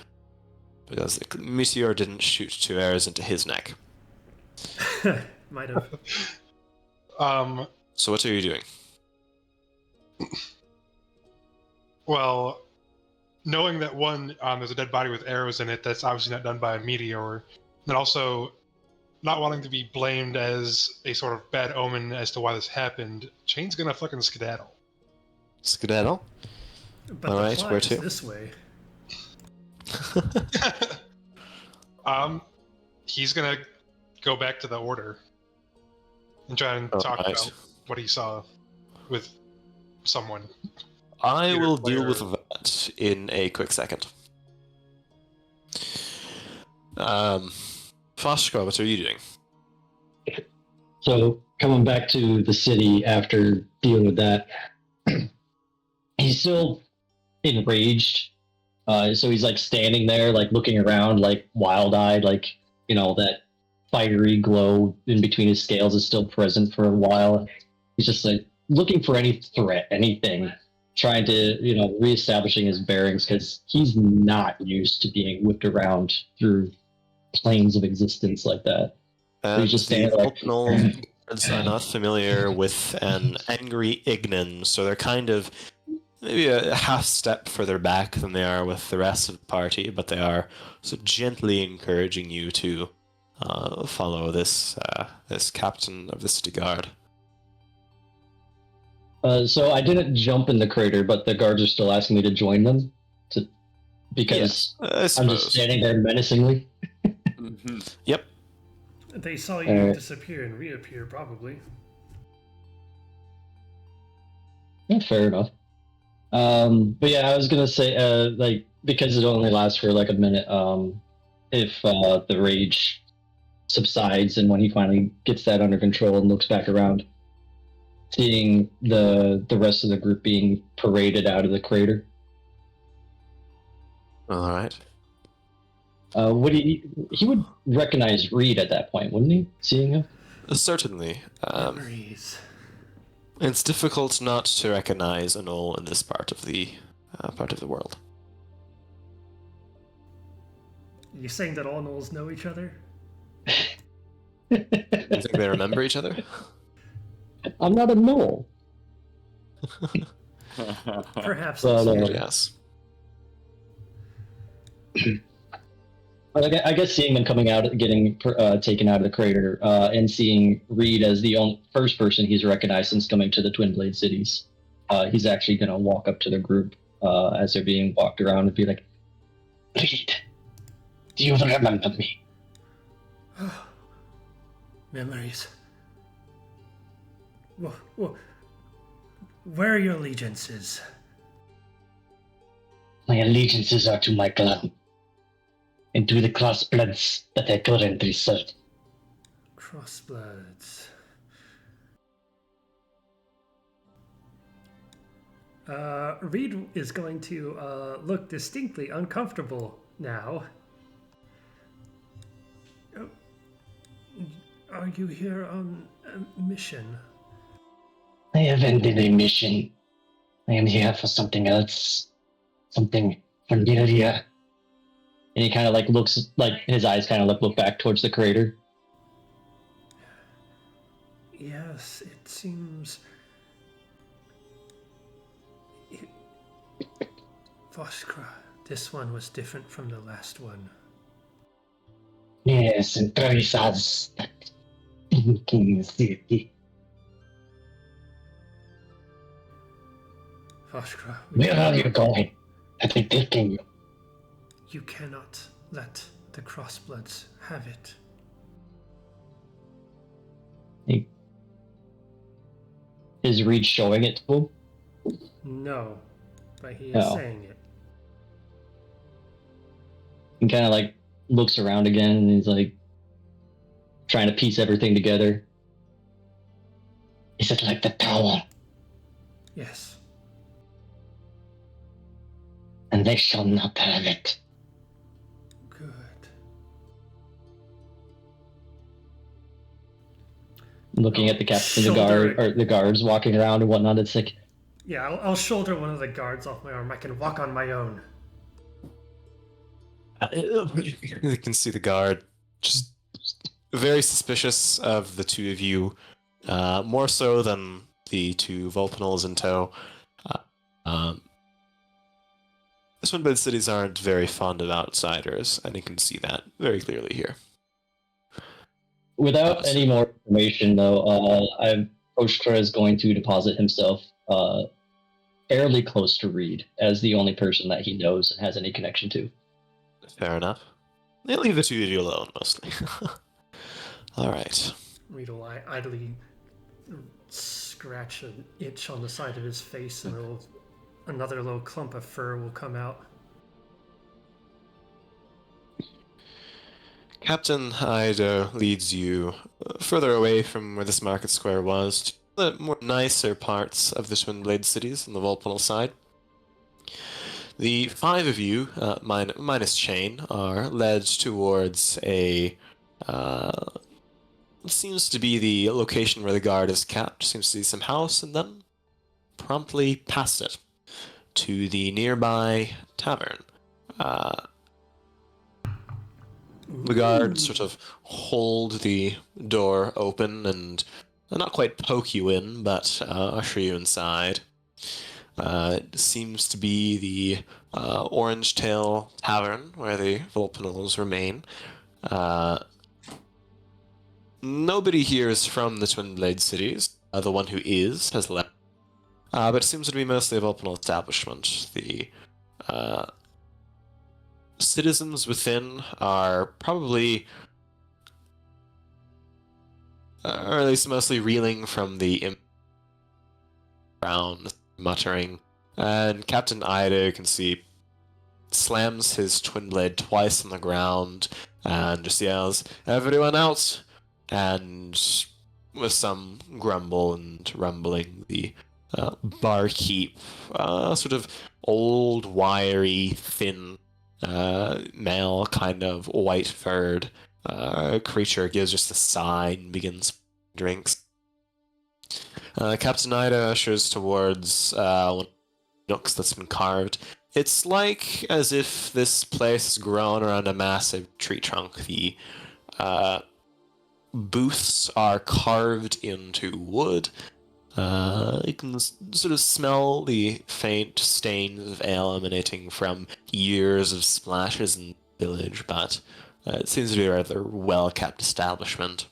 because the meteor didn't shoot 2 arrows into his neck.
Might have.
So what are you doing?
Well, knowing that one, there's a dead body with arrows in it, that's obviously not done by a meteor, and also not wanting to be blamed as a sort of bad omen as to why this happened, Chain's gonna fucking skedaddle.
Skedaddle?
But
All
the
right,
plot
where
is
to?
this way.
He's gonna go back to the order and try and talk
Alright.
about what he saw with someone.
I
Peter
will deal
Blair.
with that in a quick second. Fashkra, what are you doing?
So coming back to the city after dealing with that, he's still enraged. So he's like standing there, like looking around, like wild-eyed, like, you know, that fiery glow in between his scales is still present for a while. He's just like looking for any threat, anything, trying to, reestablishing his bearings because he's not used to being whipped around through planes of existence like that. So he's just
The
standing like,
Vulpinal guards are not familiar with an angry Ignan, so they're kind of maybe a half step further back than they are with the rest of the party, but they are sort of gently encouraging you to follow this captain of the city guard.
So I didn't jump in the crater, but the guards are still asking me to join them, because
Yes,
I'm just standing there menacingly.
Mm-hmm.
Yep.
They saw you disappear and reappear, probably.
Yeah, fair enough. But yeah, I was gonna say, because it only lasts for like a minute, if the rage subsides and when he finally gets that under control and looks back around, seeing the rest of the group being paraded out of the crater.
All right.
He would recognize Reed at that point, wouldn't he? Seeing him?
Certainly.
Memories.
It's difficult not to recognize a knoll in this part of the world.
You saying that all gnolls know each other?
You think they remember each other?
I'm not a gnoll.
Perhaps.
Yes.
I guess seeing them coming out, getting taken out of the crater, and seeing Reed as the only first person he's recognized since coming to the Twin Blade cities, he's actually going to walk up to the group as they're being walked around and be like, "Reed, do you remember me?"
Memories. Where are your allegiances?
My allegiances are to my clan, and to the crossbloods that I currently serve.
Crossbloods. Reed is going to look distinctly uncomfortable now. Are you here on a mission?
I have ended a mission. I am here for something else. Something familiar. And he kind of looks, his eyes kind of look back towards the crater.
Yes, it seems... Voskra, this one was different from the last one.
Yes, and Travisas, that thinking city.
Voskra,
Where are you going? Are they taking you?
You cannot let the Crossbloods have it.
Is Reed showing it to him?
No, but he is saying it.
He kind of looks around again and he's trying to piece everything together. Is it like the tower?
Yes.
And they shall not have it.
Good.
Looking at the captain of the guard, or the guards walking around and whatnot, it's like...
Yeah, I'll shoulder one of the guards off my arm. I can walk on my own.
You can see the guard just very suspicious of the two of you, more so than the two Vulpinals in tow. This one, the cities aren't very fond of outsiders, and you can see that very clearly here.
Without any more information, though, Oshkra is going to deposit himself fairly close to Reed as the only person that he knows and has any connection to.
Fair enough. They leave the two of you alone, mostly. All right.
Reed will idly scratch an itch on the side of his face, and another little clump of fur will come out.
Captain Ido leads you further away from where this market square was, to the more nicer parts of the Twin Blade cities on the Vulpinal side. The five of you, minus Chain, are led towards a seems to be the location where the guard is kept. Seems to be some house, and then promptly past it to the nearby tavern. The guards sort of hold the door open and not quite poke you in, but usher you inside. It seems to be the Orange Tail Tavern where the Vulpinals remain. Nobody here is from the Twin Blade cities. The one who is has left. But it seems to be mostly a Vulpinal establishment. The citizens within are probably, or at least mostly reeling from the ground, muttering. And Captain Ida, you can see, slams his twin blade twice on the ground and just yells, "Everyone out!" And with some grumble and rumbling, the barkeep, sort of old, wiry, thin, male, kind of white-furred creature, gives just a sigh and begins drinks. Captain Ida ushers towards one of the nooks that's been carved. It's like as if this place has grown around a massive tree trunk. The booths are carved into wood. You can sort of smell the faint stains of ale emanating from years of splashes in the village, but it seems to be a rather well-kept establishment.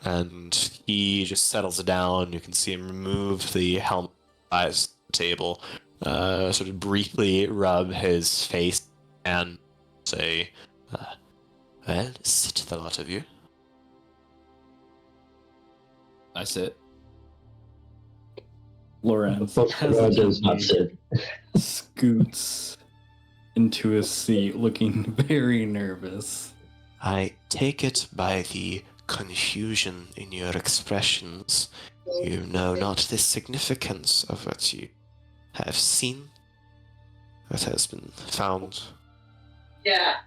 And he just settles down. You can see him remove the helmet by his table, sort of briefly rub his face and say, "Well, sit, the lot of you."
I sit.
Lorenz
Does not sit.
scoots into his seat, looking very nervous.
I take it by the confusion in your expressions, you know not the significance of what you have seen, what has been found.
Yeah.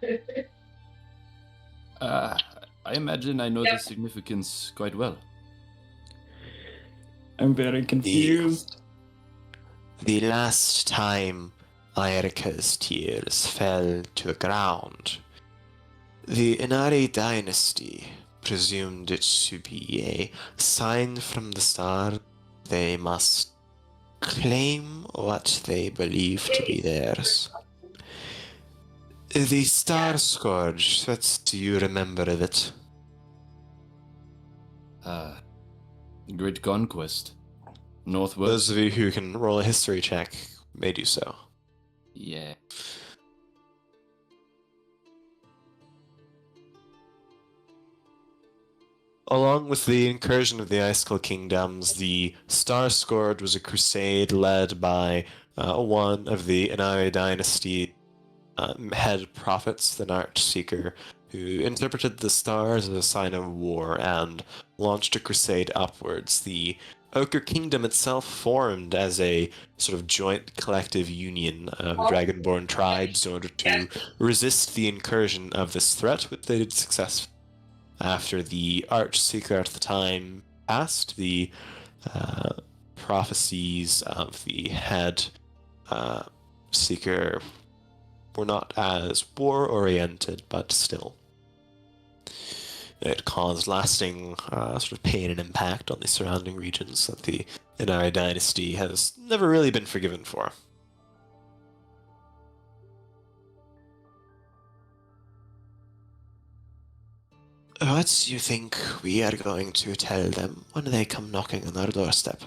I imagine I know the significance quite well.
I'm very confused.
The last time Aerika's tears fell to the ground, the Inari dynasty presumed it to be a sign from the star. They must claim what they believe to be theirs. The Star Scourge, do you remember of it?
Great conquest. Northward.
Those of you who can roll a history check may do so.
Yeah.
Along with the incursion of the Icicle Kingdoms, the Star Scourge was a crusade led by one of the Inari dynasty head prophets, the Nart Seeker, who interpreted the stars as a sign of war and launched a crusade upwards. The Ochre Kingdom itself formed as a sort of joint collective union of dragonborn tribes in order to resist the incursion of this threat, which they did successfully. After the Archseeker at the time passed, the prophecies of the head Seeker were not as war-oriented, but still. It caused lasting sort of pain and impact on the surrounding regions that the Inari dynasty has never really been forgiven for. What do you think we are going to tell them when they come knocking on our doorstep?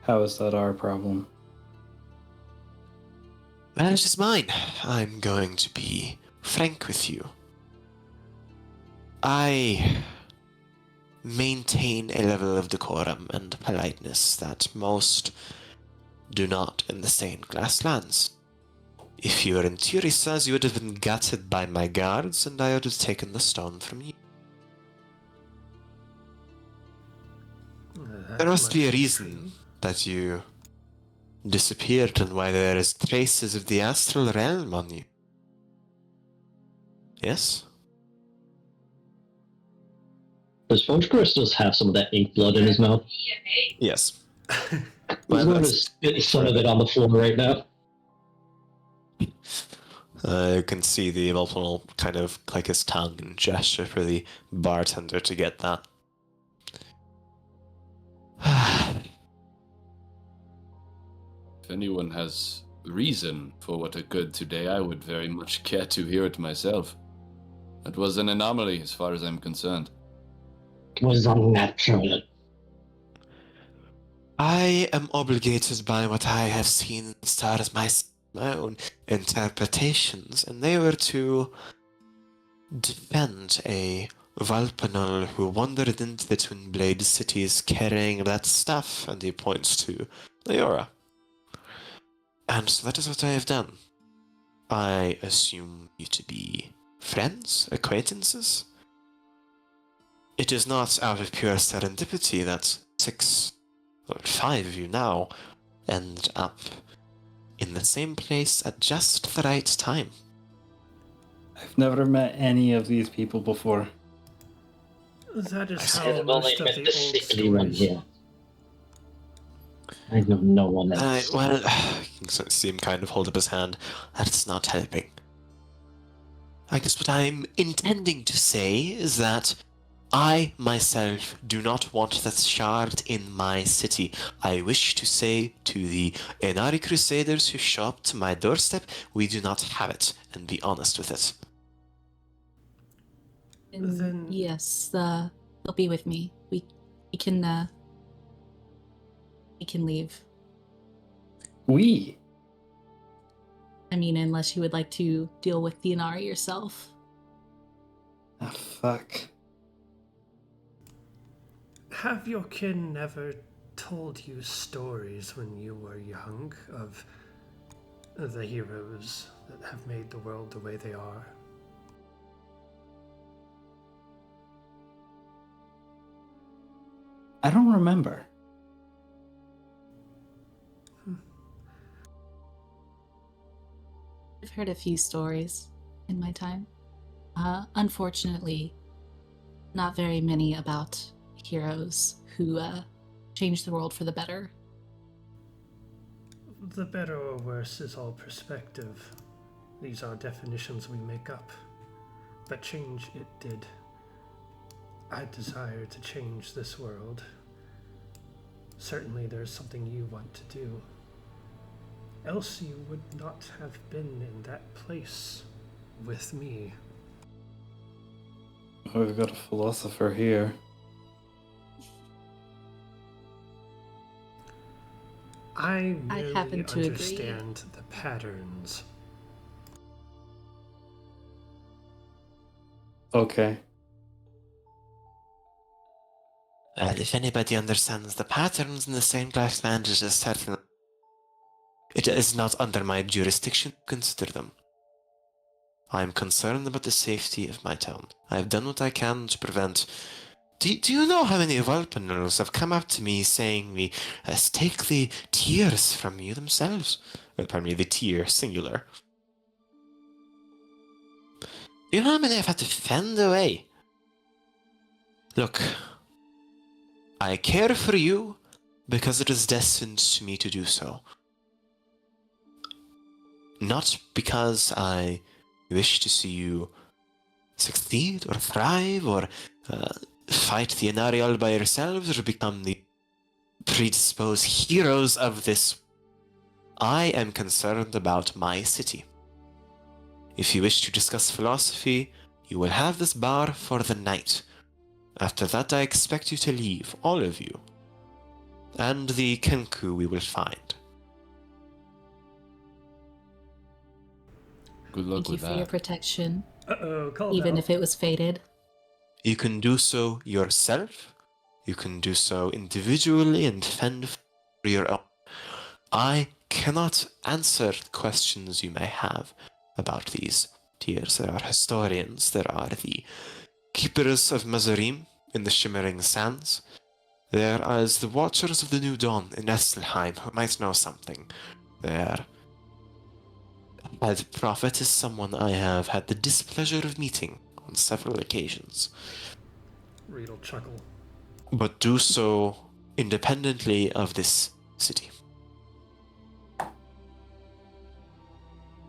How is that our problem?
Well, it is mine. I'm going to be frank with you. I maintain a level of decorum and politeness that most do not in the stained glass lands. If you were in Tirisas, you would have been gutted by my guards, and I would have taken the stone from you. There must be a reason that you disappeared and why there is traces of the astral realm on you. Yes?
Does Fochkar still have some of that ink blood in his mouth?
Yes.
I'm
Well,
going to
that's-
spit some of it on the floor right now.
You can see the Volpinal kind of click his tongue and gesture for the bartender to get that.
If anyone has reason for what occurred today, I would very much care to hear it myself. It was an anomaly as far as I'm concerned.
It was unnatural.
I am obligated by what I have seen as far as my own interpretations, and they were to defend a Valpanal who wandered into the Twin Blade cities carrying that stuff, and he points to Leora. And so that is what I have done. I assume you to be friends, acquaintances. It is not out of pure serendipity that 5 of you now end up in the same place at just the right time.
I've never met any of these people before.
That is
I've
how
only
most of
met
the
the
old
sickly one
stories.
here. I know no one else.
Well, you can see him kind of hold up his hand. That's not helping. I guess what I'm intending to say is that I myself do not want that shard in my city. I wish to say to the Inari Crusaders who show up to my doorstep, we do not have it, and be honest with it.
And
Then-
yes, they'll be with me. We can leave.
We?
I mean, unless you would like to deal with the Inari yourself.
Ah, fuck.
Have your kin never told you stories when you were young of the heroes that have made the world the way they are?
I don't remember.
I've heard a few stories in my time. Unfortunately, not very many about heroes who changed the world for the better.
The better or worse is all perspective. These are definitions we make up. But change it did. I desire to change this world. Certainly there's something you want to do. Else you would not have been in that place with me.
Oh, we've got a philosopher here.
I
I
merely
happen to agree.
understand the patterns.
Okay.
If anybody understands the patterns in the same class language as certain, it is not under my jurisdiction to consider them. I am concerned about the safety of my town. I have done what I can to prevent. Do you know how many Valpaners have come up to me saying we take the tears from you themselves? Pardon me, the tear, singular. Do you know how many I've had to fend away? Look, I care for you because it is destined to me to do so. Not because I wish to see you succeed or thrive or fight the Inari all by yourselves or become the predisposed heroes of this. I am concerned about my city. If you wish to discuss philosophy, you will have this bar for the night. After that, I expect you to leave, all of you. And the Kenku we will find.
Good luck
Thank you
with
for
that.
your protection,
Call
even
out.
if it was fated.
You can do so yourself. You can do so individually and fend for your own. I cannot answer questions you may have about these tiers. There are historians, there are the keepers of Mazarim in the Shimmering Sands. There is the Watchers of the New Dawn in Estelheim who might know something. There. The Prophet is someone I have had the displeasure of meeting on several occasions.
Reed will chuckle.
But do so independently of this city.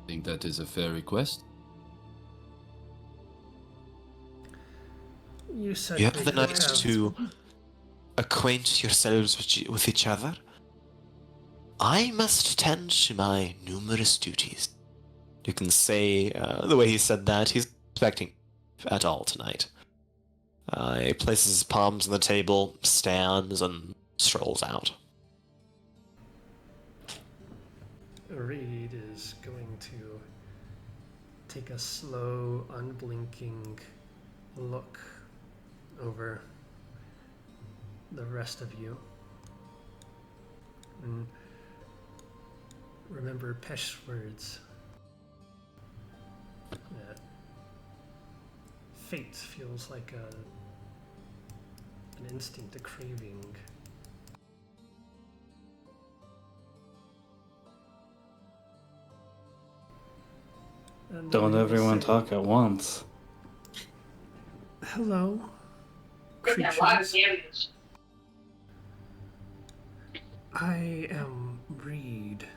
Think that is a fair request?
You said
You
they
have the
could
night
have...
to acquaint yourselves with each other. I must tend to my numerous duties. You can say, the way he said that, he's expecting at all tonight. He places his palms on the table, stands, and strolls out.
Reed is going to take a slow, unblinking look over the rest of you. And remember Pesh words. That fate feels like an instinct, a craving. And then
Don't
he will
everyone
say,
talk at once.
Hello,
Taking a lot of
creatures.
damage.
I am Reed.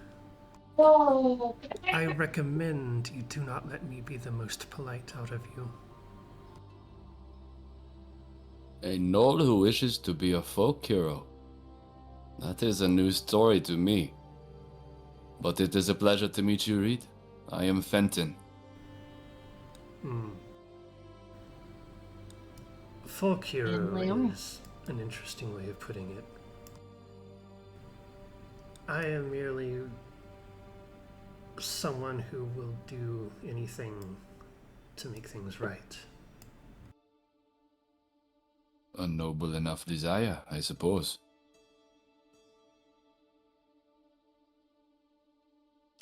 Oh.
I recommend you do not let me be the most polite out of you.
A gnoll who wishes to be a folk hero. That is a new story to me. But it is a pleasure to meet you, Reed. I am Fenton.
Folk hero
Leora.
is an interesting way of putting it. I am merely someone who will do anything to make things right.
A noble enough desire, I suppose.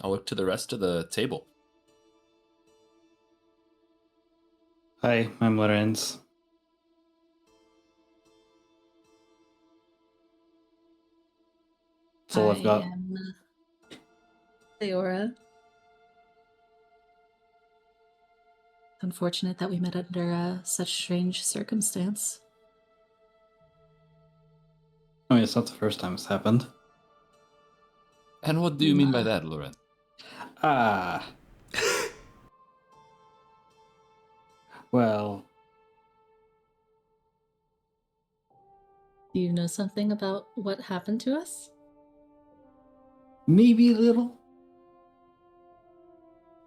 I'll look to the rest of the table.
Hi, I'm Lorenz. That's all I've got.
I am Leora. Unfortunate that we met under such strange circumstance.
I mean, it's not the first time it's happened.
And what do you mean by that, Lauren?
Ah. Well,
Do you know something about what happened to us?
maybe a little.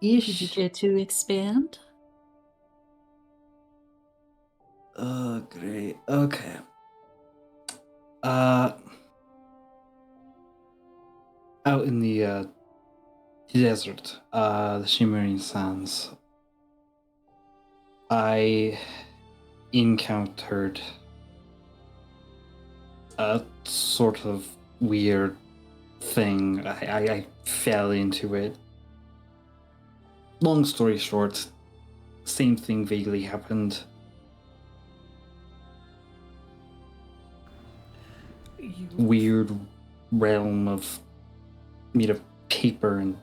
Would you
Ish.
care to expand?
Oh, great. Okay. Out in the desert, the Shimmering Sands, I encountered a sort of weird thing. I fell into it. Long story short, same thing vaguely happened. Weird realm of made of paper and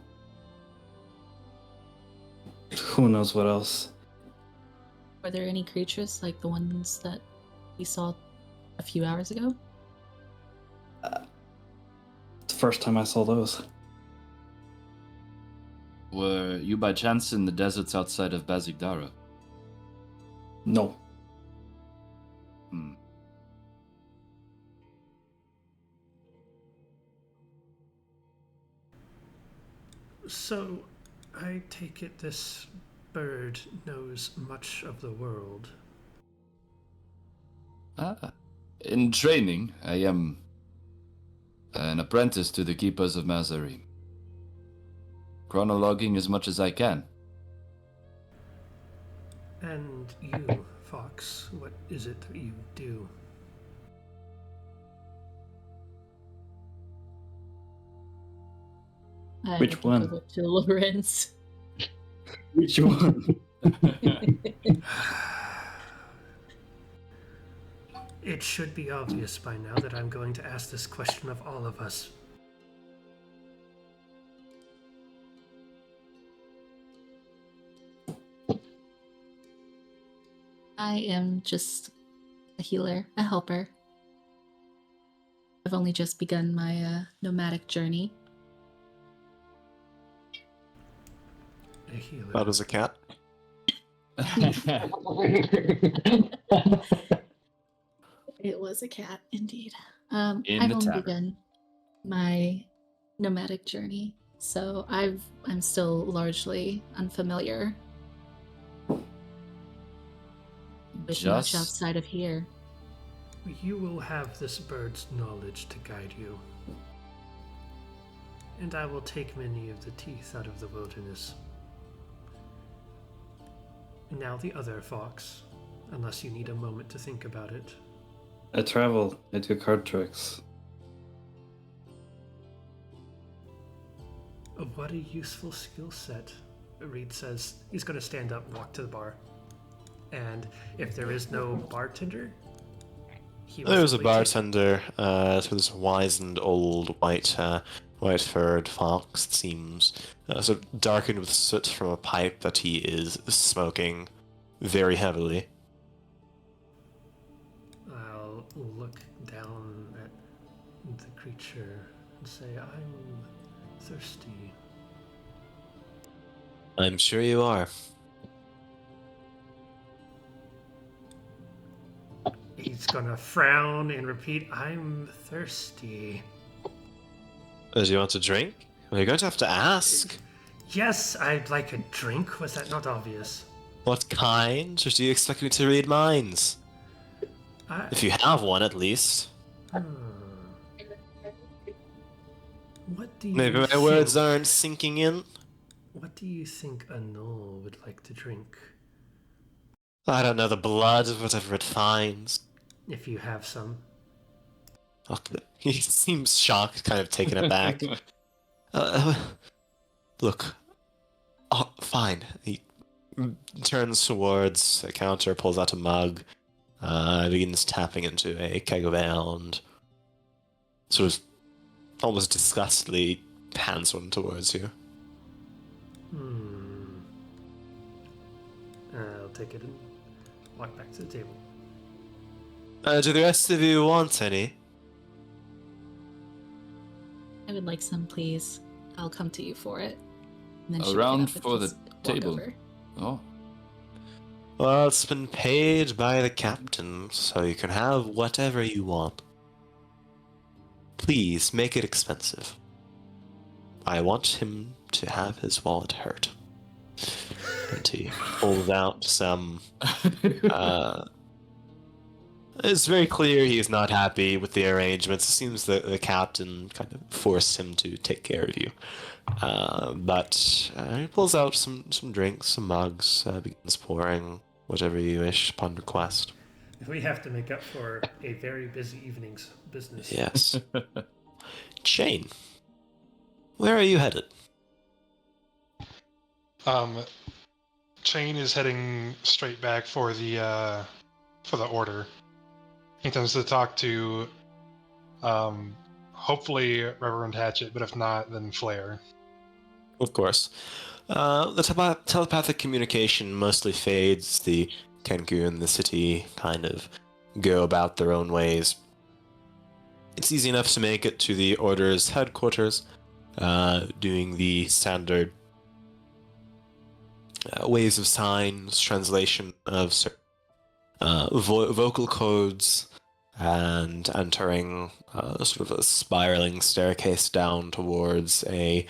who knows what else.
Were there any creatures like the ones that we saw a few hours ago?
It's the first time I saw those.
Were you by chance in the deserts outside of Bazigdara?
No.
So, I take it this bird knows much of the world.
In training, I am an apprentice to the Keepers of Mazarim. Chronologuing as much as I can.
And you, Fox, what is it that you do?
Which one?
Over to Lorenz.
Which one?
It should be obvious by now that I'm going to ask this question of all of us.
I am just a healer, a helper. I've only just begun my nomadic journey.
A healer.
That was a cat.
It was a cat, indeed.
In
I've
the
only
tavern.
begun my nomadic journey, so I'm still largely unfamiliar with much
Just
outside of here.
You will have this bird's knowledge to guide you. And I will take many of the teeth out of the wilderness. And now the other fox, unless you need a moment to think about it.
I travel. I do card tricks.
What a useful skill set. Reed says he's going to stand up and walk to the bar. And if there is no bartender, he will
There's a
simply take-
bartender, so this wizened old white-furred fox, it seems, sort of darkened with soot from a pipe that he is smoking very heavily.
I'll look down at the creature and say, I'm thirsty.
I'm sure you are.
He's gonna frown and repeat, I'm thirsty.
Do you want a drink? Well, you're going to have to ask.
Yes, I'd like a drink. Was that not obvious?
What kind? Or do you expect me to read minds?
I,
If you have one, at least.
What do you
Maybe my
think?
words aren't sinking in.
What do you think a gnoll would like to drink?
I don't know, the blood of whatever it finds.
If you have some.
Okay. He seems shocked, kind of taken aback. Look. Oh, fine. He turns towards a counter, pulls out a mug, begins tapping into a keg of ale, and sort of almost disgustedly hands one towards you.
I'll take it and walk back to the table.
Do the rest of you want any?
I would like some, please. I'll come to you for it. And then she would
Around
get up and
for the
just walk
table.
over.
Oh,
Well, it's been paid by the captain, so you can have whatever you want. Please, make it expensive. I want him to have his wallet hurt. And he pulls out some... It's very clear he's not happy with the arrangements. It seems that the captain kind of forced him to take care of you. But he pulls out some drinks, some mugs, begins pouring whatever you wish upon request.
We have to make up for a very busy evening's business.
Yes. Shane, where are you headed?
Chain is heading straight back for the order. He intends to talk to, hopefully Reverend Hatchet, but if not, then Flare.
Of course. The telepathic communication mostly fades. The Kenku and the city kind of go about their own ways. It's easy enough to make it to the Order's headquarters, doing the standard ways of signs, translation of vocal codes, and entering sort of a spiraling staircase down towards a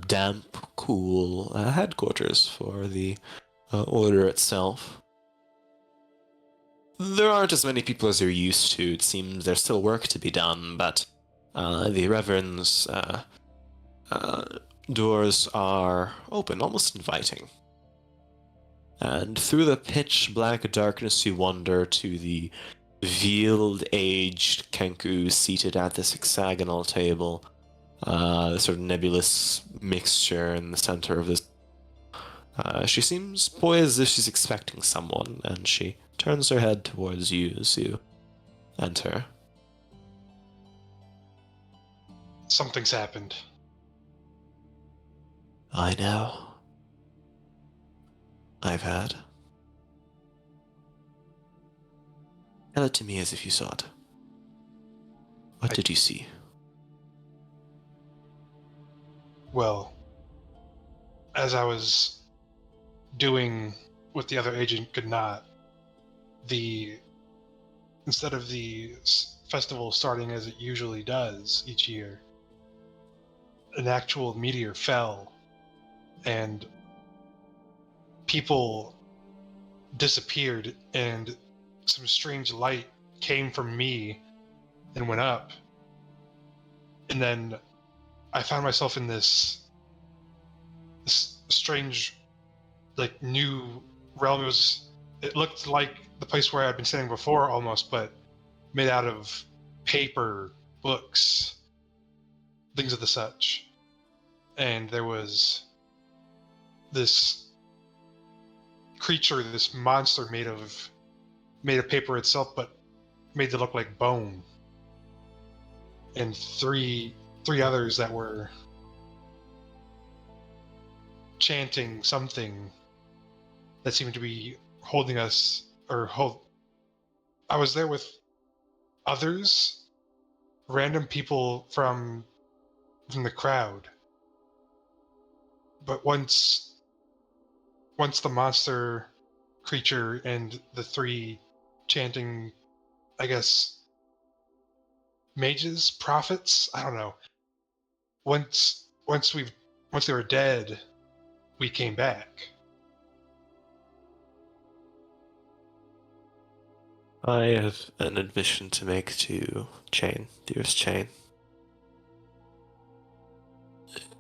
damp, cool headquarters for the Order itself. There aren't as many people as you're used to. It seems there's still work to be done, but the Reverend's doors are open, almost inviting. And through the pitch-black darkness you wander to the veiled-aged Kenku seated at this hexagonal table, the sort of nebulous mixture in the center of this. She seems poised as if she's expecting someone, and she turns her head towards you as you enter.
Something's happened.
I know. I've had. Tell it to me as if you saw it. What did you see?
Well, as I was doing what the other agent could not, instead of the festival starting as it usually does each year, an actual meteor fell, and people disappeared, and some strange light came from me and went up, and then I found myself in this strange, like, new realm. It looked like the place where I'd been standing before almost, but made out of paper, books, things of the such. And there was this creature, this monster made of paper itself, but made to look like bone. And three others that were chanting something that seemed to be holding us, I was there with others, random people from the crowd. But once the monster creature and the three chanting, I guess, mages, prophets, I don't know. Once they were dead, we came back.
I have an admission to make to Chain, dearest Chain.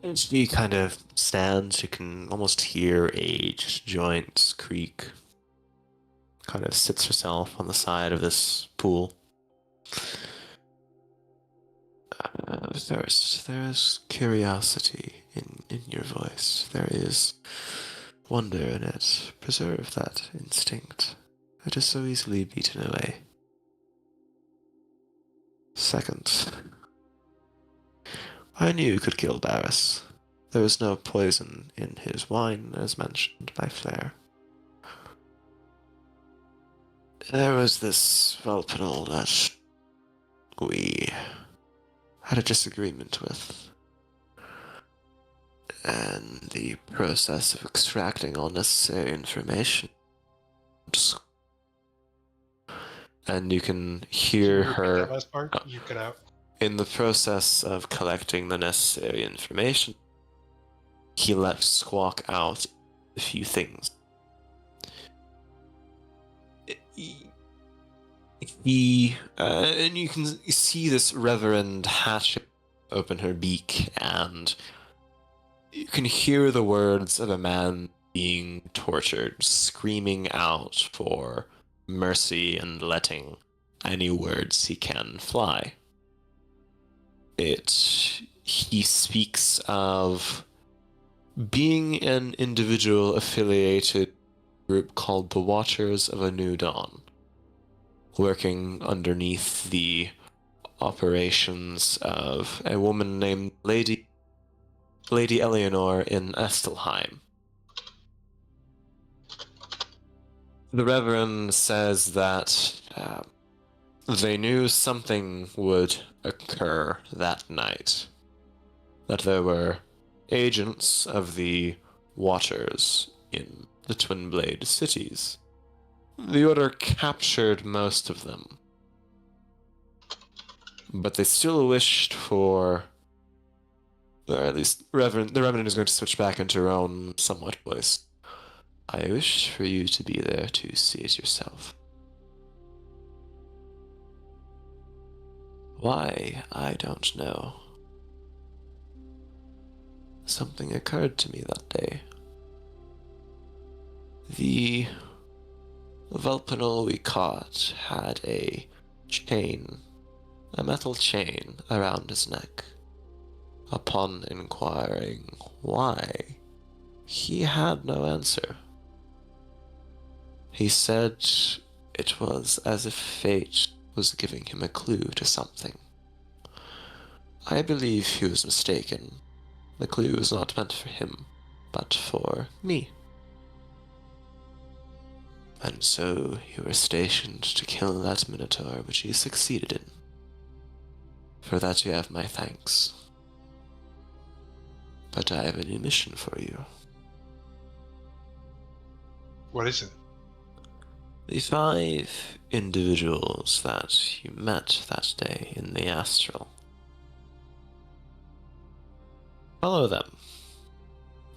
As she kind of stands, you can almost hear aged joints creak. Kind of sits herself on the side of this pool. There's curiosity in your voice. There is wonder in it. Preserve that instinct. It is so easily beaten away. Second, I knew you could kill Barris. There was no poison in his wine, as mentioned by Flair. There was this Vulpinal that we had a disagreement with. And the process of extracting all necessary information. And you can hear her.
That last part, you cut out.
In the process of collecting the necessary information, he let squawk out a few things. And you can see this Reverend Hatchet open her beak, and you can hear the words of a man being tortured, screaming out for mercy and letting any words he can fly. He speaks of being an individual affiliated group called the Watchers of a New Dawn, working underneath the operations of a woman named Lady Eleanor in Estelheim. The Reverend says that they knew something would occur that night. That there were agents of the Watchers in the Twin Blade cities. The Order captured most of them. But they still wished for... or at least the Reverend is going to switch back into her own somewhat voice. I wish for you to be there to see it yourself. Why, I don't know. Something occurred to me that day. The Vulpinal we caught had a metal chain around his neck. Upon inquiring why, he had no answer. He said it was as if fate was giving him a clue to something. I believe he was mistaken. The clue was not meant for him, but for me. And so you were stationed to kill that Minotaur, which you succeeded in. For that you have my thanks. But I have a new mission for you.
What is it?
The 5 individuals that you met that day in the astral. Follow them.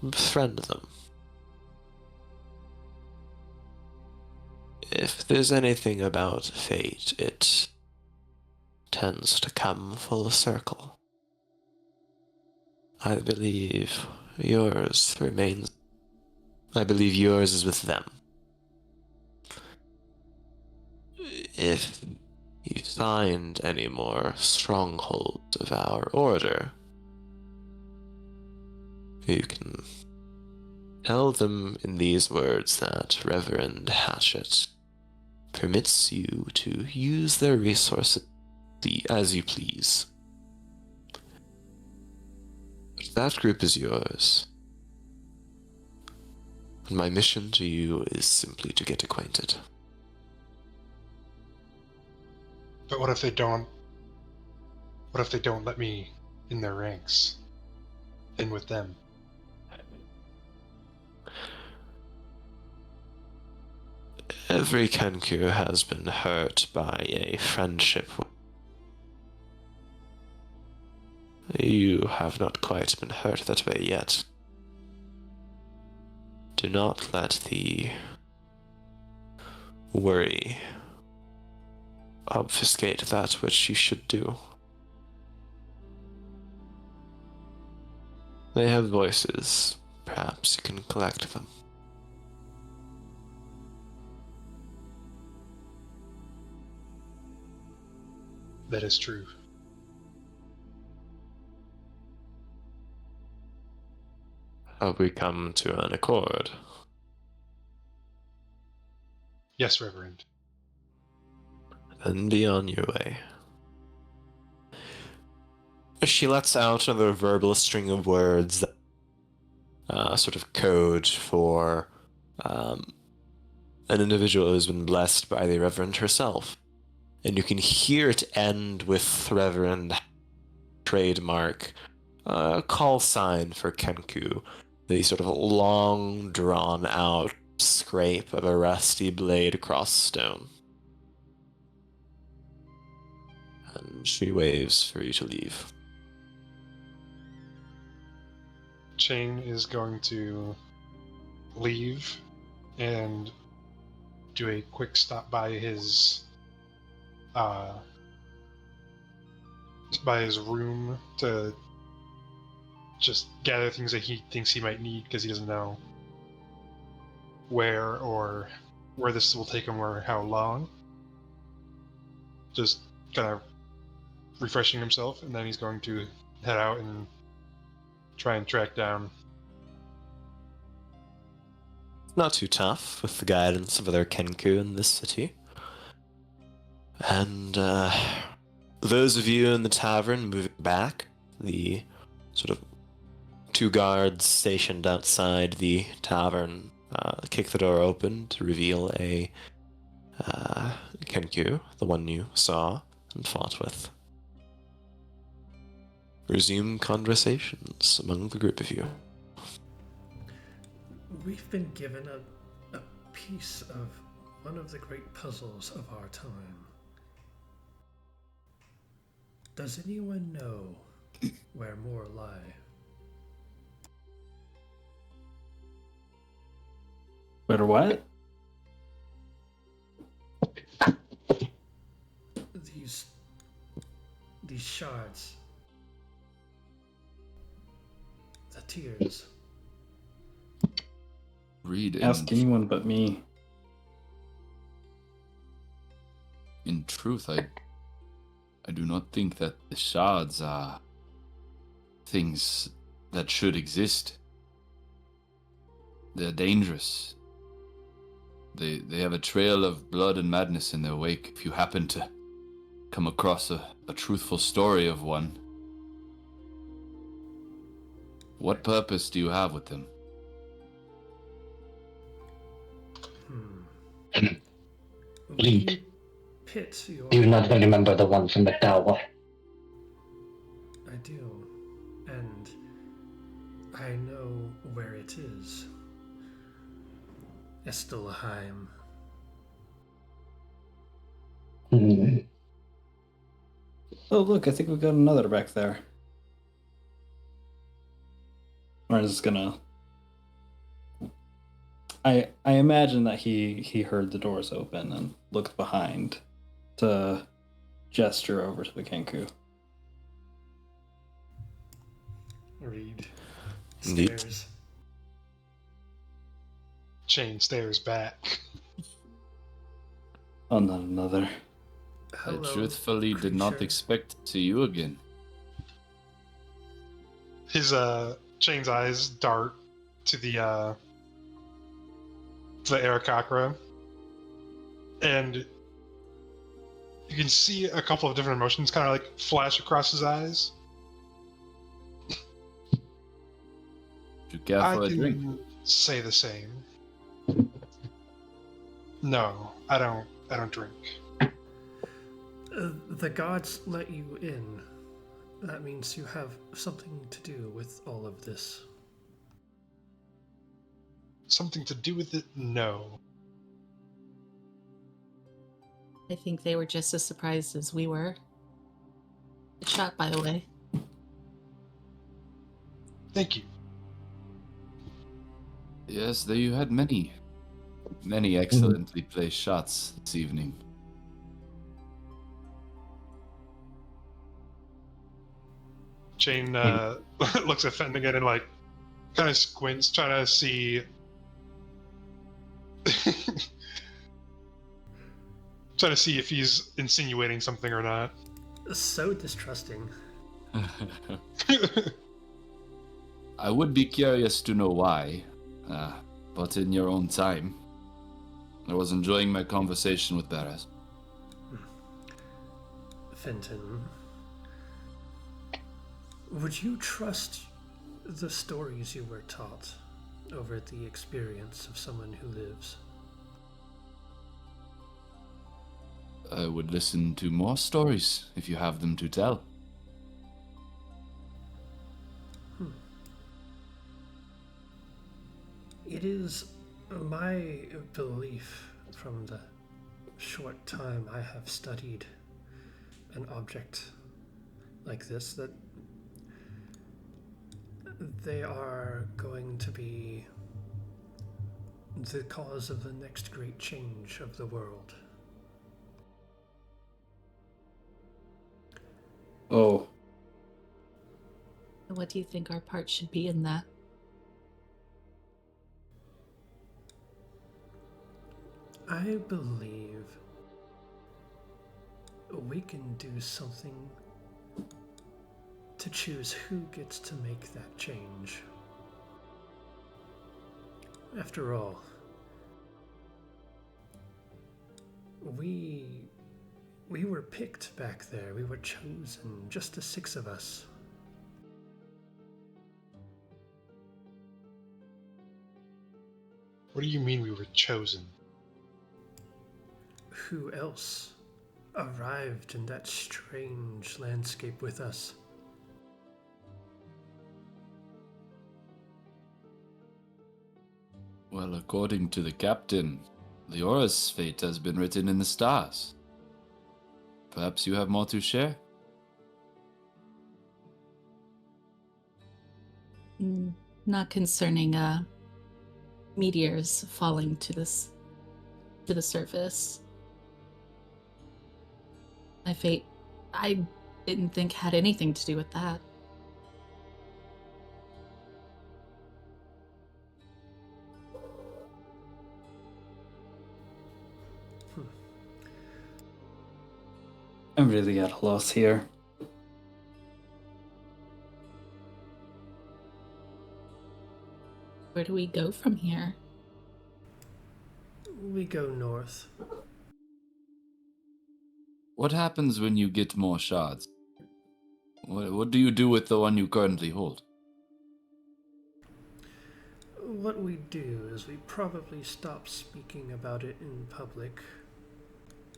Befriend them. If there's anything about fate, it tends to come full circle. I believe yours is with them. If you find any more strongholds of our order, you can tell them in these words that Reverend Hatchet permits you to use their resources as you please. But that group is yours. And my mission to you is simply to get acquainted.
But what if they don't? What if they don't let me in their ranks? In with them?
Every Kenku has been hurt by a friendship. You have not quite been hurt that way yet. Do not let the worry obfuscate that which you should do. They have voices. Perhaps you can collect them.
That is true.
Have we come to an accord?
Yes, Reverend.
Then be on your way. She lets out another verbal string of words that sort of code for an individual who's been blessed by the Reverend herself. And you can hear it end with Reverend trademark call sign for Kenku, the sort of long drawn out scrape of a rusty blade across stone. And she waves for you to leave.
Chain is going to leave and do a quick stop by his room to just gather things that he thinks he might need, because he doesn't know where this will take him or how long. Just kind of refreshing himself, and then he's going to head out and try and track down.
Not too tough with the guidance of other Kenku in this city. And those of you in the tavern moving back, the sort of 2 guards stationed outside the tavern kick the door open to reveal a Kenku, the one you saw and fought with. Resume conversations among the group of you.
We've been given a piece of one of the great puzzles of our time. Does anyone know where more lie?
Better what?
These shards. The tears.
Read
Ask anyone but me.
In truth, I do not think that the shards are things that should exist. They're dangerous. They have a trail of blood and madness in their wake. If you happen to come across a truthful story of one, what purpose do you have with them?
Bleed.
Pit your...
Do you not remember the one from the tower?
I do. And I know where it is. Estelheim.
Hmm.
Oh, look, I think we've got another back there. Lauren's just gonna... I imagine that he heard the doors open and looked behind to gesture over to the Kenku.
Reed
Indeed.
stares.
Chain stares back.
Oh, not another.
I
Hello,
truthfully did not
creature.
expect to see you again.
His Chain's eyes dart to the Aarakocra, and you can see a couple of different emotions kind of like flash across his eyes.
Do you care
I
for a
can
drink?
say the same. No, I don't drink.
The gods let you in. That means you have something to do with all of this.
Something to do with it? No.
I think they were just as surprised as we were. Good shot, by the way.
Thank you.
Yes, there you had many excellently placed shots this evening.
Chain looks at Fenton again and like kind of squints, trying to see, trying to see if he's insinuating something or not.
So distrusting.
I would be curious to know why, but in your own time. I was enjoying my conversation with Beres.
Fenton, would you trust the stories you were taught over the experience of someone who lives?
I would listen to more stories if you have them to tell.
It is my belief from the short time I have studied an object like this that they are going to be the cause of the next great change of the world.
Oh,
What do you think our part should be in that?
I believe we can do something to choose who gets to make that change. After all, we were picked back there. We were chosen, just the 6 of us.
What do you mean we were chosen?
Who else arrived in that strange landscape with us?
Well, according to the captain, Leora's fate has been written in the stars. Perhaps you have more to share?
Not concerning meteors falling to the surface. My fate, I didn't think had anything to do with that.
I'm really at a loss here.
Where do we go from here?
We go north.
What happens when you get more shards? What do you do with the one you currently hold?
What we do is we probably stop speaking about it in public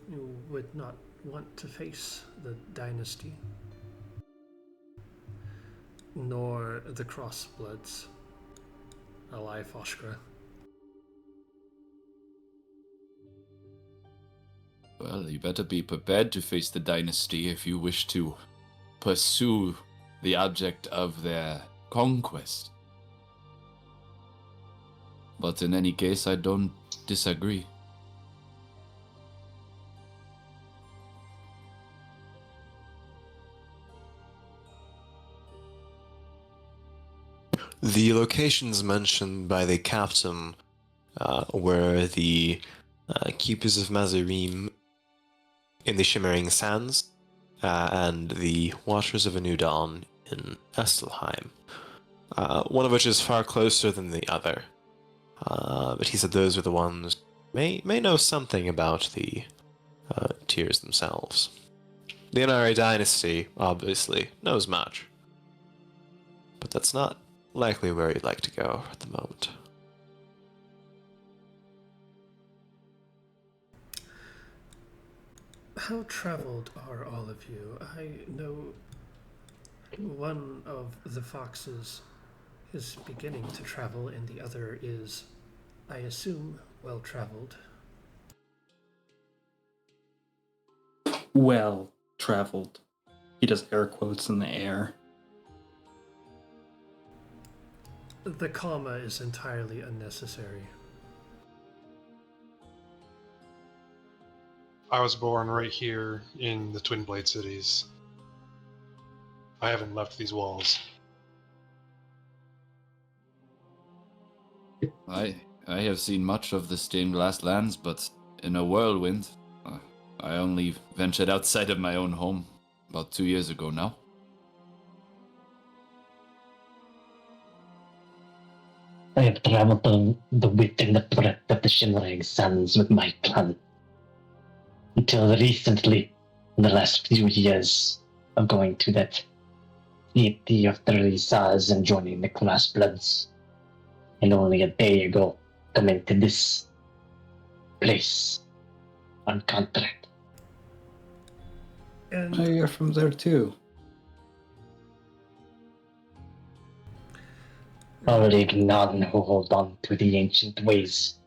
you would not want to face the dynasty, nor the Crossbloods, ally Foshkra.
Well, you better be prepared to face the dynasty if you wish to pursue the object of their conquest. But in any case, I don't disagree.
The locations mentioned by the captain were the Keepers of Mazarim in the Shimmering Sands and the Watchers of a New Dawn in Estelheim, one of which is far closer than the other. But he said those were the ones may know something about the tiers themselves. The Inari dynasty, obviously, knows much. But that's not likely where he'd like to go at the moment.
How traveled are all of you? I know one of the foxes is beginning to travel, and the other is, I assume, well traveled.
Well traveled. He does air quotes in the air.
The comma is entirely unnecessary.
I was born right here in the Twin Blade cities. I haven't left these walls.
I have seen much of the stained glass lands, but in a whirlwind. I only ventured outside of my own home about 2 years ago now.
I have traveled the width and the breadth of the Shimmering Sands with my clan. Until recently, in the last few years, of going to that city of the Risas and joining the Crossbloods. And only a day ago, coming to this place on contract.
And
Oh, you're from there too.
Only none who hold on to the ancient ways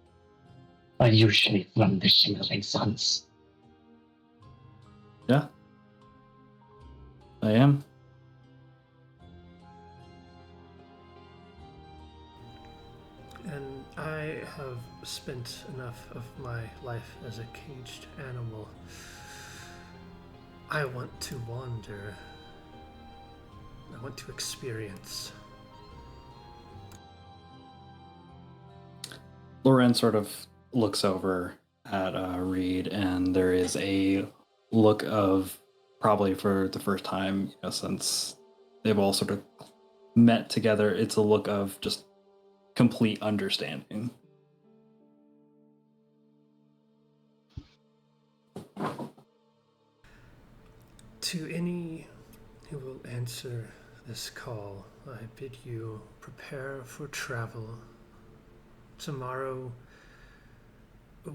are usually from the Shimmering Sands.
Yeah. I am.
And I have spent enough of my life as a caged animal. I want to wander. I want to experience.
Loren sort of looks over at Reed, and there is a look of, probably for the first time, since they've all sort of met together, it's a look of just complete understanding.
To any who will answer this call, I bid you prepare for travel. Tomorrow,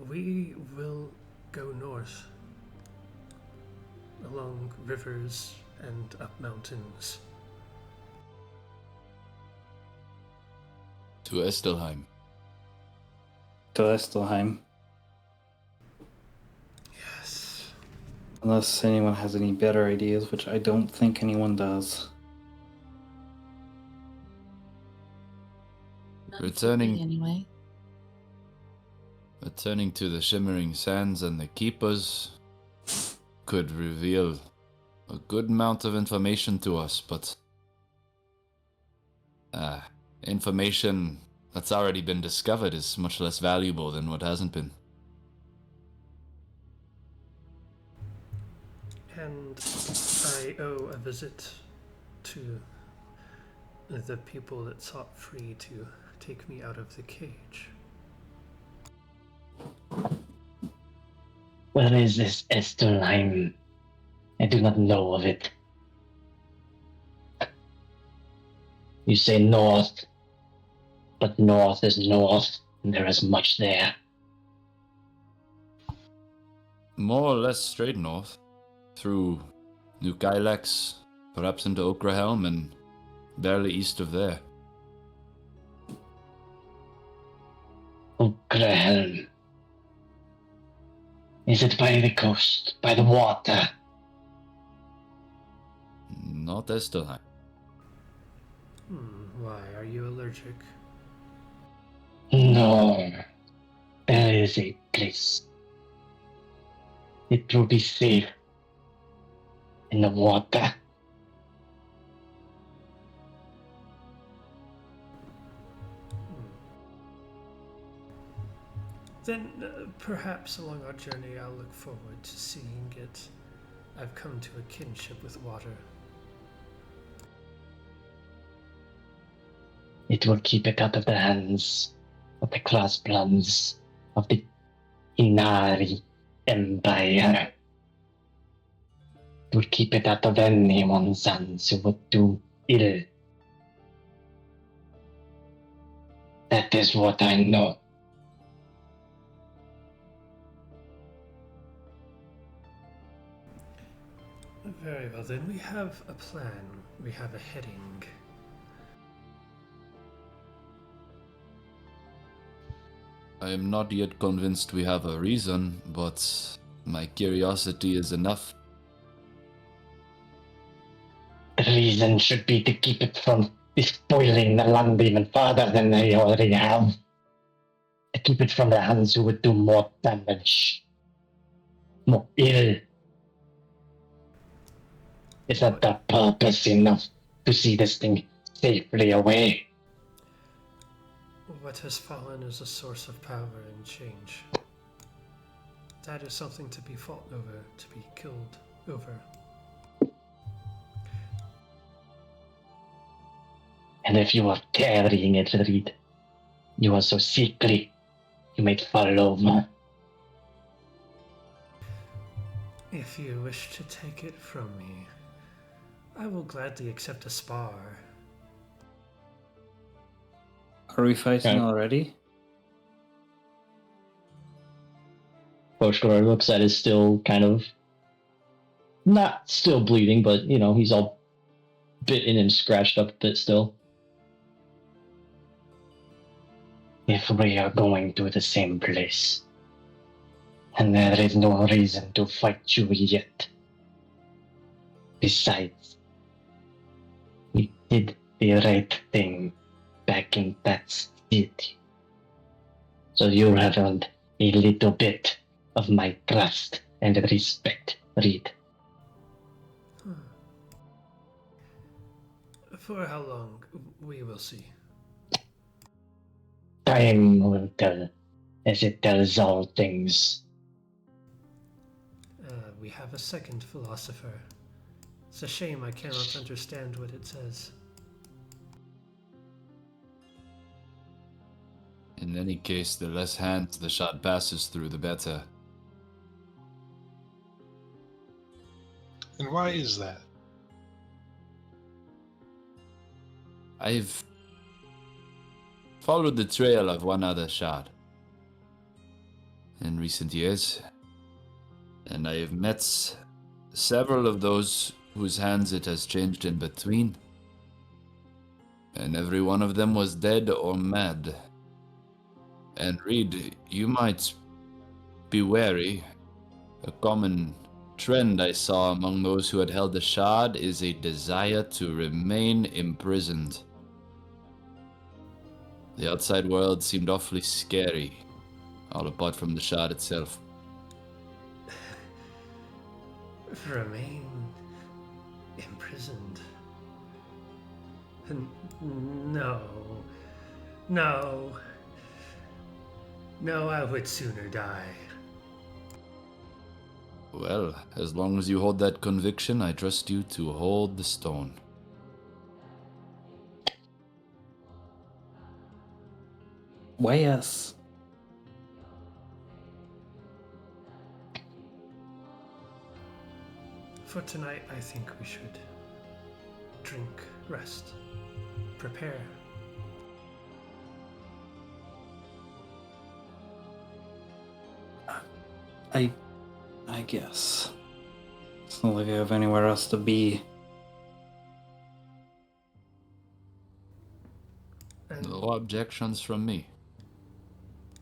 we will go north, along rivers and up mountains.
To Estelheim.
To Estelheim.
Yes.
Unless anyone has any better ideas, which I don't think anyone does.
Not
Returning-
today, anyway.
Returning to the Shimmering Sands and the Keepers could reveal a good amount of information to us, but information that's already been discovered is much less valuable than what hasn't been.
And I owe a visit to the people that sought free to take me out of the cage.
Where is this Estelheim? I do not know of it. You say north, but north is north, and there is much there.
More or less straight north, through New Kylex, perhaps into Okrahelm, and barely east of there.
Okrahelm. Is it by the coast, by the water?
Not Estelheim.
Why? Are you allergic?
No. There is a place. It will be safe in the water.
Then perhaps along our journey I'll look forward to seeing it. I've come to a kinship with water.
It will keep it out of the hands of the Crossbloods of the Inari Empire. It will keep it out of anyone's hands who would do ill. That is what I know.
Very well, then we have a plan. We have a heading.
I am not yet convinced we have a reason, but my curiosity is enough.
The reason should be to keep it from spoiling the land even further than they already have. To keep it from the hands who would do more damage. More ill. Is that the purpose enough to see this thing safely away?
What has fallen is a source of power and change. That is something to be fought over, to be killed over.
And if you are carrying it, Reed, you are so sickly, you might fall over.
If you wish to take it from me, I will gladly accept a spar.
Are we fighting
Okay.
already?
Boshkor looks at it, still kind of not still bleeding, but you know, he's all bitten and scratched up a bit still. If we are going to the same place, and there is no reason to fight you yet. Besides, we did the right thing back in that city. So you have earned a little bit of my trust and respect, Reed.
For how long, we will see.
Time will tell, as it tells all things.
We have a second philosopher. It's a shame I cannot understand what it says.
In any case, the less hands the shot passes through, the better.
And why is that?
I've followed the trail of one other shot in recent years, and I have met several of those whose hands it has changed in between, and every one of them was dead or mad. And Reed, you might be wary. A common trend I saw among those who had held the shard is a desire to remain imprisoned. The outside world seemed awfully scary, all apart from the shard itself.
Remain imprisoned. No. No. No, I would sooner die.
Well, as long as you hold that conviction, I trust you to hold the stone.
Weigh us.
For tonight, I think we should drink, rest, prepare.
I I guess. It's not like I have anywhere else to be.
And
No objections from me.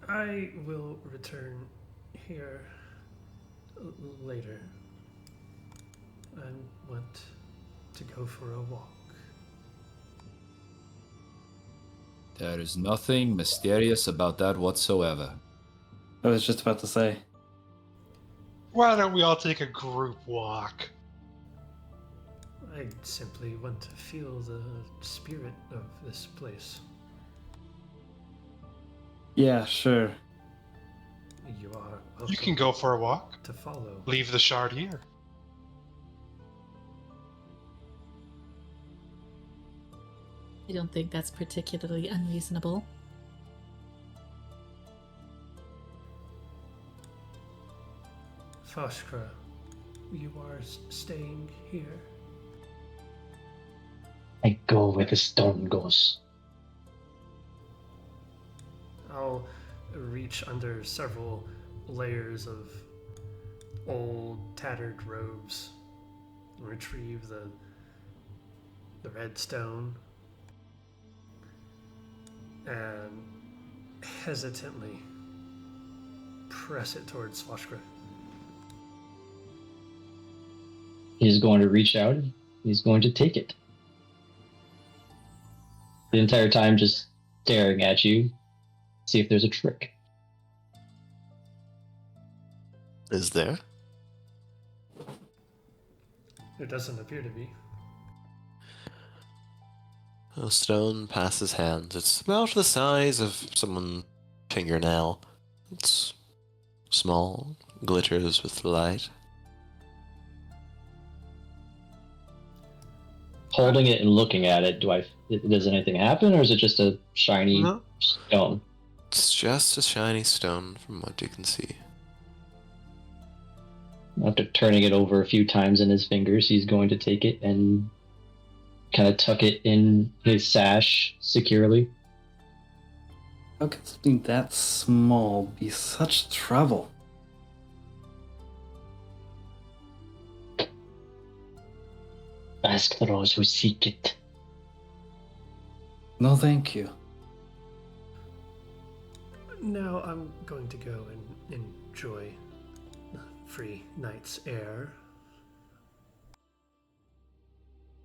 I will return here later. I want to go for a walk.
There is nothing mysterious about that whatsoever.
I was just about to say.
Why don't we all take a group walk?
I simply want to feel the spirit of this place.
Yeah, sure.
You are welcome
You can go for a walk.
to follow.
Leave the shard here.
I don't think that's particularly unreasonable.
Foshkra, you are staying here?
I go where the stone goes.
I'll reach under several layers of old, tattered robes, retrieve the red stone, and hesitantly press it towards Foshkra.
He's going to reach out. He's going to take it. The entire time just staring at you. See if there's a trick.
Is there?
There doesn't appear to be.
A stone passes hands. It's about the size of someone's fingernail. It's small, glitters with light.
Holding it and looking at it, does anything happen, or is it just a shiny
No.
stone?
It's just a shiny stone from what you can see.
After turning it over a few times in his fingers, he's going to take it and kind of tuck it in his sash securely.
How can something that small be such trouble?
Ask those who seek it.
No, thank you.
Now I'm going to go and enjoy the free night's air.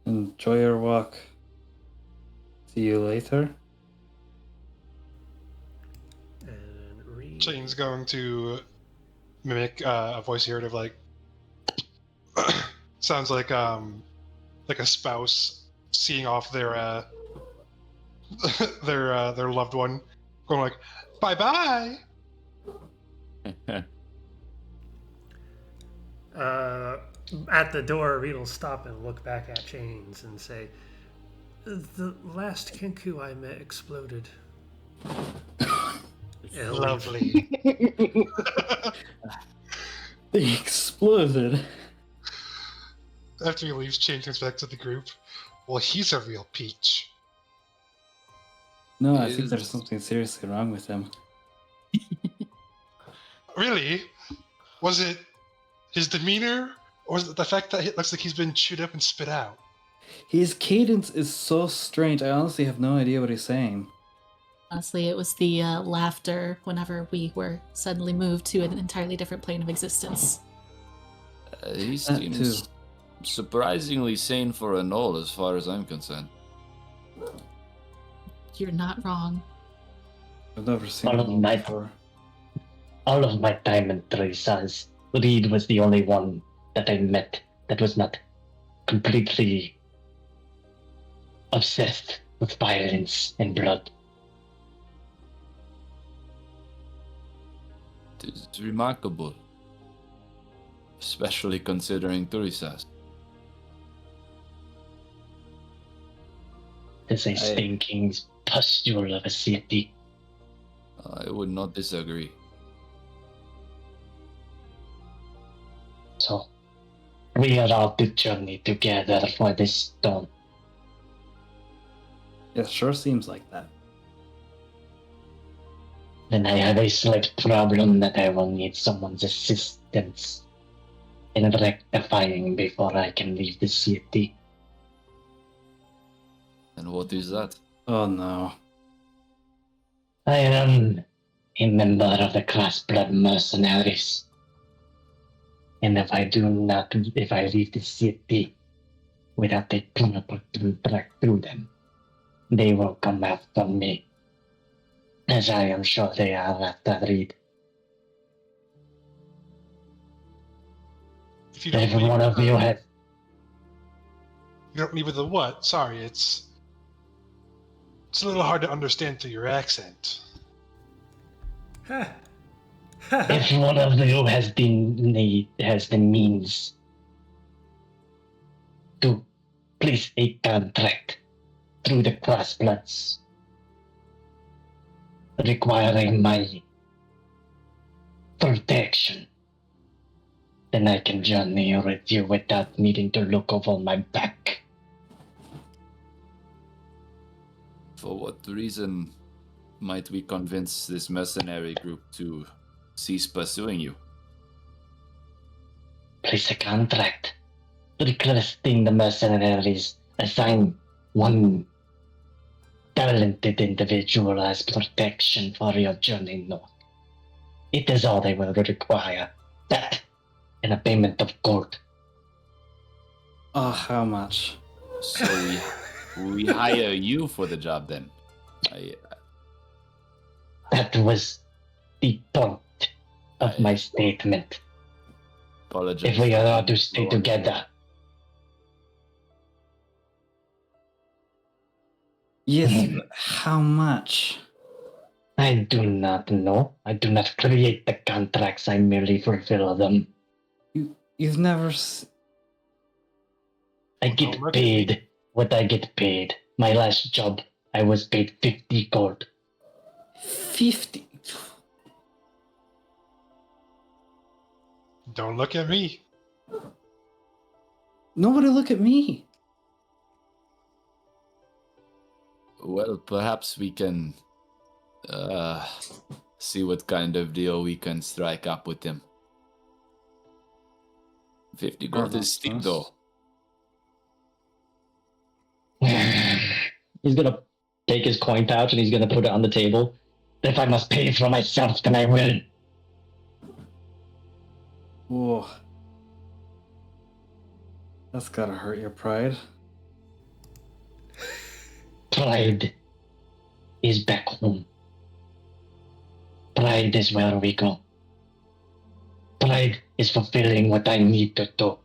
Enjoy your walk. See you later.
And read.
Shane's going to mimic a voice you heard of like sounds like a spouse seeing off their their loved one, going like, bye bye.
At the door, Reed will stop and look back at Chains and say, "The last Kenku I met exploded."
Lovely.
They exploded.
After he leaves, Shane comes back to the group. Well, he's a real peach.
No, I think there's something seriously wrong with him.
Really? Was it his demeanor, or was it the fact that it looks like he's been chewed up and spit out?
His cadence is so strange. I honestly have no idea what he's saying.
Honestly, it was the laughter whenever we were suddenly moved to an entirely different plane of existence.
He
That
seems surprisingly sane for a knoll as far as I'm concerned.
You're not wrong.
I've never seen
All of
him
my-
before.
All of my time in Teresa's, Reed was the only one that I met that was not completely obsessed with violence and blood.
It's remarkable. Especially considering Turisas.
It's a stinking pustule of a city.
I would not disagree.
So, we are all to journey together for this stone.
It sure seems like that.
Then I have a slight problem that I will need someone's assistance. and rectifying before I can leave the city.
And what is that?
Oh no.
I am a member of the Crossblood Mercenaries. And if I leave the city without a proper contract through them, they will come after me. As I am sure they are after Reed.
If you don't
If
leave
one
with
of you has...
You don't leave with the what? Sorry, it's a little hard to understand through your accent.
If one of you has the means to place a contract through the Crossbloods, requiring my protection, then I can journey with you without needing to look over my back.
For what reason might we convince this mercenary group to cease pursuing you?
Place a contract requesting the mercenaries assign one talented individual as protection for your journey north. It is all they will require. That and a payment of gold.
Oh, how much?
So we hire you for the job then.
That was the point of my statement.
Apologize.
If we are to stay together.
Yes, but how much?
I do not know. I do not create the contracts. I merely fulfill them.
You've never...
I get paid what I get paid. My last job, I was paid 50 gold.
50?
Don't look at me.
Nobody look at me.
Well, perhaps we can see what kind of deal we can strike up with him. 50 gold is steep, though.
He's gonna take his coin pouch and he's gonna put it on the table. If I must pay for myself, then I will.
Whoa. That's gotta hurt your pride.
Pride is back home. Pride is where we go. Pride is fulfilling what I need to do.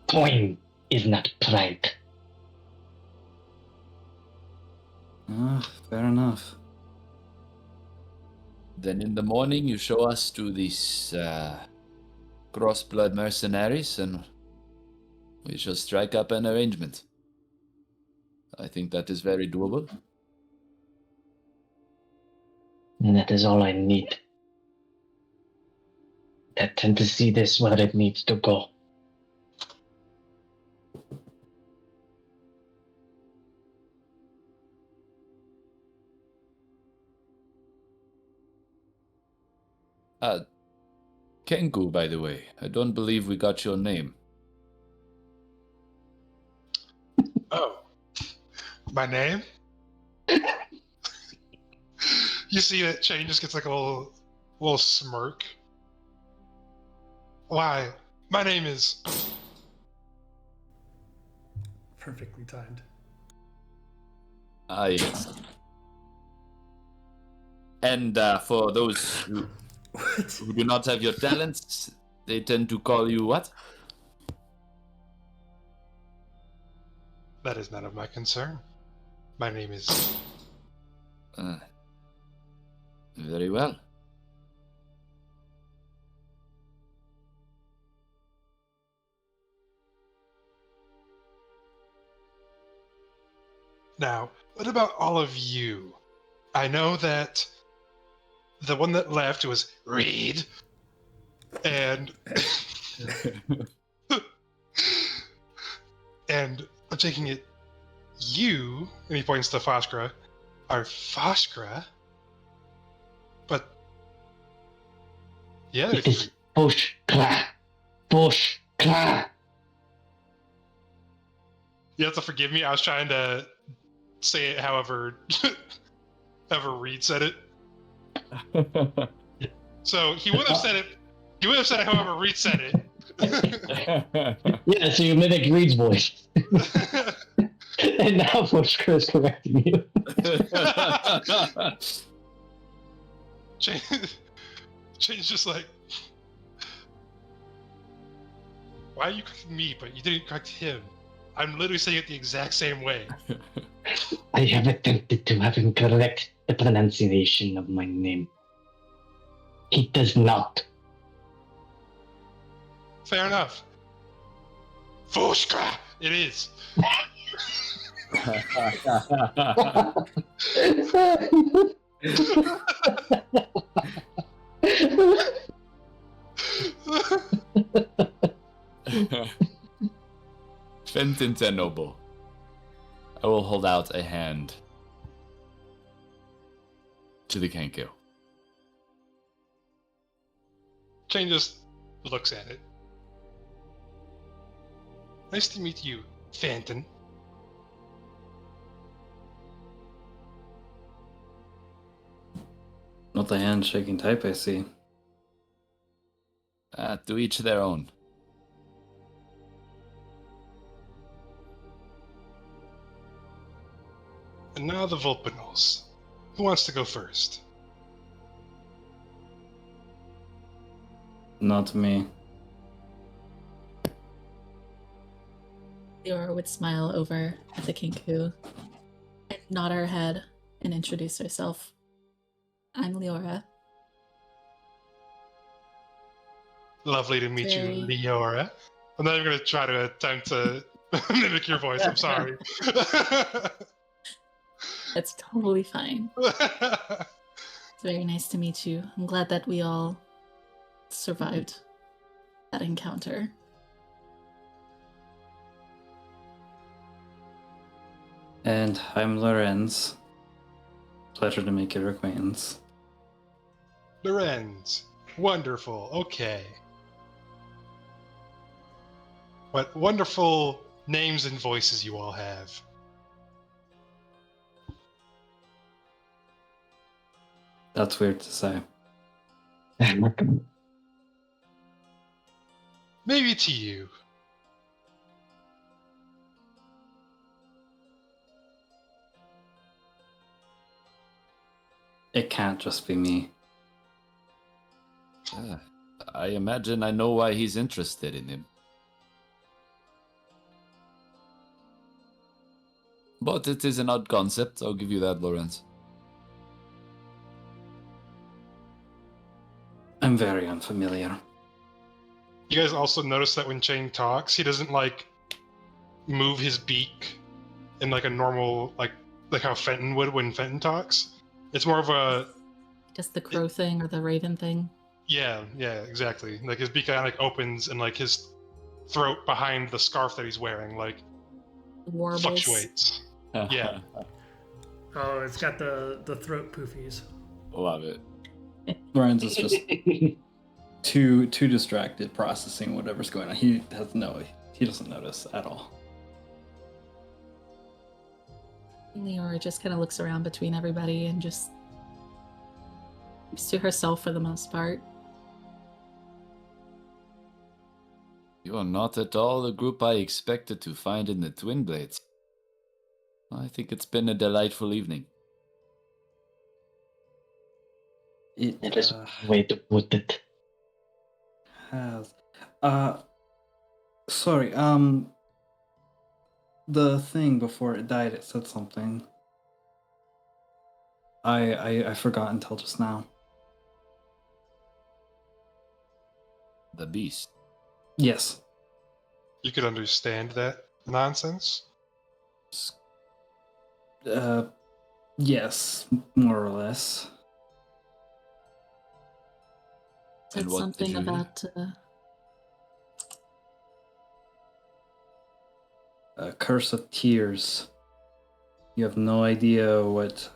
Coin is not pride.
Fair enough.
Then in the morning you show us to these cross-blood mercenaries and we shall strike up an arrangement. I think that is very doable.
And that is all I need. I tend to see this where it needs to go.
Kenku, by the way, I don't believe we got your name.
Oh. My name? You see that Shane just gets like a little smirk. Why? My name is...
Perfectly timed.
Ah, yes. And for those who do not have your talents, they tend to call you what?
That is none of my concern. My name is...
Very well.
Now, what about all of you? I know that the one that left was Reed, and and I'm taking it you, and he points to Foskra, are Foskra, but yeah,
It is Push, kla, push, kla.
You have to forgive me. I was trying to say it however Reed said it. So he would have said it. He would have said it however Reed said it.
Yeah, so you mimic Reed's voice. And now Pushkar is correcting you.
Shane's just like, why are you correcting me, but you didn't correct him? I'm literally saying it the exact same way.
I have attempted to have him correct the pronunciation of my name. He does not.
Fair enough. Fushka! It is.
Fenton Tenobo. I will hold out a hand to the Kenku.
Shane just looks at it. Nice to meet you, Fenton.
Not the handshaking type, I see.
To each their own.
And now the Vulpinals. Who wants to go first?
Not me.
Leora would smile over at the Kinku and nod her head and introduce herself. I'm Leora.
Lovely to meet
Very.
you, Leora. I'm not even going to try to attempt to mimic your voice. I'm sorry.
That's totally fine. It's very nice to meet you. I'm glad that we all survived that encounter.
And I'm Lorenz. Pleasure to make your acquaintance.
Lorenz. Wonderful. Okay. What wonderful names and voices you all have.
That's weird to say.
Maybe to you.
It can't just be me.
I imagine I know why he's interested in him. But it is an odd concept, I'll give you that, Lawrence.
I'm very unfamiliar.
You guys also notice that when Shane talks, he doesn't like move his beak in like a normal like how Fenton would when Fenton talks. It's more of a
Just the crow thing or the raven thing.
yeah, exactly. Like his beak kind of like opens and like his throat behind the scarf that he's wearing like
Warbles.
fluctuates. Yeah.
Oh, it's got the throat poofies.
Love it.
Lorenz is just too distracted processing whatever's going on. He doesn't notice at all.
Leora just kind of looks around between everybody and just keeps to herself for the most part.
You are not at all the group I expected to find in the Twin Blades. I think it's been a delightful evening.
That is one way to put it.
Has. Sorry, the thing before it died, it said something. I forgot until just now.
The beast.
Yes.
You could understand that nonsense.
Yes, more or less.
Said
And what did
something
you read?
about
Curse of Tears. You have no idea what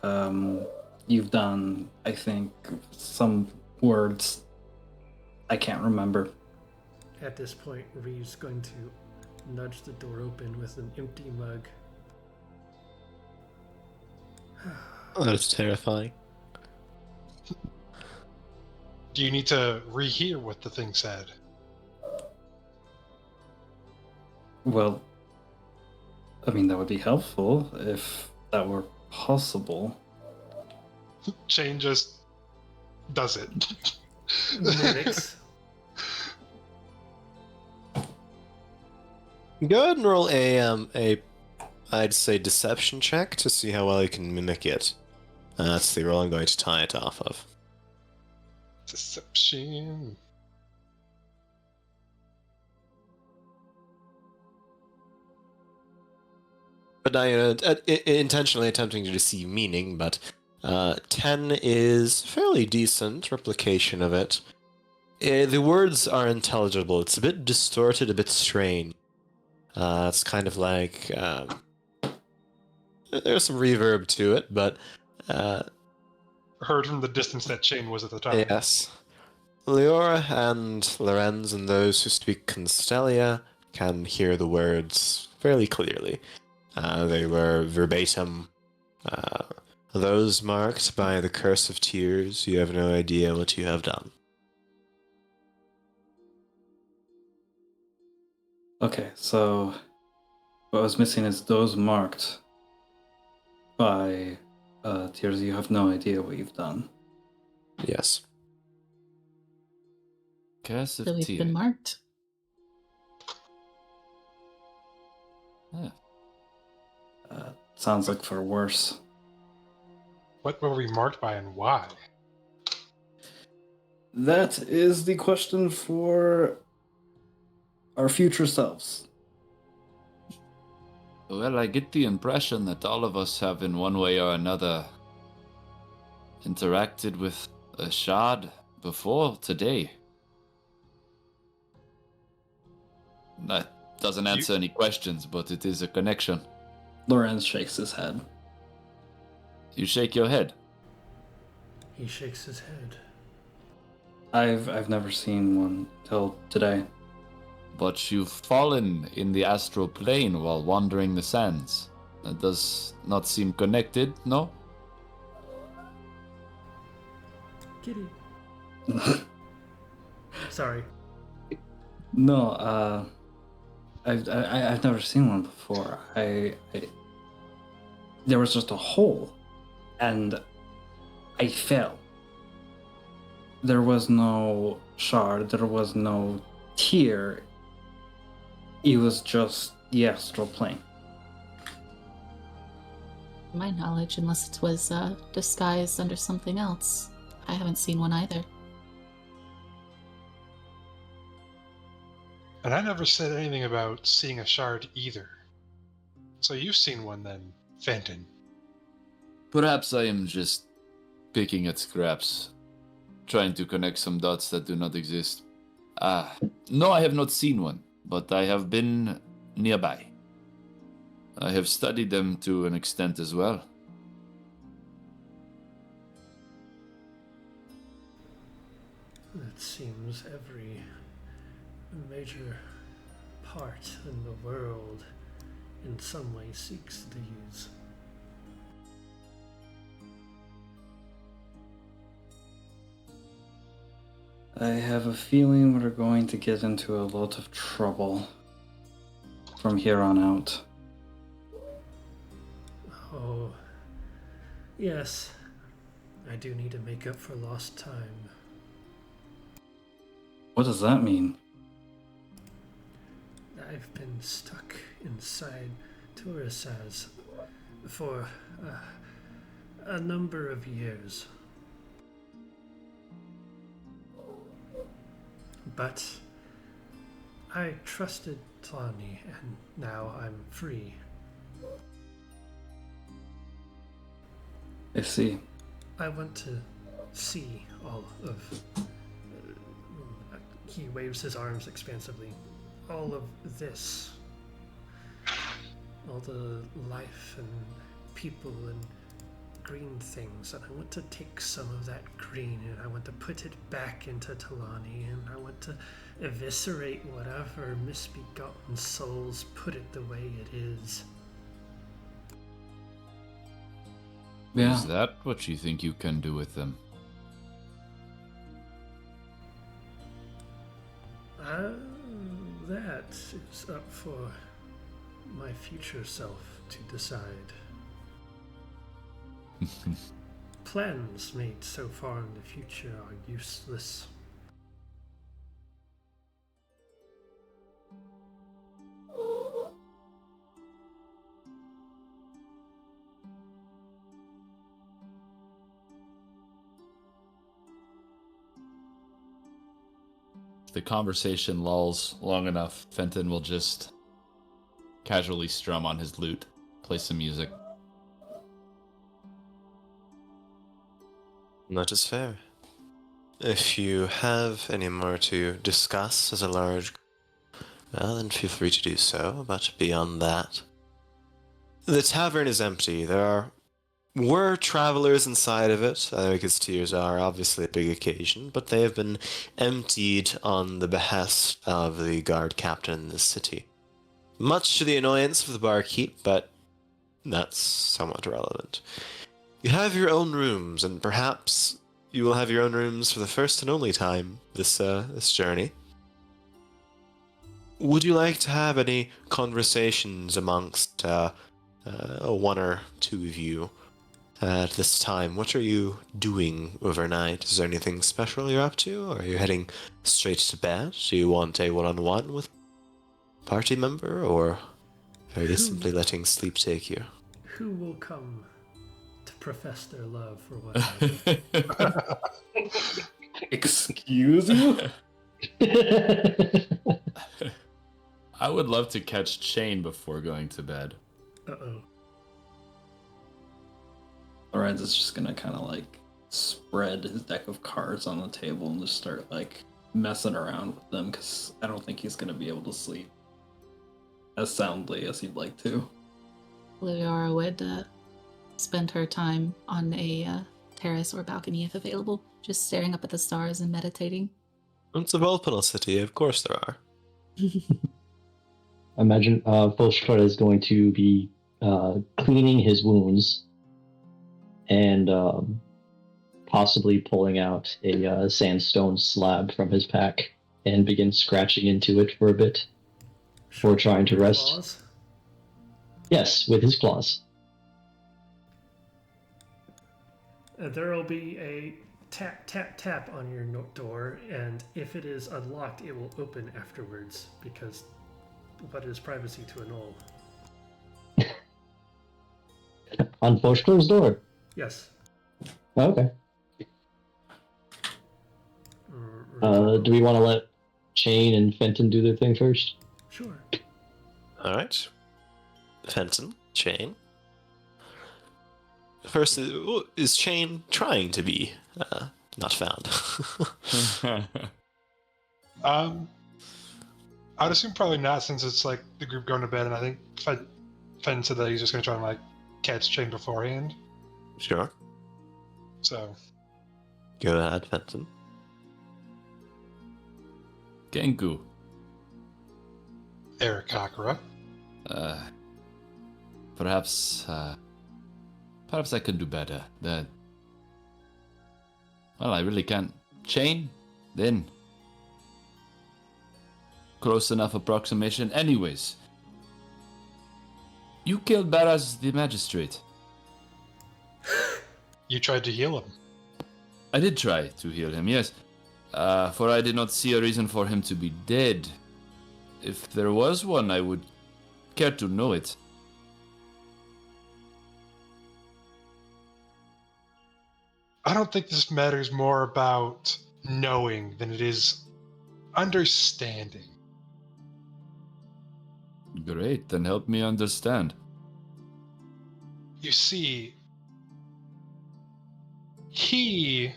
you've done. I think some words I can't remember.
At this point, Reeve's going to nudge the door open with an empty mug.
Oh, that is terrifying.
Do you need to rehear what the thing said?
Well, I mean, that would be helpful if that were possible.
Shane just does it.
Mimics.
Go ahead and roll a I'd say deception check to see how well you can mimic it. That's the roll I'm going to tie it off of.
Deception.
But I intentionally attempting to deceive meaning, but 10 is fairly decent replication of it. The words are intelligible. It's a bit distorted, a bit strange. It's kind of like there's some reverb to it, but
Heard from the distance that Shane was at the time.
yes. Leora and Lorenz and those who speak Constellia can hear the words fairly clearly. They were verbatim. Those marked by the curse of tears, you have no idea what you have done.
Okay, so what I was missing is those marked by tears. You have no idea what you've done.
Yes.
Curse of
So we've
tears.
been marked.
Yeah.
Sounds like for worse.
What were we marked by and why?
That is the question for our future selves.
Well, I get the impression that all of us have, in one way or another, interacted with a shard before today. That doesn't answer any questions, but it is a connection.
Lorenz shakes his head.
You shake your head.
He shakes his head.
I've never seen one till today.
But you've fallen in the astral plane while wandering the sands. That does not seem connected, no?
Kitty. Sorry.
No, I've never seen one before. There was just a hole, and I fell. There was no shard. There was no tear. It was just the astral plane.
To my knowledge, unless it was disguised under something else. I haven't seen one either.
And I never said anything about seeing a shard either. So you've seen one then, Fenton.
Perhaps I am just picking at scraps, trying to connect some dots that do not exist. No, I have not seen one, but I have been nearby. I have studied them to an extent as well.
It seems every major part in the world in some way seeks these.
I have a feeling we're going to get into a lot of trouble from here on out.
Oh, yes. I do need to make up for lost time.
What does that mean?
I've been stuck inside Turisaz for a number of years. But I trusted Tlani, and now I'm free.
I see.
I want to see all of... he waves his arms expansively. All of this. All the life and people and green things, and I want to take some of that green and I want to put it back into Talani, and I want to eviscerate whatever misbegotten souls put it the way it is.
Yeah.
Is that what you think you can do with them?
That is up for my future self to decide. Plans made so far in the future are useless.
If the conversation lulls long enough, Fenton will just casually strum on his lute, play some music.
That is fair. If you have any more to discuss as a large, well, then feel free to do so, but beyond that, the tavern is empty. There were travelers inside of it, because tears are obviously a big occasion, but they have been emptied on the behest of the guard captain in the city. Much to the annoyance of the barkeep, but that's somewhat irrelevant. You have your own rooms, and perhaps you will have your own rooms for the first and only time this journey. Would you like to have any conversations amongst one or two of you at this time? What are you doing overnight? Is there anything special you're up to, or are you heading straight to bed? Do you want a one-on-one with a party member, or are you simply letting sleep take you?
Who will come to profess their love for whatever?
Excuse you?
I would love to catch Chain before going to bed.
Uh-oh.
Lorenz is just gonna kind of like spread his deck of cards on the table and just start like messing around with them, because I don't think he's gonna be able to sleep as soundly as he'd like to.
Liara would spend her time on a terrace or balcony if available, just staring up at the stars and meditating.
It's a Volpinal city, of course there are.
I imagine Foshkar is going to be cleaning his wounds and possibly pulling out a sandstone slab from his pack and begin scratching into it for a bit before trying to rest.
Claws?
Yes, with his claws.
There will be a tap, tap, tap on your door, and if it is unlocked, it will open afterwards, because what is privacy to a gnoll?
On Foshkar's door.
Yes.
Oh, okay. Do we want to let Chain and Fenton do their thing first?
Sure.
Alright. Fenton, Chain. First, is Chain trying to be not found?
I'd assume probably not, since it's like the group going to bed, and I think Fenton said that he's just going to try and like catch Chain beforehand.
Sure.
So.
Go ahead, Fenton.
Gengu.
Eric Kakara.
Perhaps I could do better. Well, I really can't. Chain? Then. Close enough approximation. Anyways. You killed Baraz the magistrate.
You tried to heal him.
I did try to heal him, yes. For I did not see a reason for him to be dead. If there was one, I would care to know it.
I don't think this matters more about knowing than it is understanding.
Great, then help me understand.
You see, he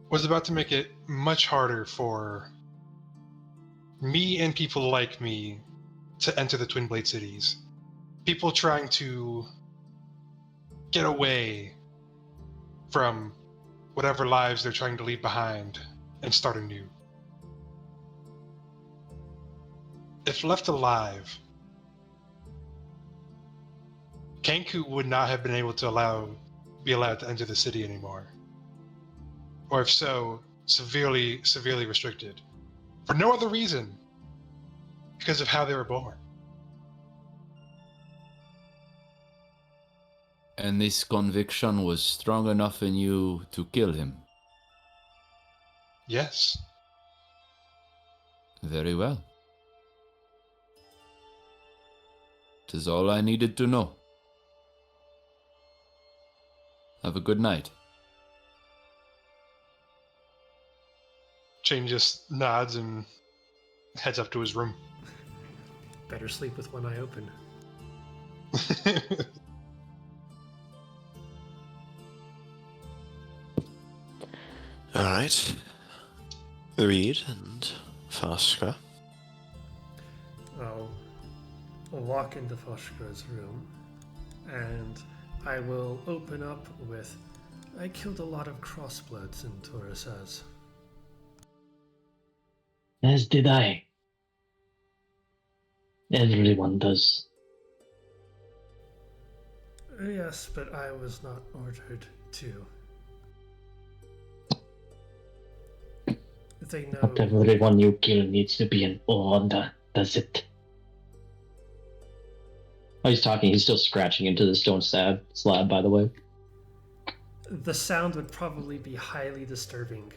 was about to make it much harder for me and people like me to enter the Twin Blade cities. People trying to get away from whatever lives they're trying to leave behind and start anew. If left alive, Kenku would not have been able to be allowed to enter the city anymore. Or if so, severely restricted. For no other reason, because of how they were born.
And this conviction was strong enough in you to kill him?
Yes.
Very well. 'Tis all I needed to know. Have a good night.
Shane just nods and heads up to his room.
Better sleep with one eye open.
Alright. Reed and Faska.
I'll walk into Foshka's room and I will open up with, I killed a lot of crossbloods in Taurus's.
As did I. Everyone does.
Yes, but I was not ordered to. They know.
Not everyone you kill needs to be an order, does it? Oh, he's talking. He's still scratching into the stone slab, by the way.
The sound would probably be highly disturbing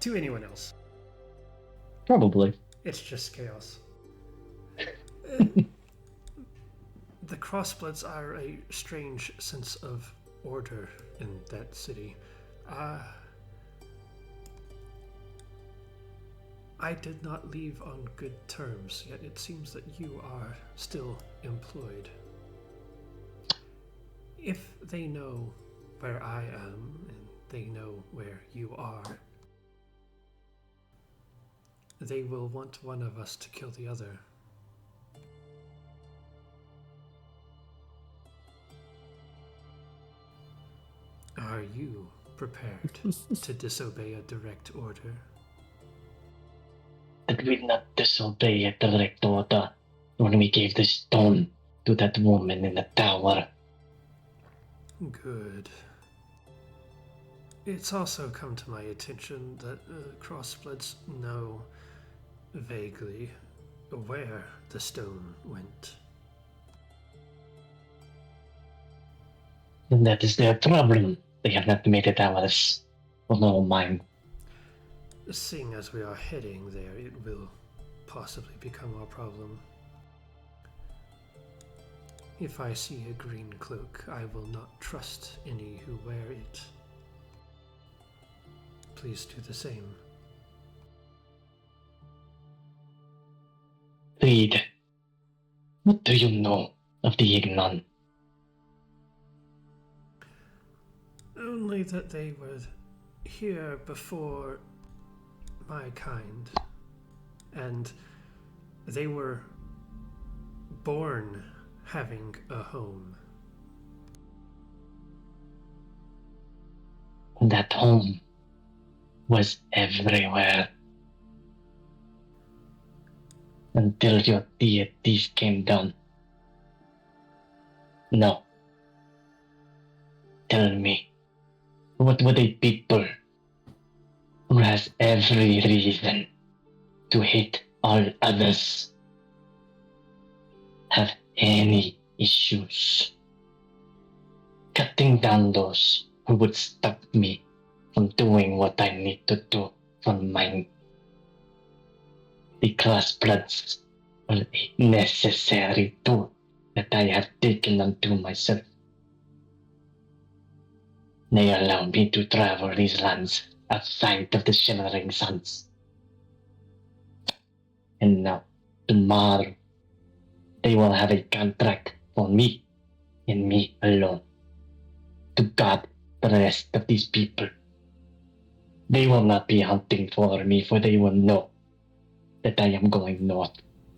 to anyone else.
Probably.
It's just chaos. The crossbloods are a strange sense of order in that city. I did not leave on good terms, yet it seems that you are still employed. If they know where I am and they know where you are, they will want one of us to kill the other. Are you prepared to disobey a direct order?
Did we not disobey a direct order when we gave the stone to that woman in the tower?
Good. It's also come to my attention that crossbloods know vaguely where the stone went.
And that is their problem. They have not made it ours. For no mine.
Seeing as we are heading there, it will possibly become our problem. If I see a green cloak, I will not trust any who wear it. Please do the same.
Reed, what do you know of the Ignon?
Only that they were here before my kind, and they were born having a home.
That home was everywhere. Until your deities came down. No. Tell me, what would a people who has every reason to hate all others have any issues cutting down those who would stop me from doing what I need to do for mine? The crossbloods are a necessary tool that I have taken unto myself. They allow me to travel these lands outside of the Shimmering Suns. And now, tomorrow, they will have a contract for me and me alone to guard the rest of these people. They will not be hunting for me, for they will know that I am going north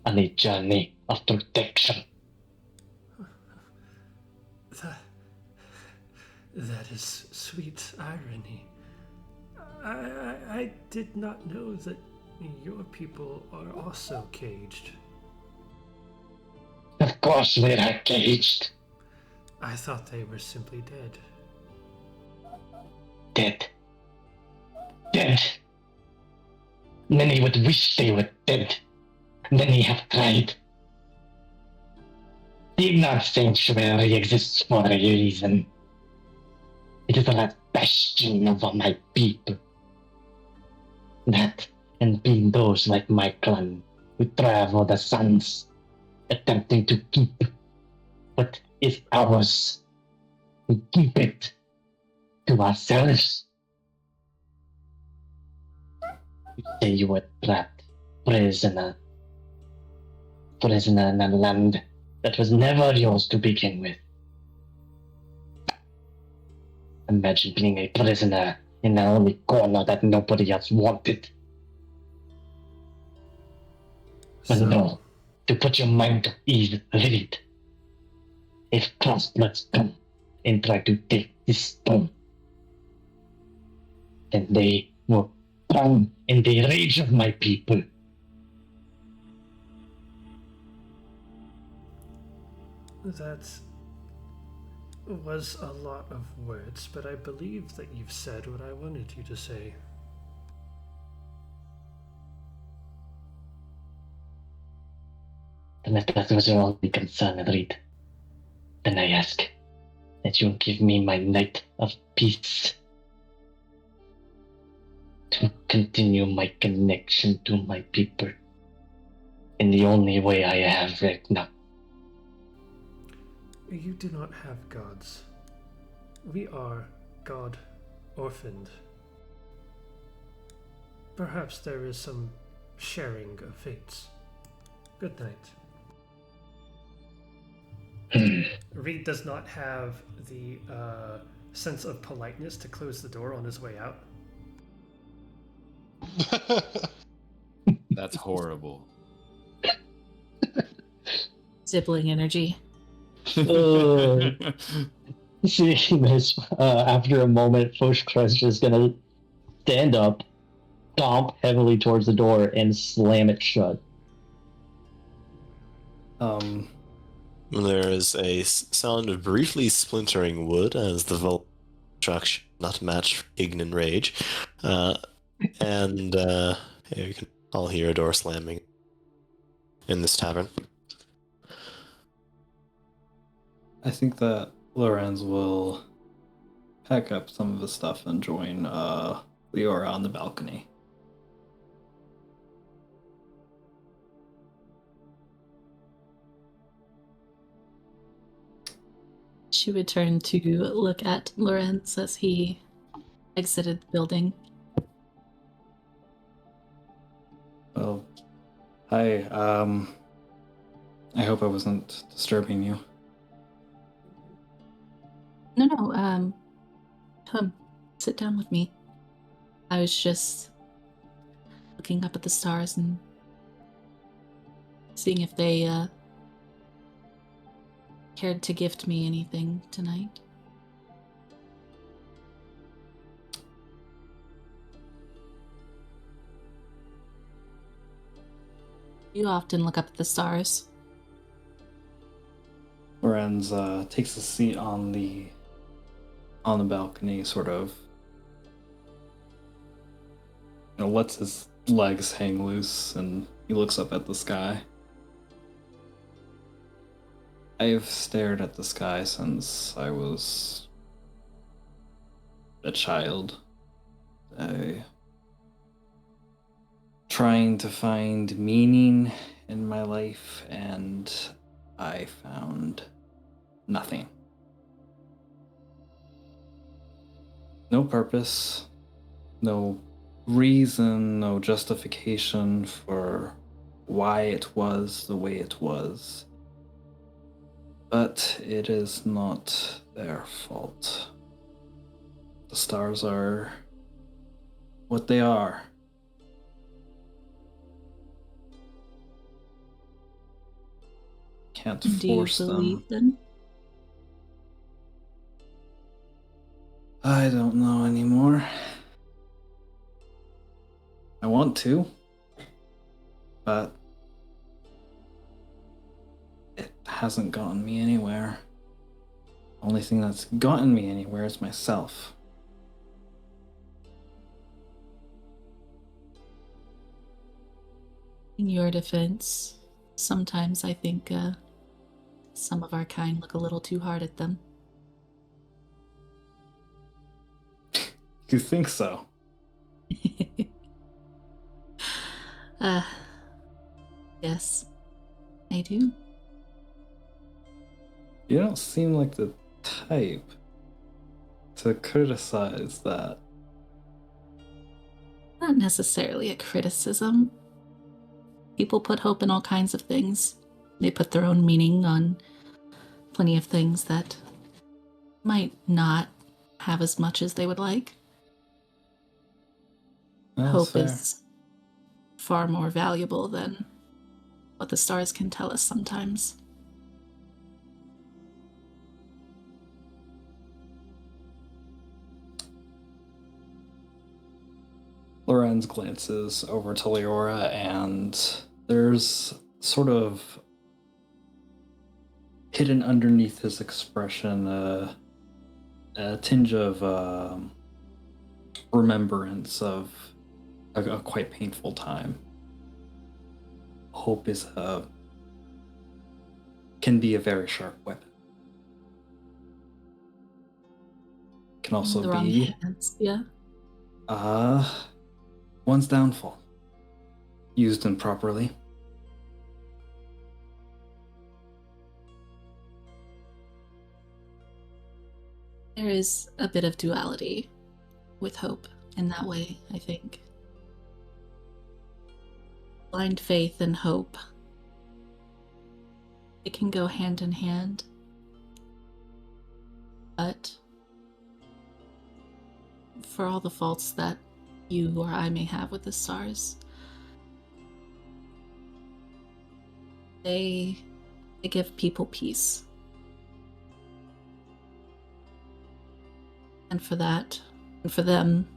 on a journey of protection.
That, that is sweet irony. I did not know that your people are also caged.
Of course we are caged.
I thought they were simply dead.
Dead. Dead. Many would wish they were dead. Many have tried. The Ignorant Sanctuary exists for a reason. It is the last bastion of my people. That, and being those like my clan, who travel the suns, attempting to keep what is ours. We keep it to ourselves. You say you were trapped, prisoner in a land that was never yours to begin with. Imagine being a prisoner in the only corner that nobody else wanted. But no, to put your mind at ease, read it. If crossbloods come and try to take this stone, then they will drown in the rage of my people.
That was a lot of words, but I believe that you've said what I wanted you to say.
And if that was your only concern, Reed, then I ask that you give me my night of peace to continue my connection to my people in the only way I have right now.
You do not have gods. We are God orphaned. Perhaps there is some sharing of fates. Good night. Reed does not have the sense of politeness to close the door on his way out.
That's horrible.
Sibling energy.
Seeing this, after a moment, Foshkrush is just gonna stand up, stomp heavily towards the door, and slam it shut.
There is a sound of briefly splintering wood as the vault structure not match Ignan rage, and you can all hear a door slamming in this tavern.
I think that Lorenz will pack up some of his stuff and join Leora on the balcony.
She would turn to look at Lorenz as he exited the building.
Well, hi. I hope I wasn't disturbing you.
No, come, sit down with me. I was just looking up at the stars and seeing if they cared to gift me anything tonight. You often look up at the stars.
Lorenz takes a seat on the balcony, sort of, lets his legs hang loose, and he looks up at the sky. I've stared at the sky since I was a child. Trying to find meaning in my life, and I found nothing. No purpose, no reason, no justification for why it was the way it was. But it is not their fault. The stars are what they are. Can't
Do you
force them.
believe them?
I don't know anymore. I want to, but it hasn't gotten me anywhere. Only thing that's gotten me anywhere is myself.
In your defense, sometimes I think some of our kind look a little too hard at them.
You think so?
Yes, I do.
You don't seem like the type to criticize that.
Not necessarily a criticism. People put hope in all kinds of things. They put their own meaning on plenty of things that might not have as much as they would like.
That's
Hope
fair.
is far more valuable than what the stars can tell us sometimes.
Lorenz glances over to Leora, and there's sort of hidden underneath his expression a tinge of remembrance of a quite painful time. Hope can be a very sharp weapon. Can also
The wrong
be
hands, yeah.
one's downfall, used improperly.
There is a bit of duality with hope in that way, I think. Blind faith and hope, it can go hand in hand. But for all the faults that you or I may have with the stars, they give people peace. And for that, and for them,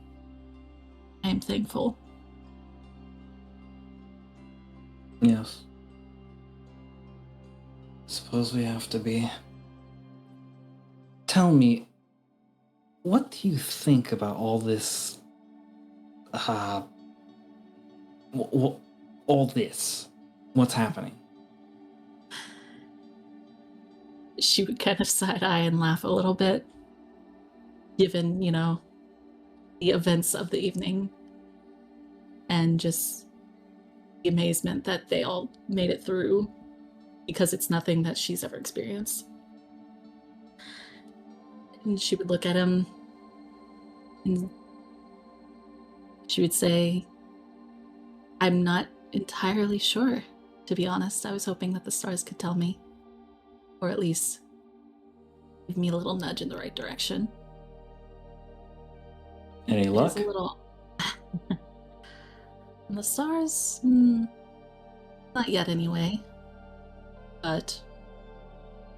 I am thankful.
Yes. Suppose we have to be. Tell me, what do you think about all this? All this? What's happening?
She would kind of side eye and laugh a little bit, given, the events of the evening and just the amazement that they all made it through, because it's nothing that she's ever experienced. And she would look at him and she would say, I'm not entirely sure, to be honest. I was hoping that the stars could tell me, or at least give me a little nudge in the right direction.
Any luck?
It's a little... And the stars? Not yet anyway. But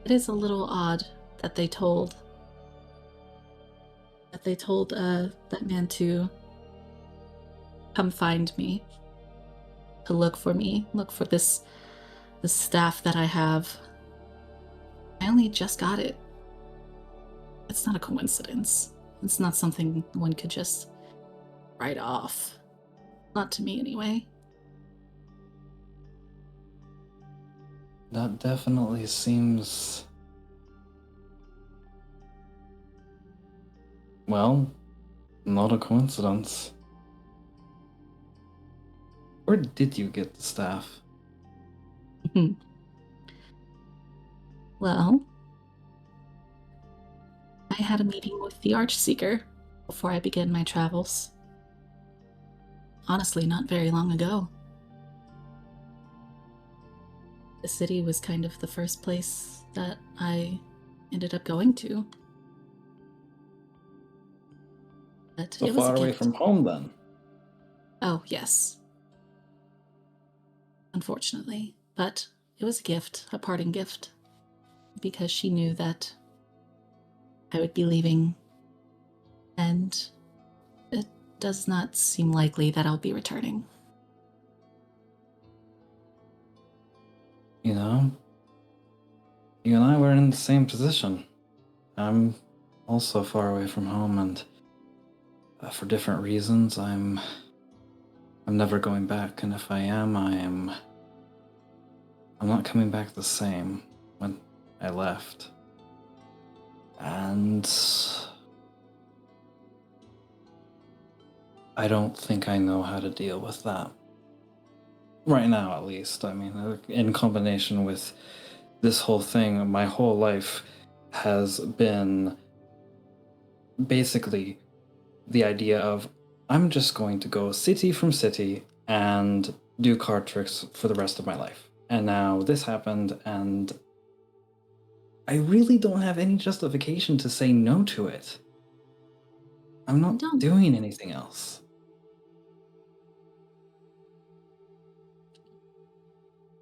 it is a little odd that they told that man to come find me, to look for me, look for the staff that I have. I only just got it. It's not a coincidence. It's not something one could just write off. Not to me, anyway.
That definitely seems... well, not a coincidence. Where did you get the staff?
Well, I had a meeting with the Archseeker before I began my travels. Honestly, not very long ago. The city was kind of the first place that I ended up going to. But
So
it was
far
a
away
gift.
from home, then?
Oh, yes. Unfortunately. But it was a gift, a parting gift. Because she knew that I would be leaving And it does not seem likely that I'll be returning.
You know, you and I were in the same position. I'm also far away from home, and for different reasons, I'm never going back. And if I am, I'm not coming back the same when I left. And I don't think I know how to deal with that. Right now, at least. I mean, in combination with this whole thing, my whole life has been basically the idea of I'm just going to go city from city and do card tricks for the rest of my life. And now this happened, and I really don't have any justification to say no to it. I'm not doing anything else.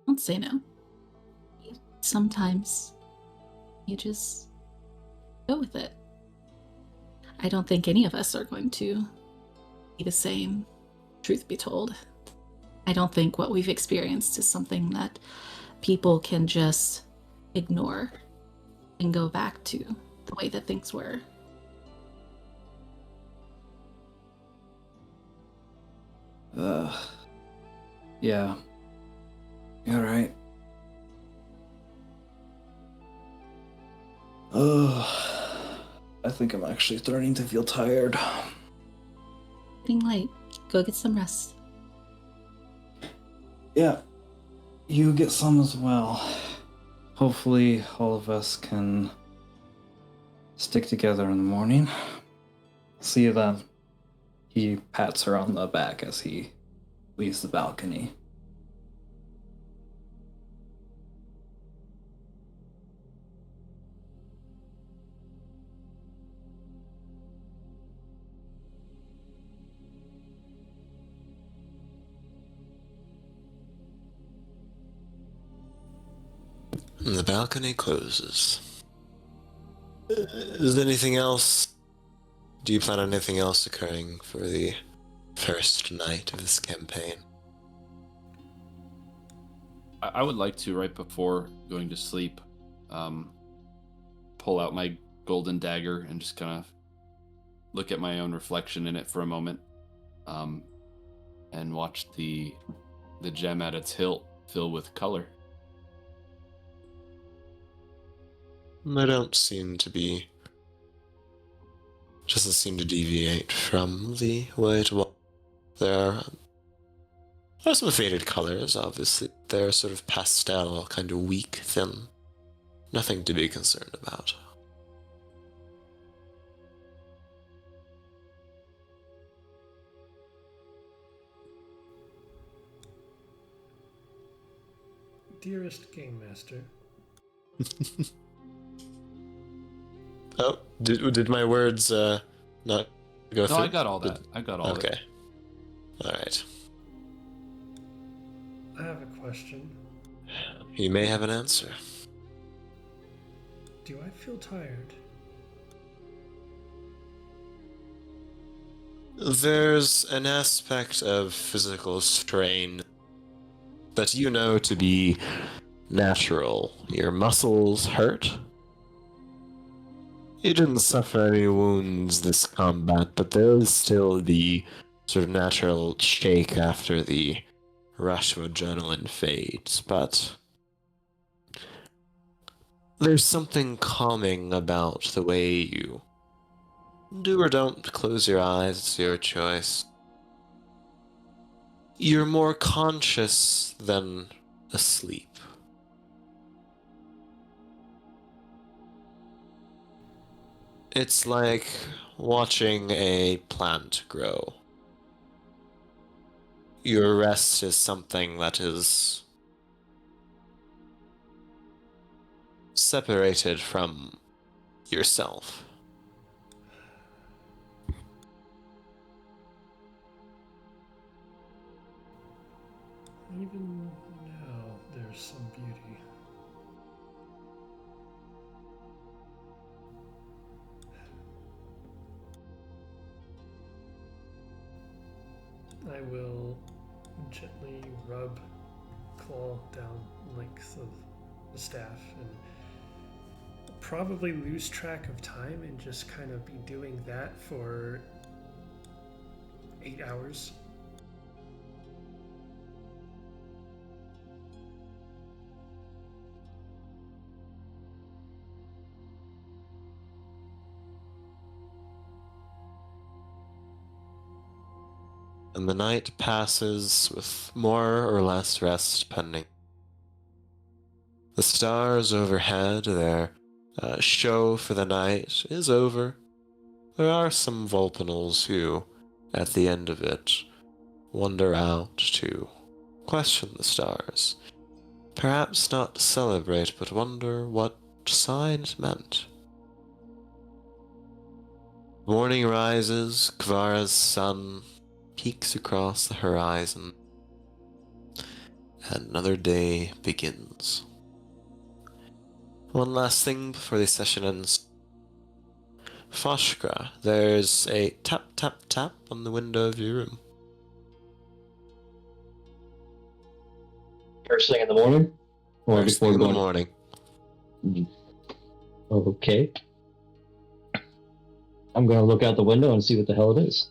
Don't say no. Sometimes you just go with it. I don't think any of us are going to be the same, truth be told. I don't think what we've experienced is something that people can just ignore and go back to the way that things were.
Yeah. You're right. I think I'm actually starting to feel tired.
Getting late. Go get some rest.
Yeah. You get some as well. Hopefully all of us can stick together in the morning. See you then. He pats her on the back as he leaves the balcony.
And the balcony closes. Is there anything else? Do you plan on anything else occurring for the first night of this campaign?
I would like to, right before going to sleep, pull out my golden dagger and just kind of look at my own reflection in it for a moment, and watch the gem at its hilt fill with color.
I don't seem to be... doesn't seem to deviate from the way it was. There are some faded colors, obviously. They're sort of pastel, kind of weak, thin. Nothing to be concerned about.
Dearest Game Master.
Oh, did my words not go through?
No, I got all that. I got all of it.
Okay. Alright.
I have a question.
You may have an answer.
Do I feel tired?
There's an aspect of physical strain that you know to be natural. Your muscles hurt. You didn't suffer any wounds this combat, but there is still the sort of natural shake after the rush of adrenaline fades, but there's something calming about the way you do or don't close your eyes. It's your choice. You're more conscious than asleep. It's like watching a plant grow. Your rest is something that is separated from yourself.
Even now, there's some beauty. I will gently rub claw down length of the staff and probably lose track of time and just kind of be doing that for 8 hours.
And the night passes with more or less rest pending. The stars overhead, their show for the night is over. There are some Vulpinals who, at the end of it, wander out to question the stars. Perhaps not celebrate, but wonder what sign it meant. Morning rises, Kvara's sun peeks across the horizon, and another day begins. One last thing before the session ends. Foshkra, there's a tap tap tap on the window of your room.
First thing in the morning? Or
First
before
thing in the
going?
morning.
Okay. I'm gonna look out the window and see what the hell it is.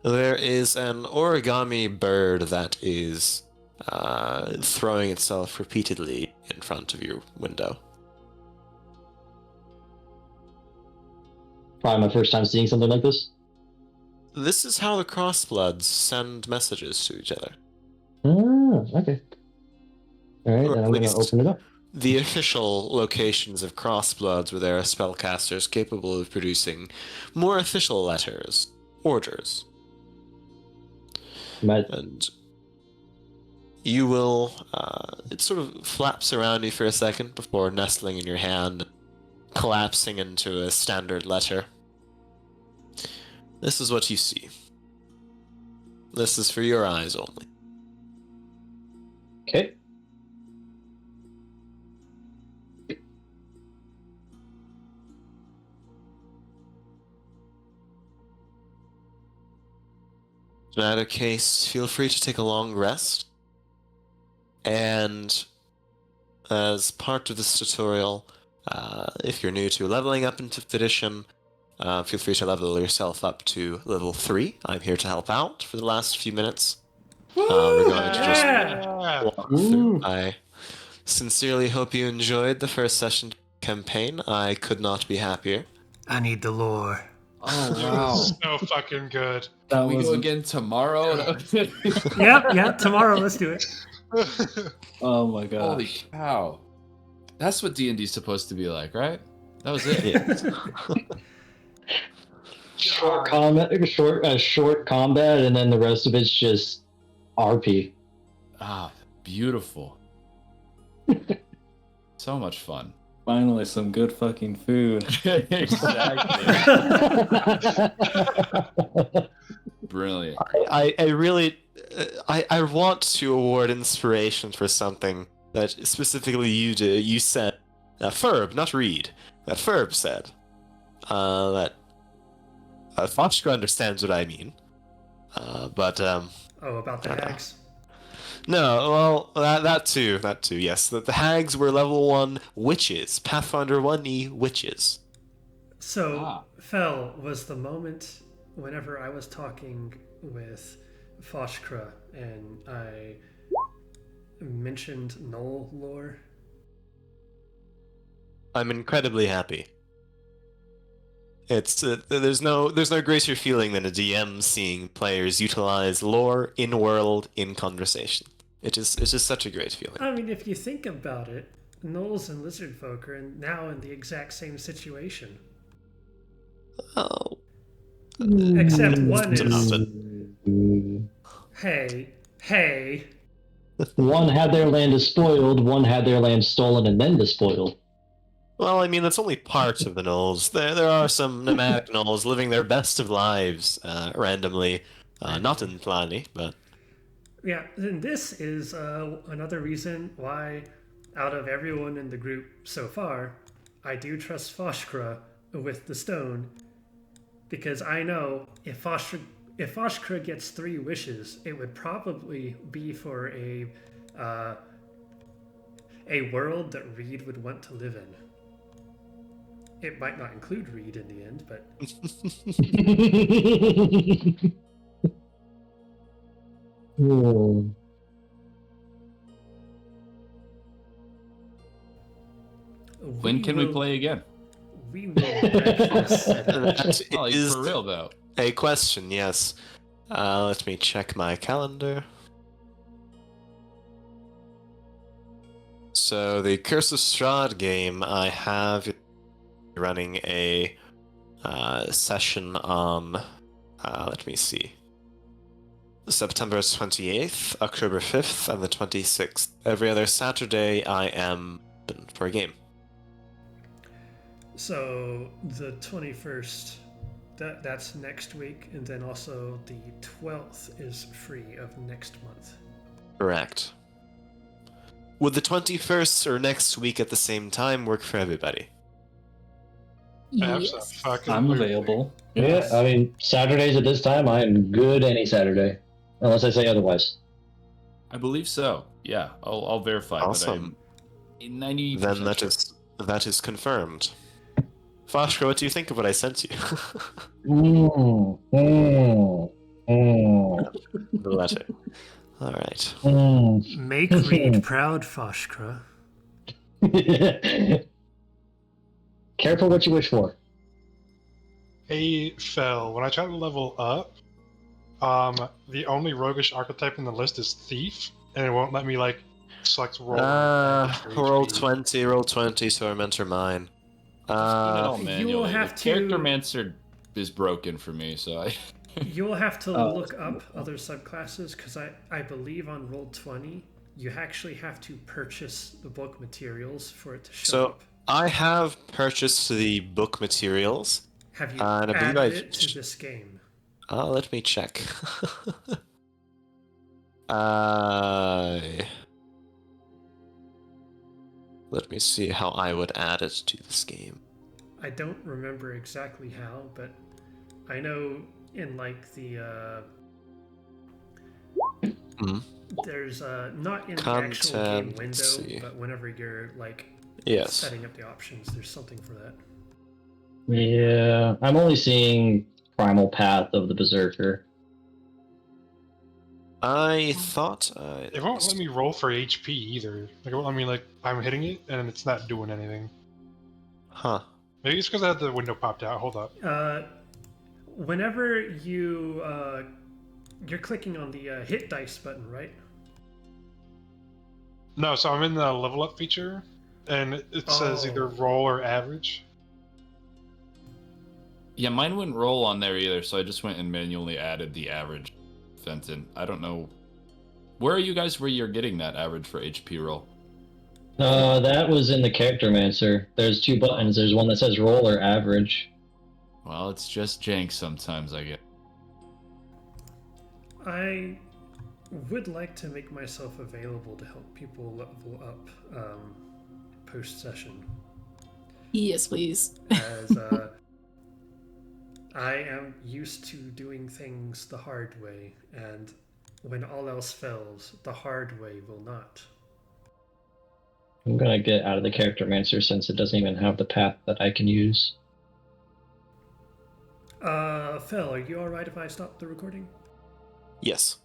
There is an origami bird that is throwing itself repeatedly in front of your window.
Probably my first time seeing something like this.
This is how the Crossbloods send messages to each other.
Ah, okay. Alright,
Or
then
at
I'm gonna
least
open it up.
the official locations of Crossbloods where there are spellcasters capable of producing more official letters, orders. And you will, it sort of flaps around you for a second before nestling in your hand, collapsing into a standard letter. This is what you see. This is for your eyes only.
Okay.
In either case, feel free to take a long rest. And as part of this tutorial, if you're new to leveling up into 5th edition, feel free to level yourself up to level 3. I'm here to help out for the last few minutes. We're going to just walk through. I sincerely hope you enjoyed the first session campaign. I could not be happier.
I need the lore.
Oh
It was so fucking good.
Can we go again tomorrow?
Yep, tomorrow, let's do it.
Oh my god.
Holy cow. That's what D&D's supposed to be like, right? That was it.
Short combat, and then the rest of it's just RP.
Ah, beautiful. So much fun.
Finally, some good fucking food.
Exactly. Brilliant.
I really, I want to award inspiration for something that specifically you did. You said, Ferb, not Reed. That Ferb said, that Foshka understands what I mean, but
Oh, about the hags.
No, well, that too, yes. The hags were level 1 witches, Pathfinder 1E witches.
So, Fel, was the moment whenever I was talking with Foshkra and I mentioned Null lore?
I'm incredibly happy. It's there's no greater feeling than a DM seeing players utilize lore in world in conversation. It's just such a great feeling.
I mean, if you think about it, Gnolls and lizard folk are now in the exact same situation.
Oh.
Except one is,
Mm.
hey.
One had their land despoiled, one had their land stolen and then despoiled.
Well, I mean, that's only part of the gnolls. There are some nomadic gnolls living their best of lives randomly, not in Tlani, but...
Yeah, and this is another reason why, out of everyone in the group so far, I do trust Foshkra with the stone, because I know if if Oshkra gets 3 wishes, it would probably be for a world that Reed would want to live in. It might not include Reed in the end, but
When can we play again?
We will actually set it.
That
Oh, like,
is
for real though.
a question, yes. Let me check my calendar. So the Curse of Strahd game, I have running a session on, let me see, September 28th, October 5th, and the 26th. Every other Saturday, I am open for a game.
So the 21st, that's next week, and then also the 12th is free of next month.
Correct. Would the 21st or next week at the same time work for everybody?
Yes.
I'm available.
Yeah, I mean, Saturdays at this time, I am good any Saturday, unless I say otherwise.
I believe so. Yeah, I'll verify.
Awesome.
But I'm 90%.
Then
sure.
that is confirmed. Foshka, what do you think of what I sent you? The letter. All right.
Make Reed proud, Foshkra.
Careful what you wish for.
Hey, Fel, when I try to level up, the only roguish archetype in the list is Thief, and it won't let me, like, select roll.
Roll 20, so I'm enter mine.
I've seen it all
you
manually.
will have
The
to-
Character Mancer is broken for me, so I.
You'll have to
Oh.
look up other subclasses, because I believe on Roll20, you actually have to purchase the book materials for it to show
So
up.
I have purchased the book materials.
Have you
and I believe
added
I've-
it to this game?
Let me check. Let me see how I would add it to this game.
I don't remember exactly how, but I know in like the there's not in the actual game
Content, let's
window,
see.
but whenever you're like
Yes.
setting up the options, there's something for that.
Yeah, I'm only seeing Primal Path of the Berserker.
I thought
It won't let me roll for HP either. Like, it won't let me, like, I'm hitting it, and it's not doing anything.
Huh.
Maybe it's because I had the window popped out. Hold up.
Whenever you you're clicking on the hit dice button, right?
No, so I'm in the level up feature, and it says either
Oh.
roll or average.
Yeah, mine wouldn't roll on there either, so I just went and manually added the average Fenton. I don't know. Where are you guys where you're getting that average for HP roll?
That was in the Character Mancer. There's 2 buttons. There's one that says roll or average.
Well, it's just jank sometimes, I guess.
I would like to make myself available to help people level up post session,
Yes, please.
as I am used to doing things the hard way, and when all else fails, the hard way will not.
I'm gonna get out of the Character Mancer since it doesn't even have the path that I can use.
Phil, are you alright if I stop the recording?
Yes.